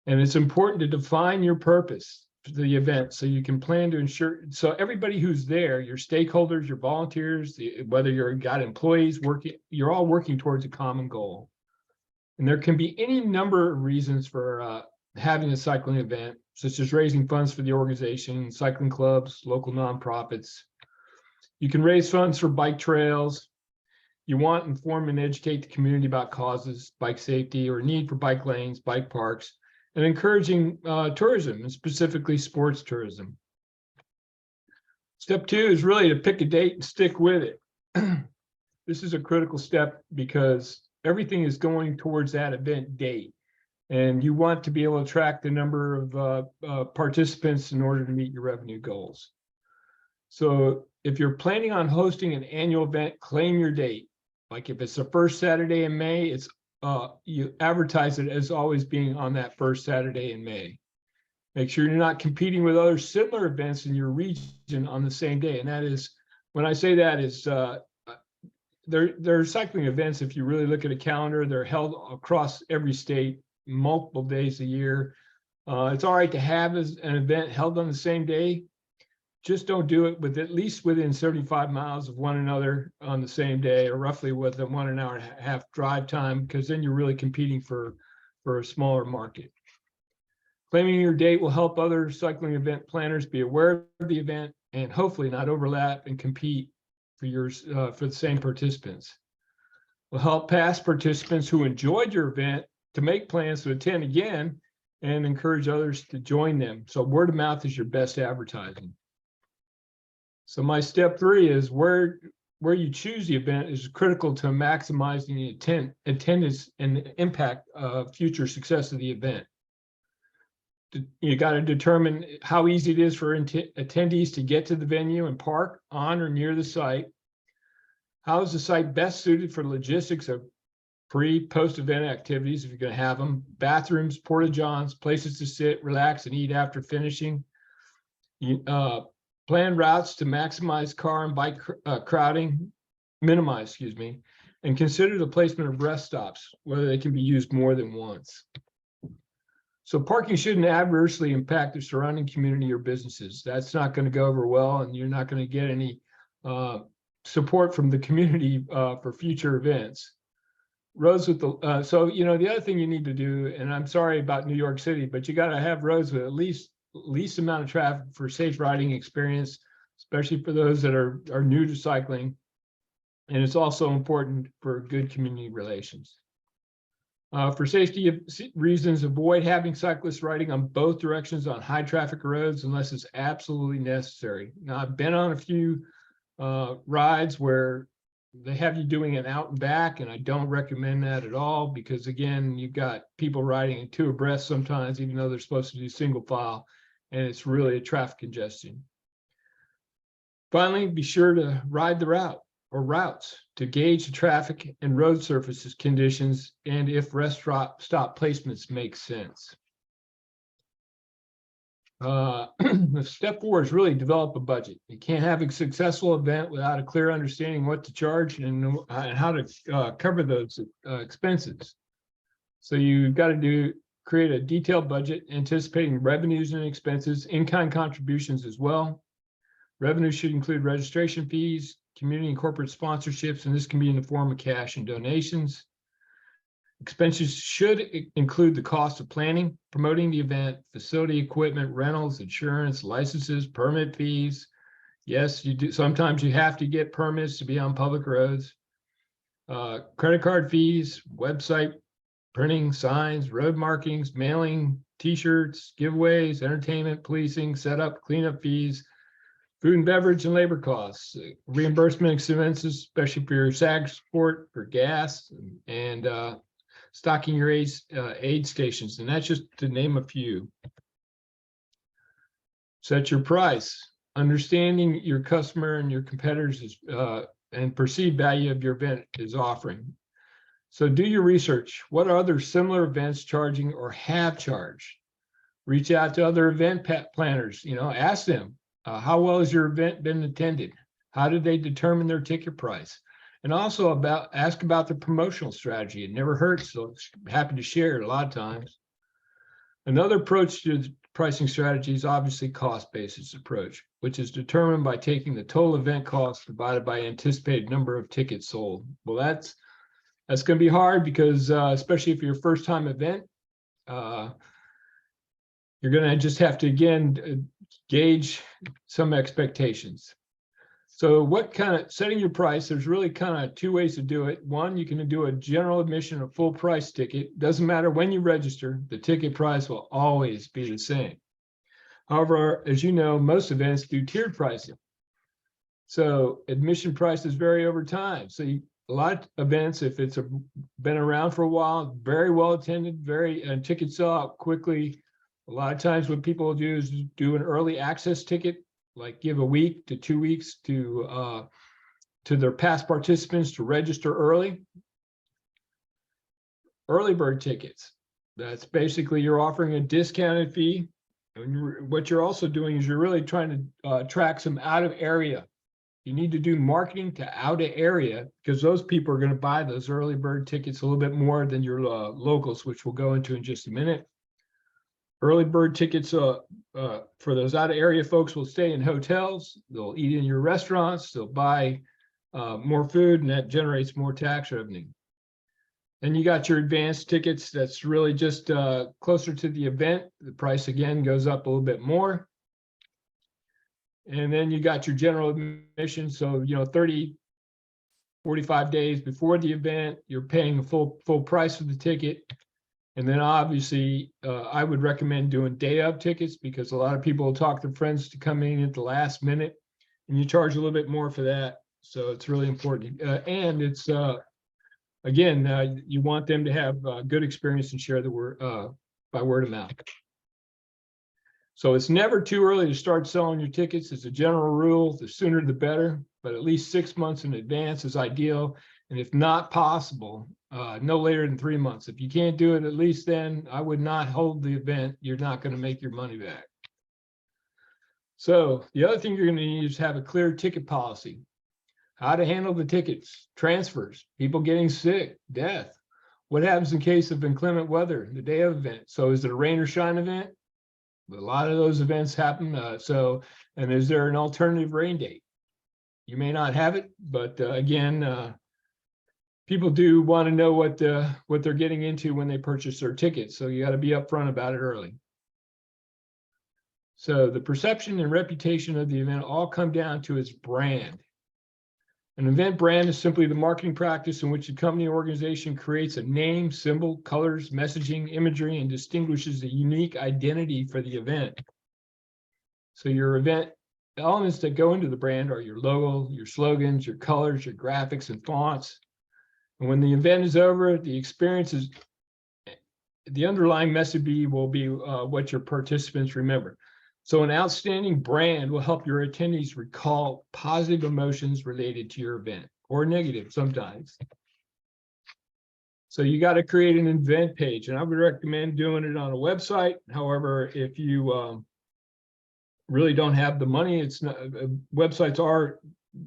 Speaker 8: And it's important to define your purpose for the event so you can plan to ensure, so everybody who's there, your stakeholders, your volunteers, whether you've got employees working, you're all working towards a common goal. And there can be any number of reasons for having a cycling event, such as raising funds for the organization, cycling clubs, local nonprofits. You can raise funds for bike trails. You want to inform and educate the community about causes, bike safety, or need for bike lanes, bike parks, and encouraging tourism, and specifically sports tourism. Step 2 is really to pick a date and stick with it. This is a critical step because everything is going towards that event date, and you want to be able to track the number of participants in order to meet your revenue goals. So if you're planning on hosting an annual event, claim your date. Like if it's the first Saturday in May, it's you advertise it as always being on that first Saturday in May. Make sure you're not competing with other similar events in your region on the same day. And that is, when I say that, is there are cycling events, if you really look at a calendar, they're held across every state, multiple days a year. It's all right to have an event held on the same day. Just don't do it with at least within 75 miles of one another on the same day, or roughly with a 1.5 hour drive time, because then you're really competing for a smaller market. Claiming your date will help other cycling event planners be aware of the event and hopefully not overlap and compete for the same participants. Will help past participants who enjoyed your event to make plans to attend again and encourage others to join them. So word of mouth is your best advertising. So my step 3 is where you choose the event is critical to maximizing the attendance and the impact of future success of the event. You got to determine how easy it is for attendees to get to the venue and park on or near the site. How is the site best suited for logistics of post-event activities, if you're going to have them? Bathrooms, porta-johns, places to sit, relax, and eat after finishing. Plan routes to maximize car and bike minimize, and consider the placement of rest stops, whether they can be used more than once. So parking shouldn't adversely impact the surrounding community or businesses. That's not going to go over well, and you're not going to get any support from the community for future events. Roads with the so the other thing you need to do, and I'm sorry about New York City, but you got to have roads with at least amount of traffic for safe riding experience, especially for those that are new to cycling. And it's also important for good community relations. For safety reasons, avoid having cyclists riding on both directions on high traffic roads unless it's absolutely necessary. Now, I've been on a few rides where they have you doing an out and back, and I don't recommend that at all, because again, you've got people riding in two abreast sometimes, even though they're supposed to do single file, and it's really a traffic congestion. Finally, be sure to ride the route or routes to gauge the traffic and road surfaces conditions, and if rest stop placements make sense. Step 4 is really develop a budget. You can't have a successful event without a clear understanding what to charge and how to cover those expenses. So you've got to create a detailed budget anticipating revenues and expenses, in-kind contributions as well. Revenue should include registration fees, community and corporate sponsorships, and this can be in the form of cash and donations. Expenses should include the cost of planning, promoting the event, facility equipment, rentals, insurance, licenses, permit fees. Yes, you do. Sometimes you have to get permits to be on public roads. Credit card fees, website printing, signs, road markings, mailing, t-shirts, giveaways, entertainment, policing, setup, cleanup fees, food and beverage and labor costs, reimbursement expenses, especially for your SAG support, for gas, and stocking your aid stations. And that's just to name a few. Set your price. Understanding your customer and your competitors and perceived value of your event is offering. So do your research. What are other similar events charging or have charged? Reach out to other event planners. Ask them, how well has your event been attended? How did they determine their ticket price? And also ask about the promotional strategy. It never hurts, so happy to share it a lot of times. Another approach to the pricing strategy is obviously cost-basis approach, which is determined by taking the total event cost divided by anticipated number of tickets sold. Well, that's going to be hard because especially if you're a first-time event, you're going to just have to, again, gauge some expectations. So setting your price, there's really kind of two ways to do it. One, you can do a general admission or full price ticket. Doesn't matter when you register, the ticket price will always be the same. However, as you know, most events do tiered pricing. So admission prices vary over time. So a lot of events, if it's been around for a while, very well attended, and tickets sell out quickly. A lot of times what people do is do an early access ticket, like give a week to 2 weeks to their past participants to register early. Early bird tickets, that's basically you're offering a discounted fee. And what you're also doing is you're really trying to attract some out of area. You need to do marketing to out of area because those people are going to buy those early bird tickets a little bit more than your locals, which we'll go into in just a minute. Early bird tickets for those out of area folks will stay in hotels. They'll eat in your restaurants. They'll buy more food, and that generates more tax revenue. And you got your advanced tickets. That's really just closer to the event. The price again goes up a little bit more. And then you got your general admission. So 30, 45 days before the event, you're paying the full price for the ticket. And then obviously, I would recommend doing day of tickets because a lot of people will talk their friends to come in at the last minute, and you charge a little bit more for that. So it's really important. And it's, again, you want them to have a good experience and share the word by word of mouth. So it's never too early to start selling your tickets. As a general rule, the sooner the better, but at least 6 months in advance is ideal. And if not possible, no later than 3 months. If you can't do it at least then, I would not hold the event. You're not going to make your money back. So the other thing you're going to need is have a clear ticket policy. How to handle the tickets, transfers, people getting sick, death. What happens in case of inclement weather, the day of event? So is it a rain or shine event? A lot of those events happen. And is there an alternative rain date? You may not have it, but again, people do want to know what they're getting into when they purchase their tickets. So you got to be upfront about it early. So the perception and reputation of the event all come down to its brand. An event brand is simply the marketing practice in which a company or organization creates a name, symbol, colors, messaging, imagery, and distinguishes a unique identity for the event. So your event elements that go into the brand are your logo, your slogans, your colors, your graphics, and fonts. And when the event is over, the experience is, the underlying message will be what your participants remember. So an outstanding brand will help your attendees recall positive emotions related to your event, or negative sometimes. So you got to create an event page, and I would recommend doing it on a website. However, if you really don't have the money, it's not, websites are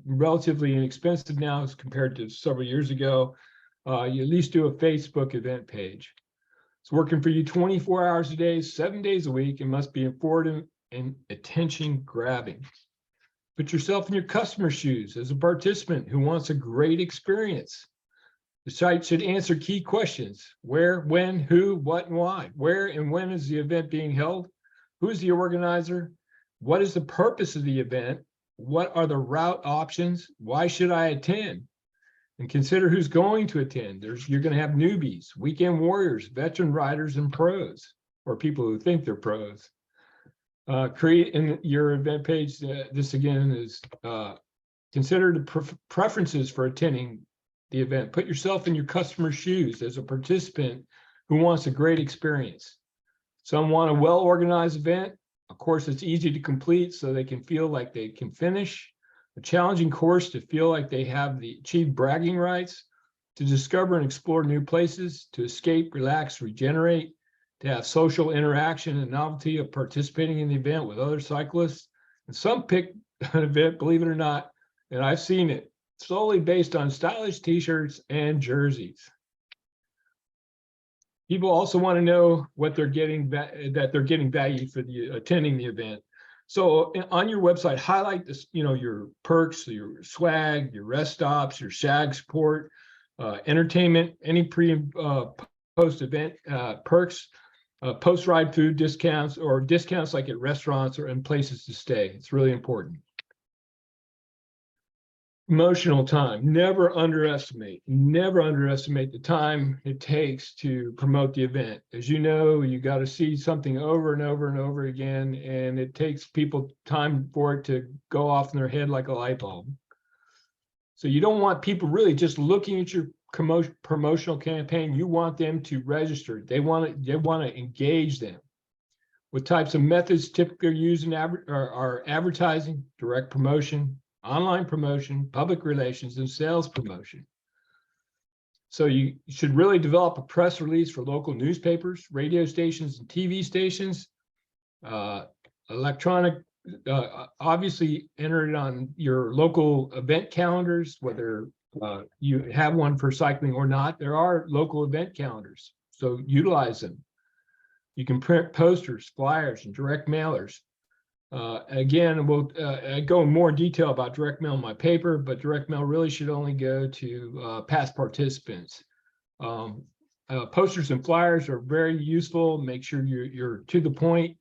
Speaker 8: relatively inexpensive now as compared to several years ago. You at least do a Facebook event page. It's working for you 24 hours a day, 7 days a week, and must be informative and attention grabbing. Put yourself in your customer's shoes as a participant who wants a great experience. The site should answer key questions: where, when, who, what, and why. Where and when is the event being held? Who is the organizer? What is the purpose of the event? What are the route options? Why should I attend? And consider who's going to attend. You're going to have newbies, weekend warriors, veteran riders, and pros, or people who think they're pros. Create in your event page. This again is consider the preferences for attending the event. Put yourself in your customer's shoes as a participant who wants a great experience. Some want a well-organized event. Of course, it's easy to complete so they can feel like they can finish. A challenging course to feel like they have achieved bragging rights, to discover and explore new places, to escape, relax, regenerate, to have social interaction and novelty of participating in the event with other cyclists. And some pick an event, believe it or not, and I've seen it, solely based on stylish t-shirts and jerseys. People also want to know what they're getting, that they're getting value for attending the event. So on your website, highlight this, your perks, your swag, your rest stops, your shag support, entertainment, any pre and post event perks, post ride food discounts, or discounts like at restaurants or in places to stay. It's really important. Emotional time. Never underestimate the time it takes to promote the event. As you know, you got to see something over and over and over again, and it takes people time for it to go off in their head like a light bulb. So you don't want people really just looking at your promotional campaign. You want them to register. They want to engage them. What types of methods typically used in are advertising, direct promotion, online promotion, public relations, and sales promotion. So you should really develop a press release for local newspapers, radio stations, and TV stations. Electronic, obviously enter it on your local event calendars, whether you have one for cycling or not. There are local event calendars, so utilize them. You can print posters, flyers, and direct mailers. Again, we'll go in more detail about direct mail in my paper, but direct mail really should only go to past participants. Posters and flyers are very useful. Make sure you're to the point.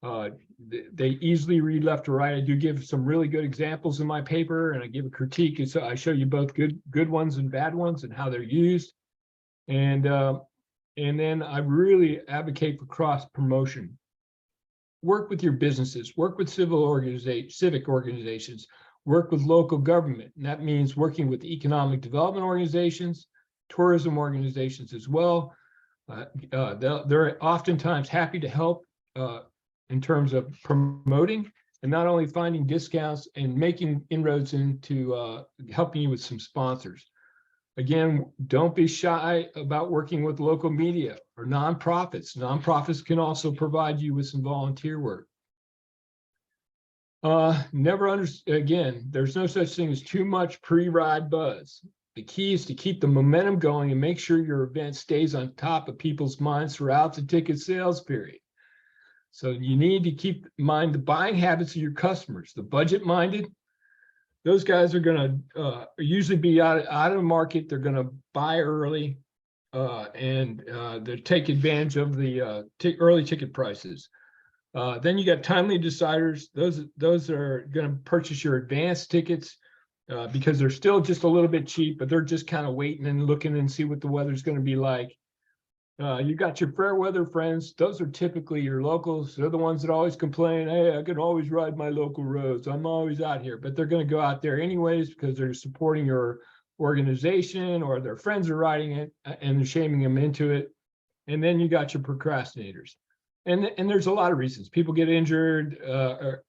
Speaker 8: They easily read left to right. I do give some really good examples in my paper, and I give a critique. So I show you both good ones and bad ones and how they're used. And then I really advocate for cross promotion. Work with your businesses, work with civic organizations, work with local government. And that means working with economic development organizations, tourism organizations as well. They're oftentimes happy to help in terms of promoting and not only finding discounts and making inroads into helping you with some sponsors. Again, don't be shy about working with local media or nonprofits. Nonprofits can also provide you with some volunteer work. Again, there's no such thing as too much pre-ride buzz. The key is to keep the momentum going and make sure your event stays on top of people's minds throughout the ticket sales period. So you need to keep in mind the buying habits of your customers. The budget-minded, those guys are going to usually be out of the market. They're going to buy early and they take advantage of the early ticket prices. Then you got timely deciders. Those are going to purchase your advanced tickets because they're still just a little bit cheap, but they're just kind of waiting and looking and see what the weather's going to be like. You got your fair weather friends. Those are typically your locals. They're the ones that always complain, hey, I can always ride my local roads. I'm always out here, but they're going to go out there anyways because they're supporting your organization or their friends are riding it and they're shaming them into it. And then you got your procrastinators. And there's a lot of reasons. People get injured,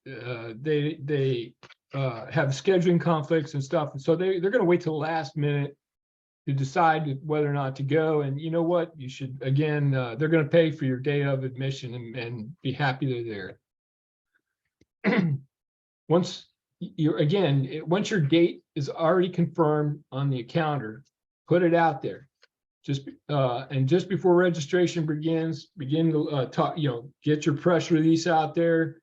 Speaker 8: they have scheduling conflicts and stuff. And so they're going to wait till the last minute to decide whether or not to go. And you know what? You should, again, they're going to pay for your day of admission and be happy they're there. Once your date is already confirmed on the calendar, put it out there. Just before registration begins, begin to talk, get your press release out there.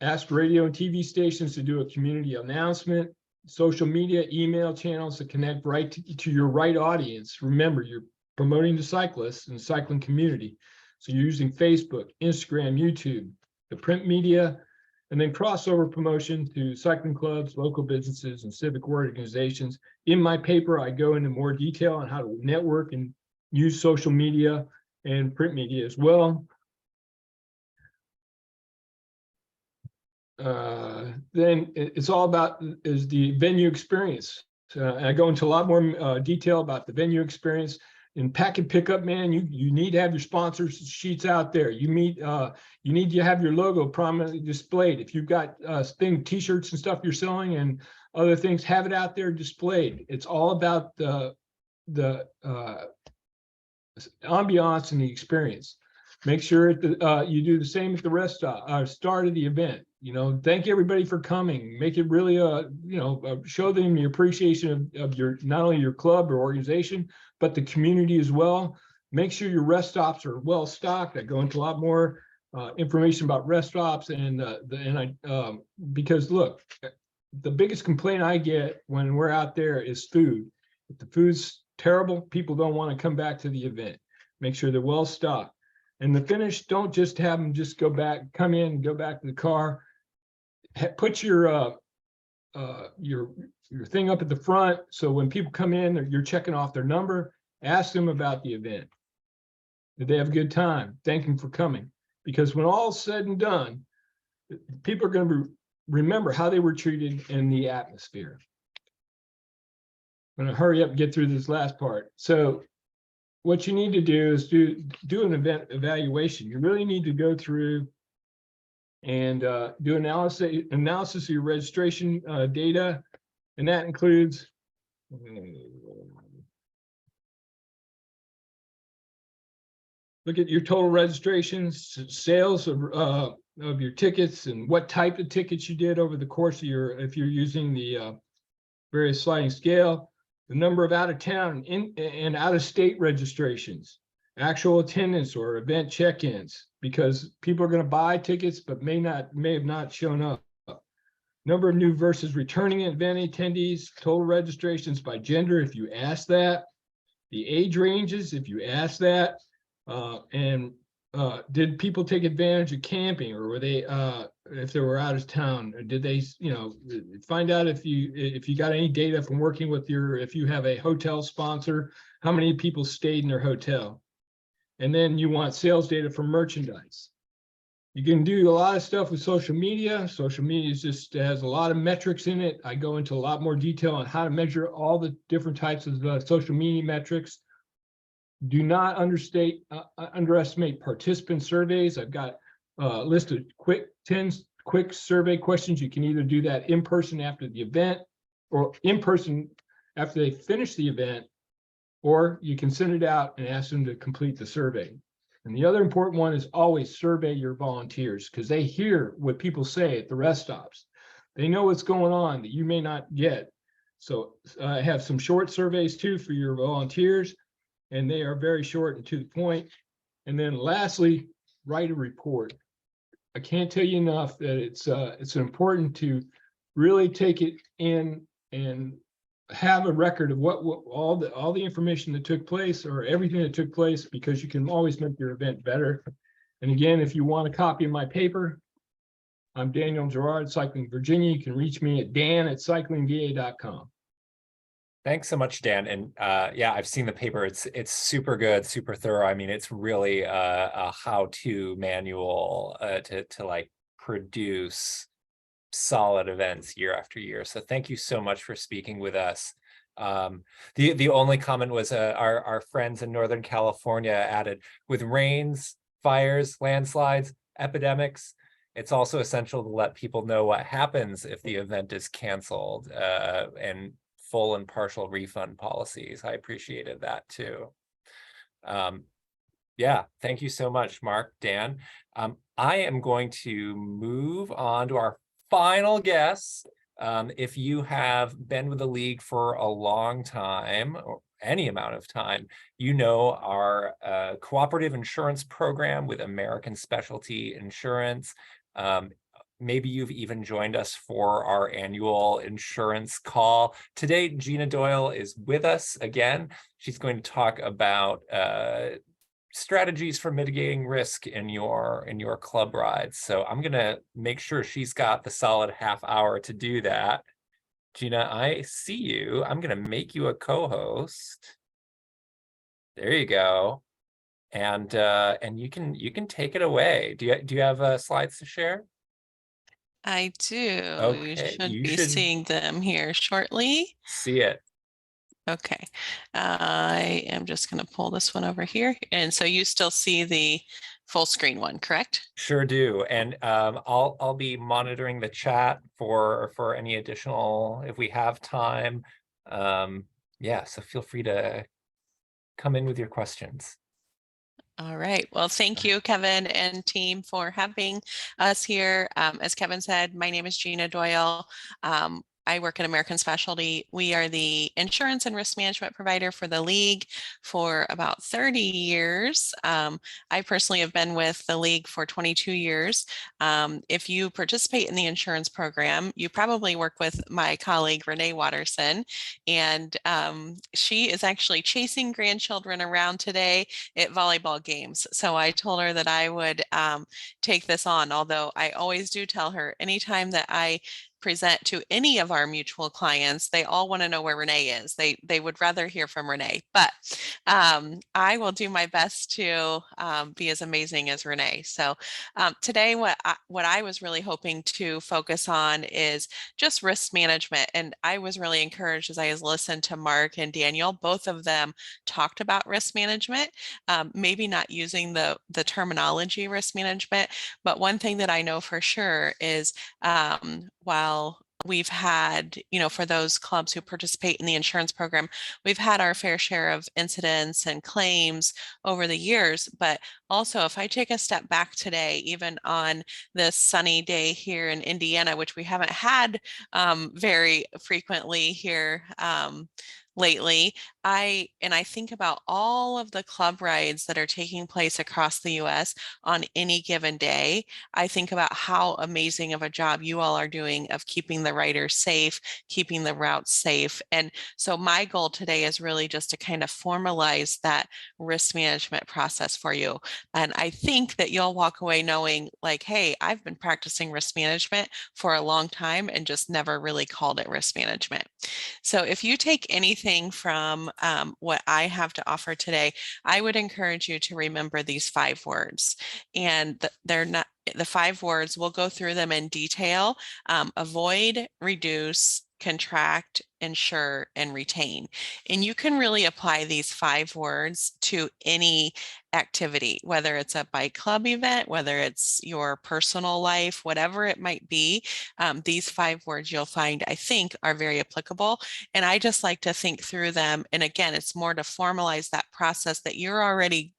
Speaker 8: Ask radio and TV stations to do a community announcement. Social media, email channels to connect right to your right audience. Remember, you're promoting the cyclists and the cycling community. So you're using Facebook, Instagram, YouTube, the print media, and then crossover promotion to cycling clubs, local businesses, and civic organizations. In my paper, I go into more detail on how to network and use social media and print media as well. Then it's all about is the venue experience. And I go into a lot more detail about the venue experience. In pack and pickup, man, you need to have your sponsors sheets out there. You need to have your logo prominently displayed. If you've got t-shirts and stuff you're selling and other things, have it out there displayed. It's all about the ambiance and the experience. Make sure you do the same at the rest start of the event. Thank everybody for coming. Make it really show them the appreciation of your not only your club or organization, but the community as well. Make sure your rest stops are well stocked. I go into a lot more information about rest stops because look, the biggest complaint I get when we're out there is food. If the food's terrible, people don't want to come back to the event. Make sure they're well stocked. And the finish, don't just have them just come in and go back to the car. Put your thing up at the front. So when people come in, you're checking off their number. Ask them about the event. Did they have a good time? Thank them for coming. Because when all's said and done, people are going to remember how they were treated in the atmosphere. I'm going to hurry up and get through this last part. So what you need to do is do an event evaluation. You really need to go through and do analysis of your registration data, and that includes look at your total registrations, sales of your tickets, and what type of tickets you did over the course of if you're using the various sliding scale. The number of out-of-town and out-of-state registrations, actual attendance or event check-ins, because people are going to buy tickets but may have not shown up. Number of new versus returning event attendees, total registrations by gender, if you ask that, the age ranges, if you ask that, and did people take advantage of camping, or were they if they were out of town, or did they find out if you got any data from working with if you have a hotel sponsor, how many people stayed in their hotel. And then you want sales data for merchandise. You can do a lot of stuff with social media. Social media has a lot of metrics in it. I go into a lot more detail on how to measure all the different types of social media metrics. Do not underestimate participant surveys. I've got a list of 10 quick survey questions. You can either do that in person after the event, or in person after they finish the event, or you can send it out and ask them to complete the survey. And the other important one is always survey your volunteers, because they hear what people say at the rest stops. They know what's going on that you may not get. So I have some short surveys too for your volunteers, and they are very short and to the point. And then lastly, write a report. I can't tell you enough that it's important to really take it in and have a record of what all the information that took place, or everything that took place, because you can always make your event better. And again, if you want a copy of my paper, I'm Daniel Girouad, Cycling Virginia. You can reach me at dan@cyclingva.com.
Speaker 1: Thanks so much, Dan. And yeah, I've seen the paper. It's super good, super thorough. I mean, it's really a how-to manual to like produce solid events year after year. So thank you so much for speaking with us. The only comment was our friends in Northern California added, with rains, fires, landslides, epidemics, it's also essential to let people know what happens if the event is canceled, and full and partial refund policies. I appreciated that too. Yeah, thank you so much, Mark, Dan. I am going to move on to our final guest. If you have been with the league for a long time, or any amount of time, you know our cooperative insurance program with American Specialty Insurance. Maybe you've even joined us for our annual insurance call. Today, Jina Doyle is with us again. She's going to talk about strategies for mitigating risk in your club rides. So I'm gonna make sure she's got the solid half hour to do that. Jina, I see you. I'm gonna make you a co-host. There you go. And you can take it away. Do you have slides to share?
Speaker 10: I do. You
Speaker 1: Okay,
Speaker 10: should
Speaker 1: you
Speaker 10: be
Speaker 1: should
Speaker 10: seeing them here shortly.
Speaker 1: see it.
Speaker 10: Okay. I am just going to pull this one over here. And so you still see the full screen one, correct?
Speaker 1: Sure do. And I'll be monitoring the chat for any additional, if we have time. Yeah, so feel free to come in with your questions.
Speaker 10: All right. Well, thank you, Kevin and team, for having us here. As Kevin said, my name is Jina Doyle. I work at American Specialty. We are the insurance and risk management provider for the league for about 30 years. I personally have been with the league for 22 years. If you participate in the insurance program, you probably work with my colleague, Renee Watterson, and she is actually chasing grandchildren around today at volleyball games. So I told her that I would take this on, although I always do tell her anytime that I present to any of our mutual clients, they all want to know where Renee is. They would rather hear from Renee, but I will do my best to be as amazing as Renee. So today, what I was really hoping to focus on is just risk management. And I was really encouraged as I listened to Mark and Daniel. Both of them talked about risk management, maybe not using the terminology risk management, but one thing that I know for sure is while we've had, for those clubs who participate in the insurance program, we've had our fair share of incidents and claims over the years. But also, if I take a step back today, even on this sunny day here in Indiana, which we haven't had very frequently here lately, I think about all of the club rides that are taking place across the US on any given day. I think about how amazing of a job you all are doing of keeping the riders safe, keeping the routes safe. And so my goal today is really just to kind of formalize that risk management process for you. And I think that you'll walk away knowing like, hey, I've been practicing risk management for a long time and just never really called it risk management. So if you take anything from what I have to offer today, I would encourage you to remember these 5 words. And they're not the 5 words. We'll go through them in detail. Avoid, reduce, contract, insure, and retain. And you can really apply these 5 words to any activity, whether it's a bike club event, whether it's your personal life, whatever it might be. These 5 words you'll find, I think, are very applicable. And I just like to think through them. And again, it's more to formalize that process that you're already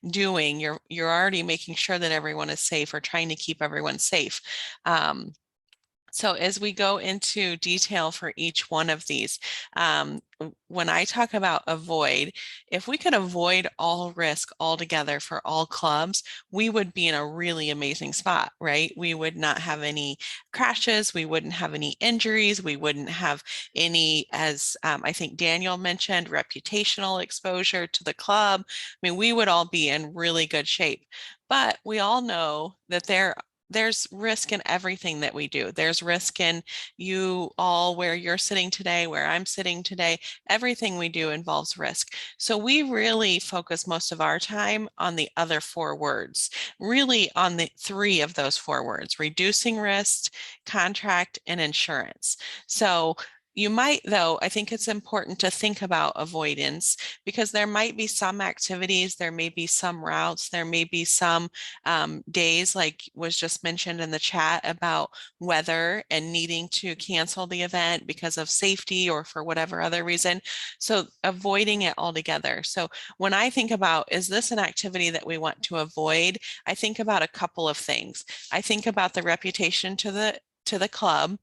Speaker 10: doing. You're already making sure that everyone is safe or trying to keep everyone safe. So as we go into detail for each one of these, when I talk about avoid, if we could avoid all risk altogether for all clubs, we would be in a really amazing spot, right? We would not have any crashes, we wouldn't have any injuries, we wouldn't have any, as I think Daniel mentioned, reputational exposure to the club. I mean, we would all be in really good shape. But we all know that there's risk in everything that we do. There's risk in you all, where you're sitting today, where I'm sitting today. Everything we do involves risk. So we really focus most of our time on the other 4 words, really on the 3 of those 4 words: reducing risk, contract, and insurance. So you might, though, I think it's important to think about avoidance, because there might be some activities, there may be some routes, there may be some days, like was just mentioned in the chat, about weather and needing to cancel the event because of safety or for whatever other reason. So avoiding it altogether. So when I think about, is this an activity that we want to avoid? I think about a couple of things. I think about the reputation to the club.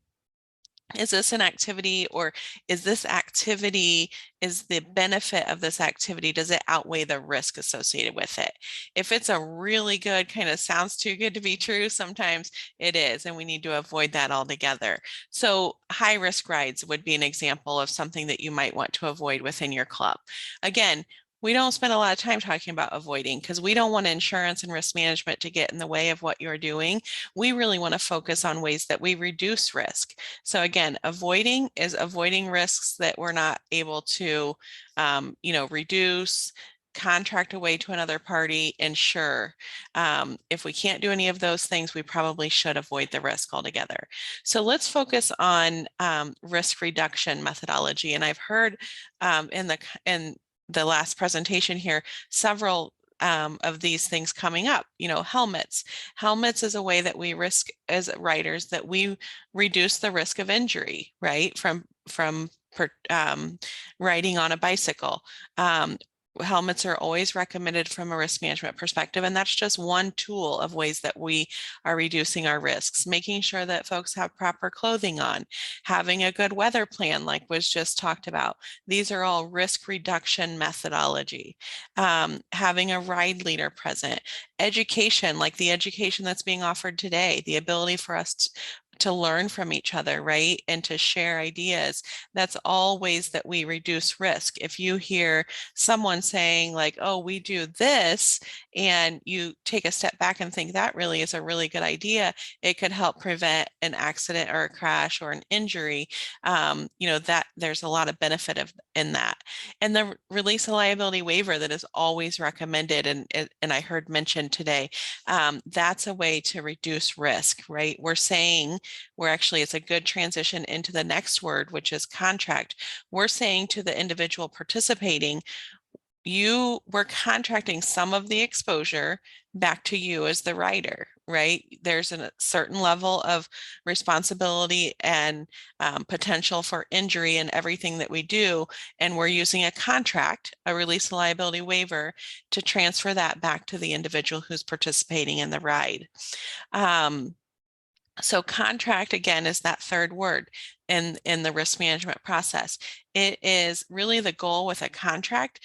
Speaker 10: Is this an activity, or is this activity, is the benefit of this activity, does it outweigh the risk associated with it? If it's a really good, kind of sounds too good to be true, sometimes it is, and we need to avoid that altogether. So high risk rides would be an example of something that you might want to avoid within your club. Again, we don't spend a lot of time talking about avoiding, because we don't want insurance and risk management to get in the way of what you're doing. We really want to focus on ways that we reduce risk. So again, avoiding is avoiding risks that we're not able to, reduce, contract away to another party, insure. If we can't do any of those things, we probably should avoid the risk altogether. So let's focus on risk reduction methodology. And I've heard in the last presentation here, several of these things coming up. Helmets. Helmets is a way that we risk, as riders, that we reduce the risk of injury, right? From riding on a bicycle. Helmets are always recommended from a risk management perspective, and that's just one tool of ways that we are reducing our risks. Making sure that folks have proper clothing on, having a good weather plan, like was just talked about. These are all risk reduction methodology. Having a ride leader present. Education, like the education that's being offered today, the ability for us to learn from each other, right? And to share ideas. That's all ways that we reduce risk. If you hear someone saying like, oh, we do this, and you take a step back and think that really is a really good idea, it could help prevent an accident or a crash or an injury. That there's a lot of benefit in that. And the release of liability waiver that is always recommended, and I heard mentioned today, that's a way to reduce risk, right? It's a good transition into the next word, which is contract. We're saying to the individual participating, we're contracting some of the exposure back to you as the rider, right? There's a certain level of responsibility and potential for injury in everything that we do. And we're using a contract, a release of liability waiver, to transfer that back to the individual who's participating in the ride. So contract, again, is that third word in the risk management process. It is really the goal with a contract.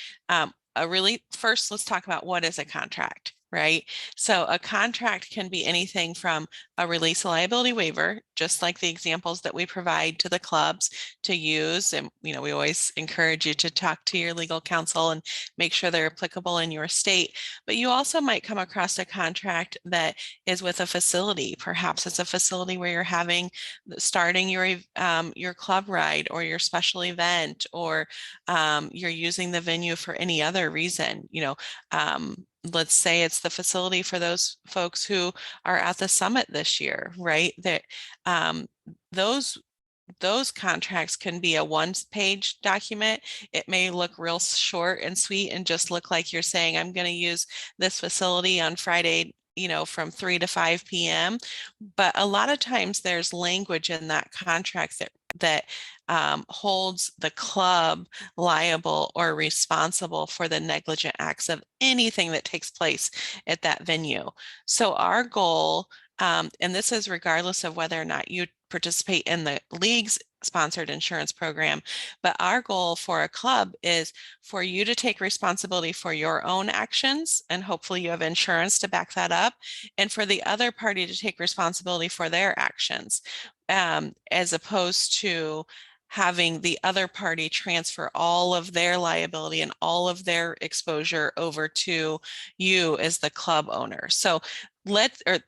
Speaker 10: First, let's talk about what is a contract, right? So a contract can be anything from a release of liability waiver, just like the examples that we provide to the clubs to use. And, we always encourage you to talk to your legal counsel and make sure they're applicable in your state. But you also might come across a contract that is with a facility. Perhaps it's a facility where you're starting your club ride or your special event, or you're using the venue for any other reason. Let's say it's the facility for those folks who are at the summit this year, right? That those contracts can be a one-page document. It may look real short and sweet and just look like you're saying, I'm going to use this facility on Friday, from 3 to 5 p.m. But a lot of times there's language in that contract that holds the club liable or responsible for the negligent acts of anything that takes place at that venue. So our goal, and this is regardless of whether or not you participate in the league's sponsored insurance program. But our goal for a club is for you to take responsibility for your own actions, and hopefully you have insurance to back that up, and for the other party to take responsibility for their actions, as opposed to having the other party transfer all of their liability and all of their exposure over to you as the club owner. So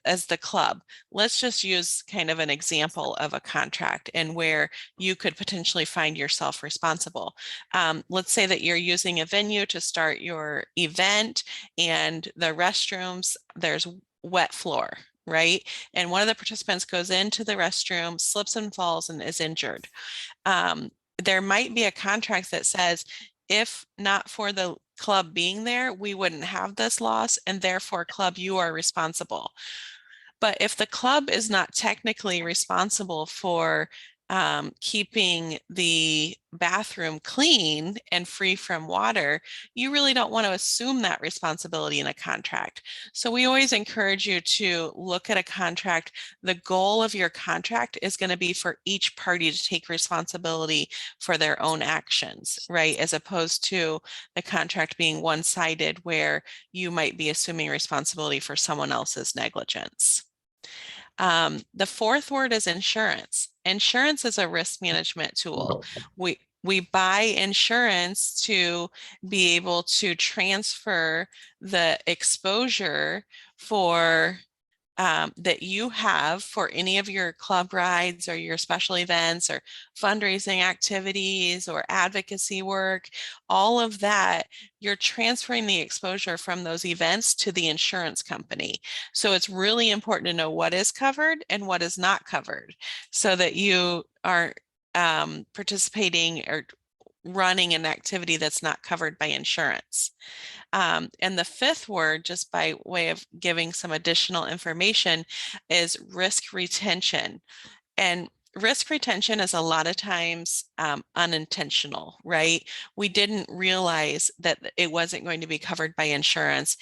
Speaker 10: as the club, let's just use kind of an example of a contract and where you could potentially find yourself responsible. Let's say that you're using a venue to start your event, and the restrooms, there's wet floor, right? And one of the participants goes into the restroom, slips and falls, and is injured. There might be a contract that says, if not for the club being there, we wouldn't have this loss, and therefore, club, you are responsible. But if the club is not technically responsible for keeping the bathroom clean and free from water, you really don't want to assume that responsibility in a contract. So we always encourage you to look at a contract. The goal of your contract is going to be for each party to take responsibility for their own actions, right? As opposed to the contract being one-sided where you might be assuming responsibility for someone else's negligence. The fourth word is insurance. Insurance is a risk management tool. We buy insurance to be able to transfer the exposure for that you have for any of your club rides or your special events or fundraising activities or advocacy work, all of that, you're transferring the exposure from those events to the insurance company. So it's really important to know what is covered and what is not covered so that you aren't participating or running an activity that's not covered by insurance. And the fifth word, just by way of giving some additional information, is risk retention. And risk retention is a lot of times unintentional, right? We didn't realize that it wasn't going to be covered by insurance,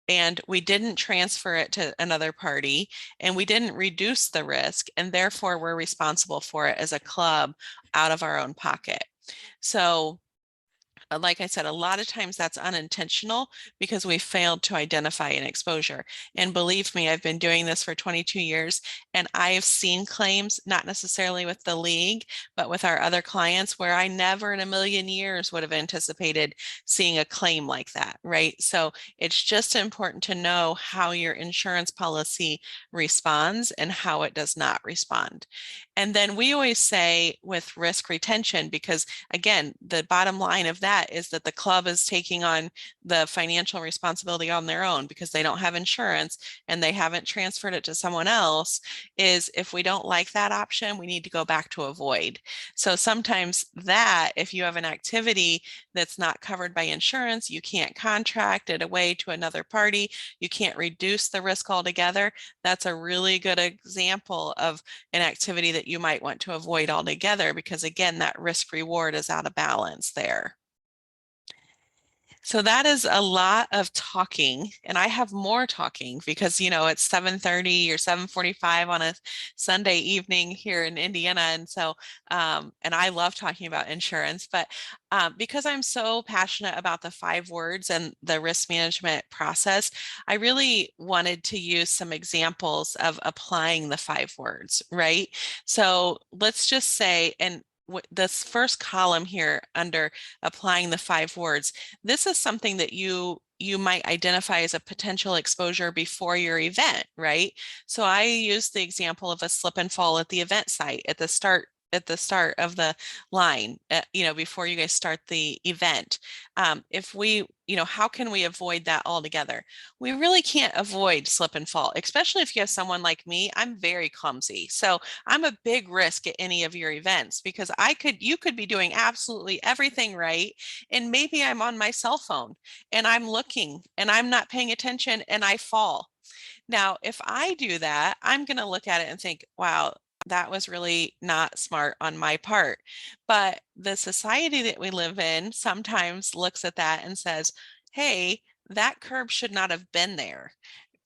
Speaker 10: and we didn't transfer it to another party, and we didn't reduce the risk, and therefore we're responsible for it as a club out of our own pocket. So like I said, a lot of times that's unintentional because we failed to identify an exposure. And believe me, I've been doing this for 22 years, and I have seen claims, not necessarily with the league, but with our other clients, where I never in a million years would have anticipated seeing a claim like that, right? So it's just important to know how your insurance policy responds and how it does not respond. And then we always say with risk retention, because again, the bottom line of that is that the club is taking on the financial responsibility on their own because they don't have insurance and they haven't transferred it to someone else, is if we don't like that option, we need to go back to avoid. So sometimes that, if you have an activity that's not covered by insurance, you can't contract it away to another party, you can't reduce the risk altogether. That's a really good example of an activity that you might want to avoid altogether, because again, that risk reward is out of balance there. So that is a lot of talking, and I have more talking because, you know, it's 7:30 or 7:45 on a Sunday evening here in Indiana. And so, and I love talking about insurance, but because I'm so passionate about the 5 words and the risk management process, I really wanted to use some examples of applying the 5 words, right? So let's just say, and this first column here under applying the 5 words, this is something that you might identify as a potential exposure before your event, right? So I use the example of a slip and fall at the event site at the start of the line, you know, before you guys start the event. If we, you know, how can we avoid that altogether? We really can't avoid slip and fall, especially if you have someone like me. I'm very clumsy. So I'm a big risk at any of your events because you could be doing absolutely everything right. And maybe I'm on my cell phone and I'm looking and I'm not paying attention and I fall. Now, if I do that, I'm going to look at it and think, wow, that was really not smart on my part. But the society that we live in sometimes looks at that and says, hey, that curb should not have been there.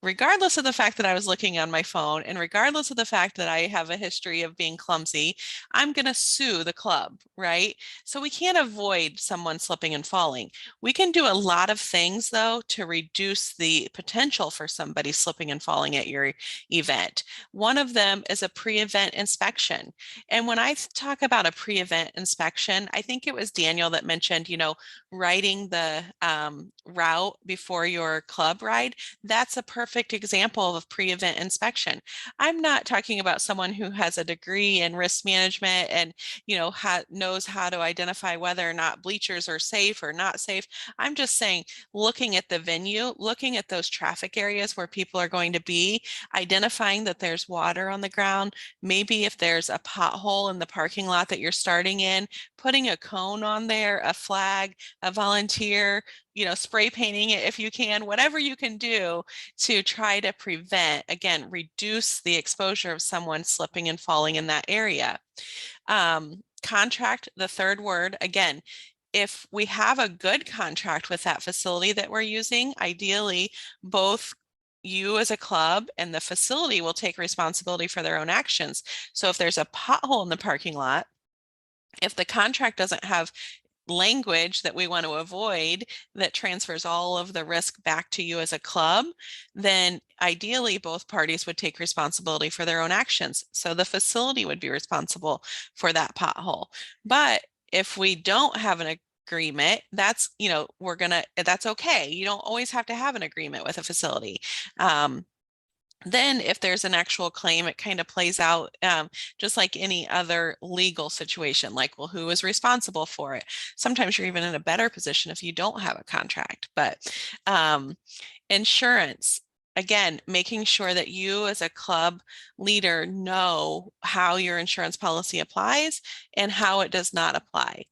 Speaker 10: regardless of the fact that I was looking on my phone and regardless of the fact that I have a history of being clumsy, I'm going to sue the club, right? So we can't avoid someone slipping and falling. We can do a lot of things, though, to reduce the potential for somebody slipping and falling at your event. One of them is a pre-event inspection. And when I talk about a pre-event inspection, I think it was Daniel that mentioned, writing the route before your club ride. That's a perfect example of pre-event inspection. I'm not talking about someone who has a degree in risk management and knows how to identify whether or not bleachers are safe or not safe. I'm just saying, looking at the venue, looking at those traffic areas where people are going to be, identifying that there's water on the ground, maybe if there's a pothole in the parking lot that you're starting in, putting a cone on there, a flag, a volunteer, spray painting it if you can, whatever you can do to try to prevent, again, reduce the exposure of someone slipping and falling in that area. Contract, the third word, again, if we have a good contract with that facility that we're using, ideally both you as a club and the facility will take responsibility for their own actions. So if there's a pothole in the parking lot, if the contract doesn't have language that we want to avoid that transfers all of the risk back to you as a club, then ideally both parties would take responsibility for their own actions. So the facility would be responsible for that pothole. But if we don't have an agreement, that's, that's okay. You don't always have to have an agreement with a facility. Then if there's an actual claim, it kind of plays out just like any other legal situation, like, well, who is responsible for it? Sometimes you're even in a better position if you don't have a contract. But insurance, again, making sure that you as a club leader know how your insurance policy applies and how it does not apply.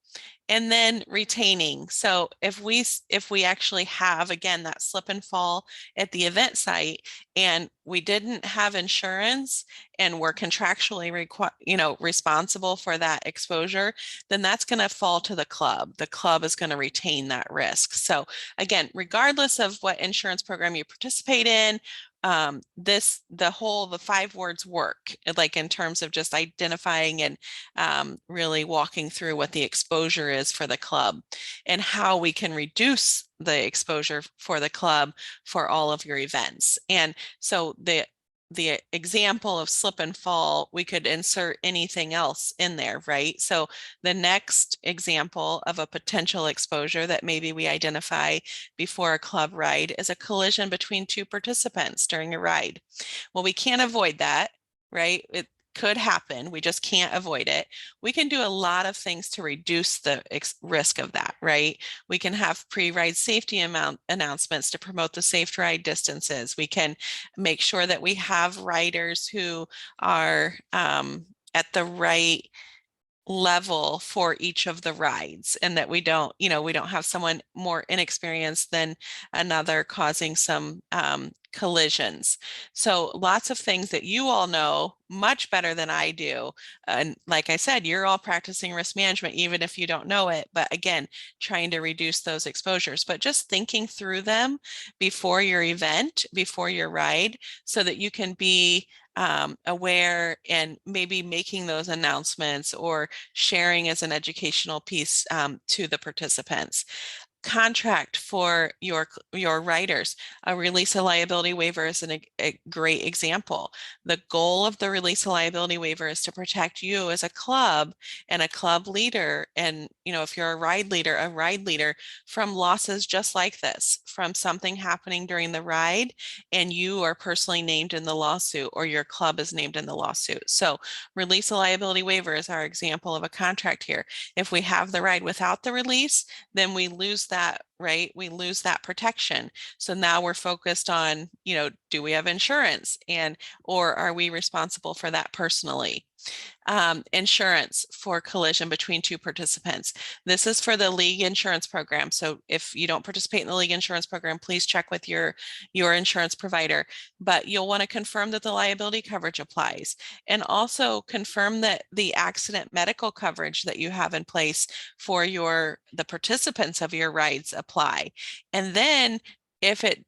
Speaker 10: And then retaining. So if we actually have, again, that slip and fall at the event site and we didn't have insurance and we're contractually responsible for that exposure, then that's going to fall to the club. The club is going to retain that risk. So again, regardless of what insurance program you participate in, the 5 words work, like in terms of just identifying and really walking through what the exposure is for the club and how we can reduce the exposure for the club for all of your events. And so the example of slip and fall, we could insert anything else in there, right? So the next example of a potential exposure that maybe we identify before a club ride is a collision between 2 participants during a ride. Well, we can't avoid that, right? It could happen. We just can't avoid it. We can do a lot of things to reduce the risk of that, right? We can have pre-ride safety announcements to promote the safe ride distances. We can make sure that we have riders who are at the right level for each of the rides, and that we don't have someone more inexperienced than another causing some collisions. So lots of things that you all know much better than I do. And like I said, you're all practicing risk management, even if you don't know it. But again, trying to reduce those exposures, but just thinking through them before your event, before your ride, so that you can be aware and maybe making those announcements or sharing as an educational piece to the participants. Contract for your riders. A release of liability waiver is a great example. The goal of the release of liability waiver is to protect you as a club and a club leader, and if you're a ride leader from losses just like this, from something happening during the ride and you are personally named in the lawsuit or your club is named in the lawsuit. So release of liability waiver is our example of a contract here. If we have the ride without the release, then we lose that, right? We lose that protection. So now we're focused on, do we have insurance or are we responsible for that personally? Insurance for collision between 2 participants. This is for the league insurance program. So if you don't participate in the league insurance program, please check with your insurance provider, but you'll want to confirm that the liability coverage applies, and also confirm that the accident medical coverage that you have in place for the participants of your rides apply. And then if it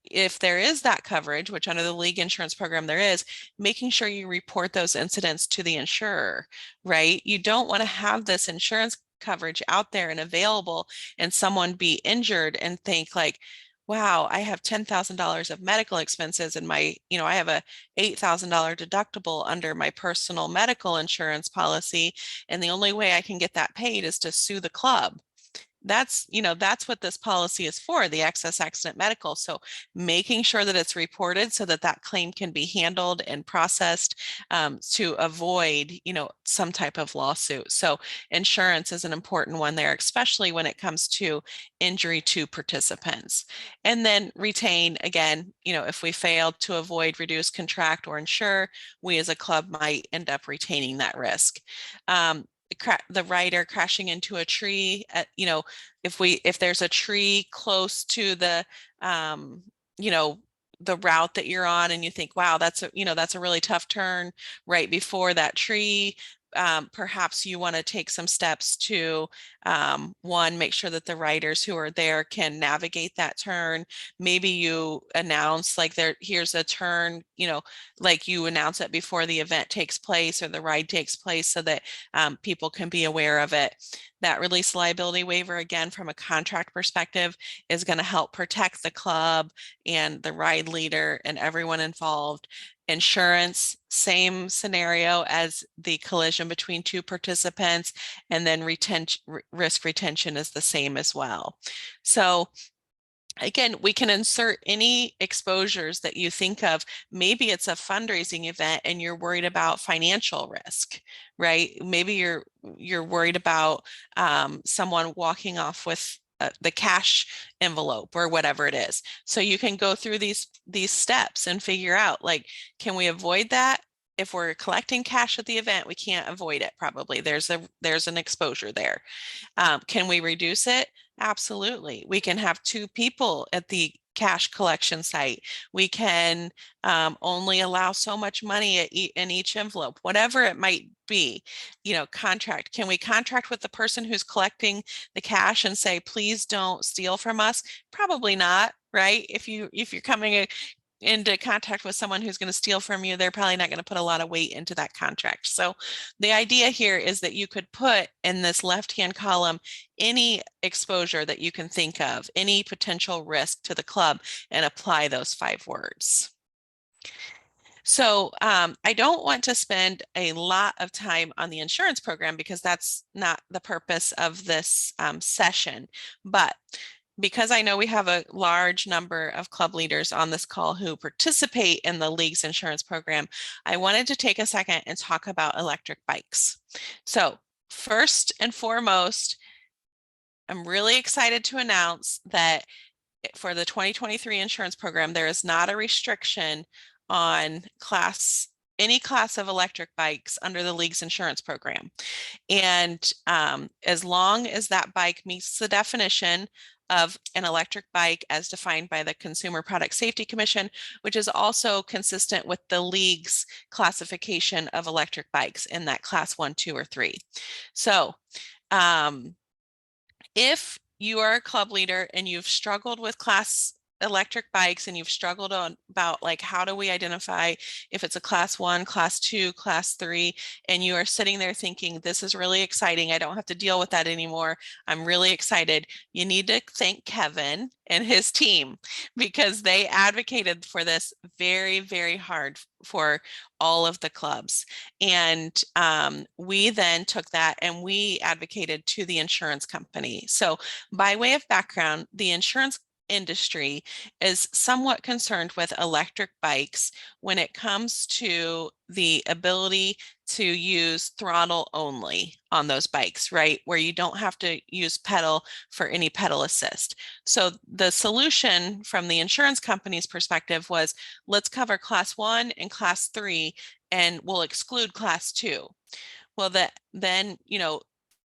Speaker 10: if there is that coverage, which under the league insurance program there is, making sure you report those incidents to the insurer, right? You don't want to have this insurance coverage out there and available and someone be injured and think like, wow, I have $10,000 of medical expenses and I have a $8,000 deductible under my personal medical insurance policy. And the only way I can get that paid is to sue the club. That's what this policy is for, the excess accident medical. So making sure that it's reported so that that claim can be handled and processed to avoid, some type of lawsuit. So insurance is an important one there, especially when it comes to injury to participants. And then retain, again, if we fail to avoid, reduce, contract, or insure, we as a club might end up retaining that risk. The rider crashing into a tree if there's a tree close to the the route that you're on and you think, wow, that's a really tough turn right before that tree, perhaps you want to take some steps to one, make sure that the riders who are there can navigate that turn. Maybe you announce like here's a turn, like you announce it before the event takes place or the ride takes place so that people can be aware of it. That release liability waiver, again, from a contract perspective, is going to help protect the club and the ride leader and everyone involved. Insurance, same scenario as the collision between two participants, and then risk retention is the same as well. So again, we can insert any exposures that you think of. Maybe it's a fundraising event and you're worried about financial risk, right? Maybe you're worried about someone walking off with the cash envelope or whatever it is. So you can go through these steps and figure out, like, can we avoid that? If we're collecting cash at the event, we can't avoid it. Probably there's an exposure there. Can we reduce it? Absolutely. We can have 2 people at the cash collection site. We can only allow so much money in each envelope, whatever it might be. Contract. Can we contract with the person who's collecting the cash and say, please don't steal from us? Probably not, right? If you're coming into contact with someone who's going to steal from you, they're probably not going to put a lot of weight into that contract. So the idea here is that you could put in this left-hand column any exposure that you can think of, any potential risk to the club, and apply those 5 words. So I don't want to spend a lot of time on the insurance program because that's not the purpose of this session, but because I know we have a large number of club leaders on this call who participate in the league's insurance program, I wanted to take a second and talk about electric bikes. So first and foremost, I'm really excited to announce that for the 2023 insurance program, there is not a restriction on any class of electric bikes under the league's insurance program. And as long as that bike meets the definition of an electric bike as defined by the Consumer Product Safety Commission, which is also consistent with the league's classification of electric bikes in that class 1, 2, or 3. So if you are a club leader and you've struggled with class electric bikes and you've struggled about like, how do we identify if it's a class 1, class 2, class 3, and you are sitting there thinking, this is really exciting, I don't have to deal with that anymore, I'm really excited, you need to thank Kevin and his team because they advocated for this very, very hard for all of the clubs. And we then took that and we advocated to the insurance company. So by way of background, the insurance industry is somewhat concerned with electric bikes when it comes to the ability to use throttle only on those bikes, right? Where you don't have to use pedal for any pedal assist. So the solution from the insurance company's perspective was, let's cover class 1 and class 3 and we'll exclude class 2. Well, then,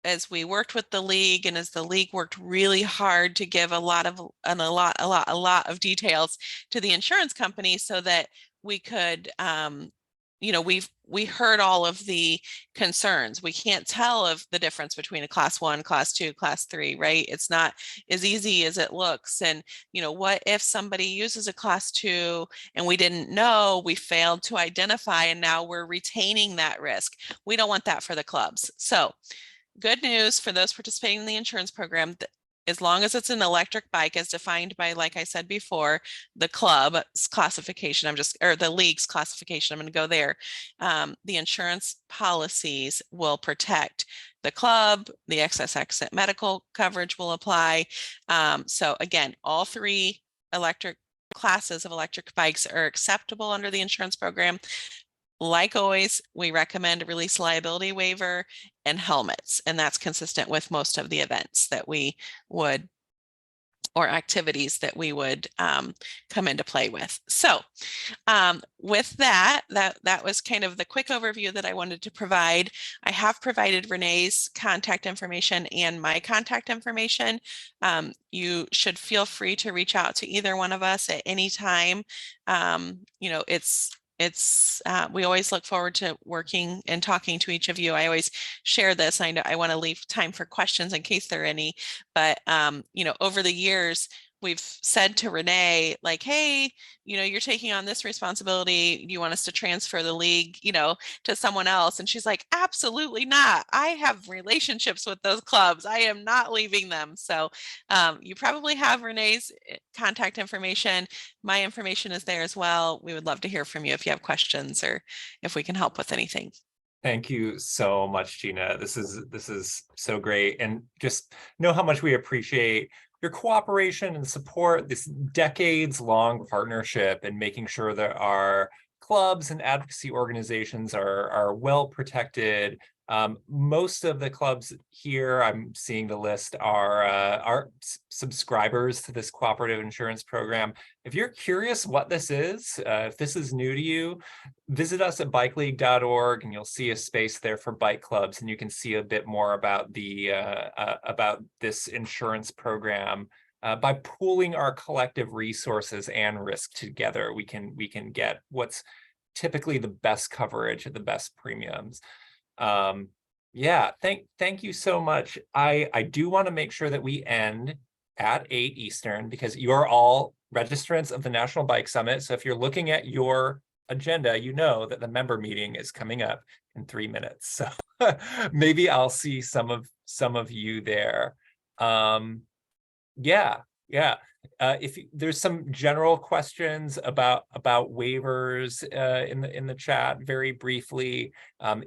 Speaker 10: as we worked with the league and as the league worked really hard to give a lot of details to the insurance company so that we could we heard all of the concerns. We can't tell of the difference between a class 1, class 2, class 3, right? It's not as easy as it looks. And, what if somebody uses a class 2 and we didn't know, we failed to identify, and now we're retaining that risk. We don't want that for the clubs. So good news for those participating in the insurance program, as long as it's an electric bike as defined by, like I said before, the club's classification, or the league's classification, I'm going to go there. The insurance policies will protect the club, the excess accident medical coverage will apply. So again, all 3 classes of electric bikes are acceptable under the insurance program. Like always, we recommend a release liability waiver and helmets, and that's consistent with most of the events that we would, or activities that we would come into play with. So with that was kind of the quick overview that I wanted to provide. I have provided Renee's contact information and my contact information. You should feel free to reach out to either one of us at any time. We always look forward to working and talking to each of you. I always share this. I know I want to leave time for questions in case there are any, but over the years, we've said to Renee, like, hey, you're taking on this responsibility. Do you want us to transfer the league, to someone else? And she's like, absolutely not. I have relationships with those clubs. I am not leaving them. So you probably have Renee's contact information. My information is there as well. We would love to hear from you if you have questions or if we can help with anything.
Speaker 1: Thank you so much, Gina. This is so great. And just know how much we appreciate your cooperation and support, this decades-long partnership, and making sure that our clubs and advocacy organizations are well protected. Most of the clubs here, I'm seeing the list, are subscribers to this cooperative insurance program. If you're curious what this is, if this is new to you, visit us at bikeleague.org and you'll see a space there for bike clubs, and you can see a bit more about about this insurance program. By pooling our collective resources and risk together, we can get what's typically the best coverage at the best premiums. Yeah, thank you so much. I do want to make sure that we end at 8 Eastern, because you're all registrants of the National Bike Summit. So if you're looking at your agenda, you know that the member meeting is coming up in 3 minutes. So maybe I'll see some of you there. Yeah. If there's some general questions about waivers in the chat, very briefly,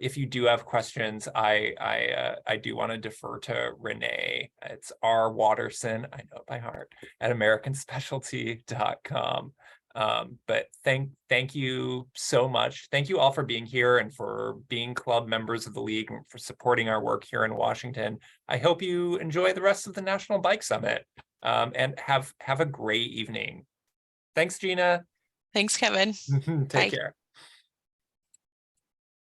Speaker 1: if you do have questions, I do want to defer to Renee. It's R. Watterson, I know it by heart, at americanspecialty.com. But thank you so much. Thank you all for being here and for being club members of the league and for supporting our work here in Washington. I hope you enjoy the rest of the National Bike Summit. And have a great evening. Thanks, Gina.
Speaker 10: Thanks, Kevin.
Speaker 1: Take care.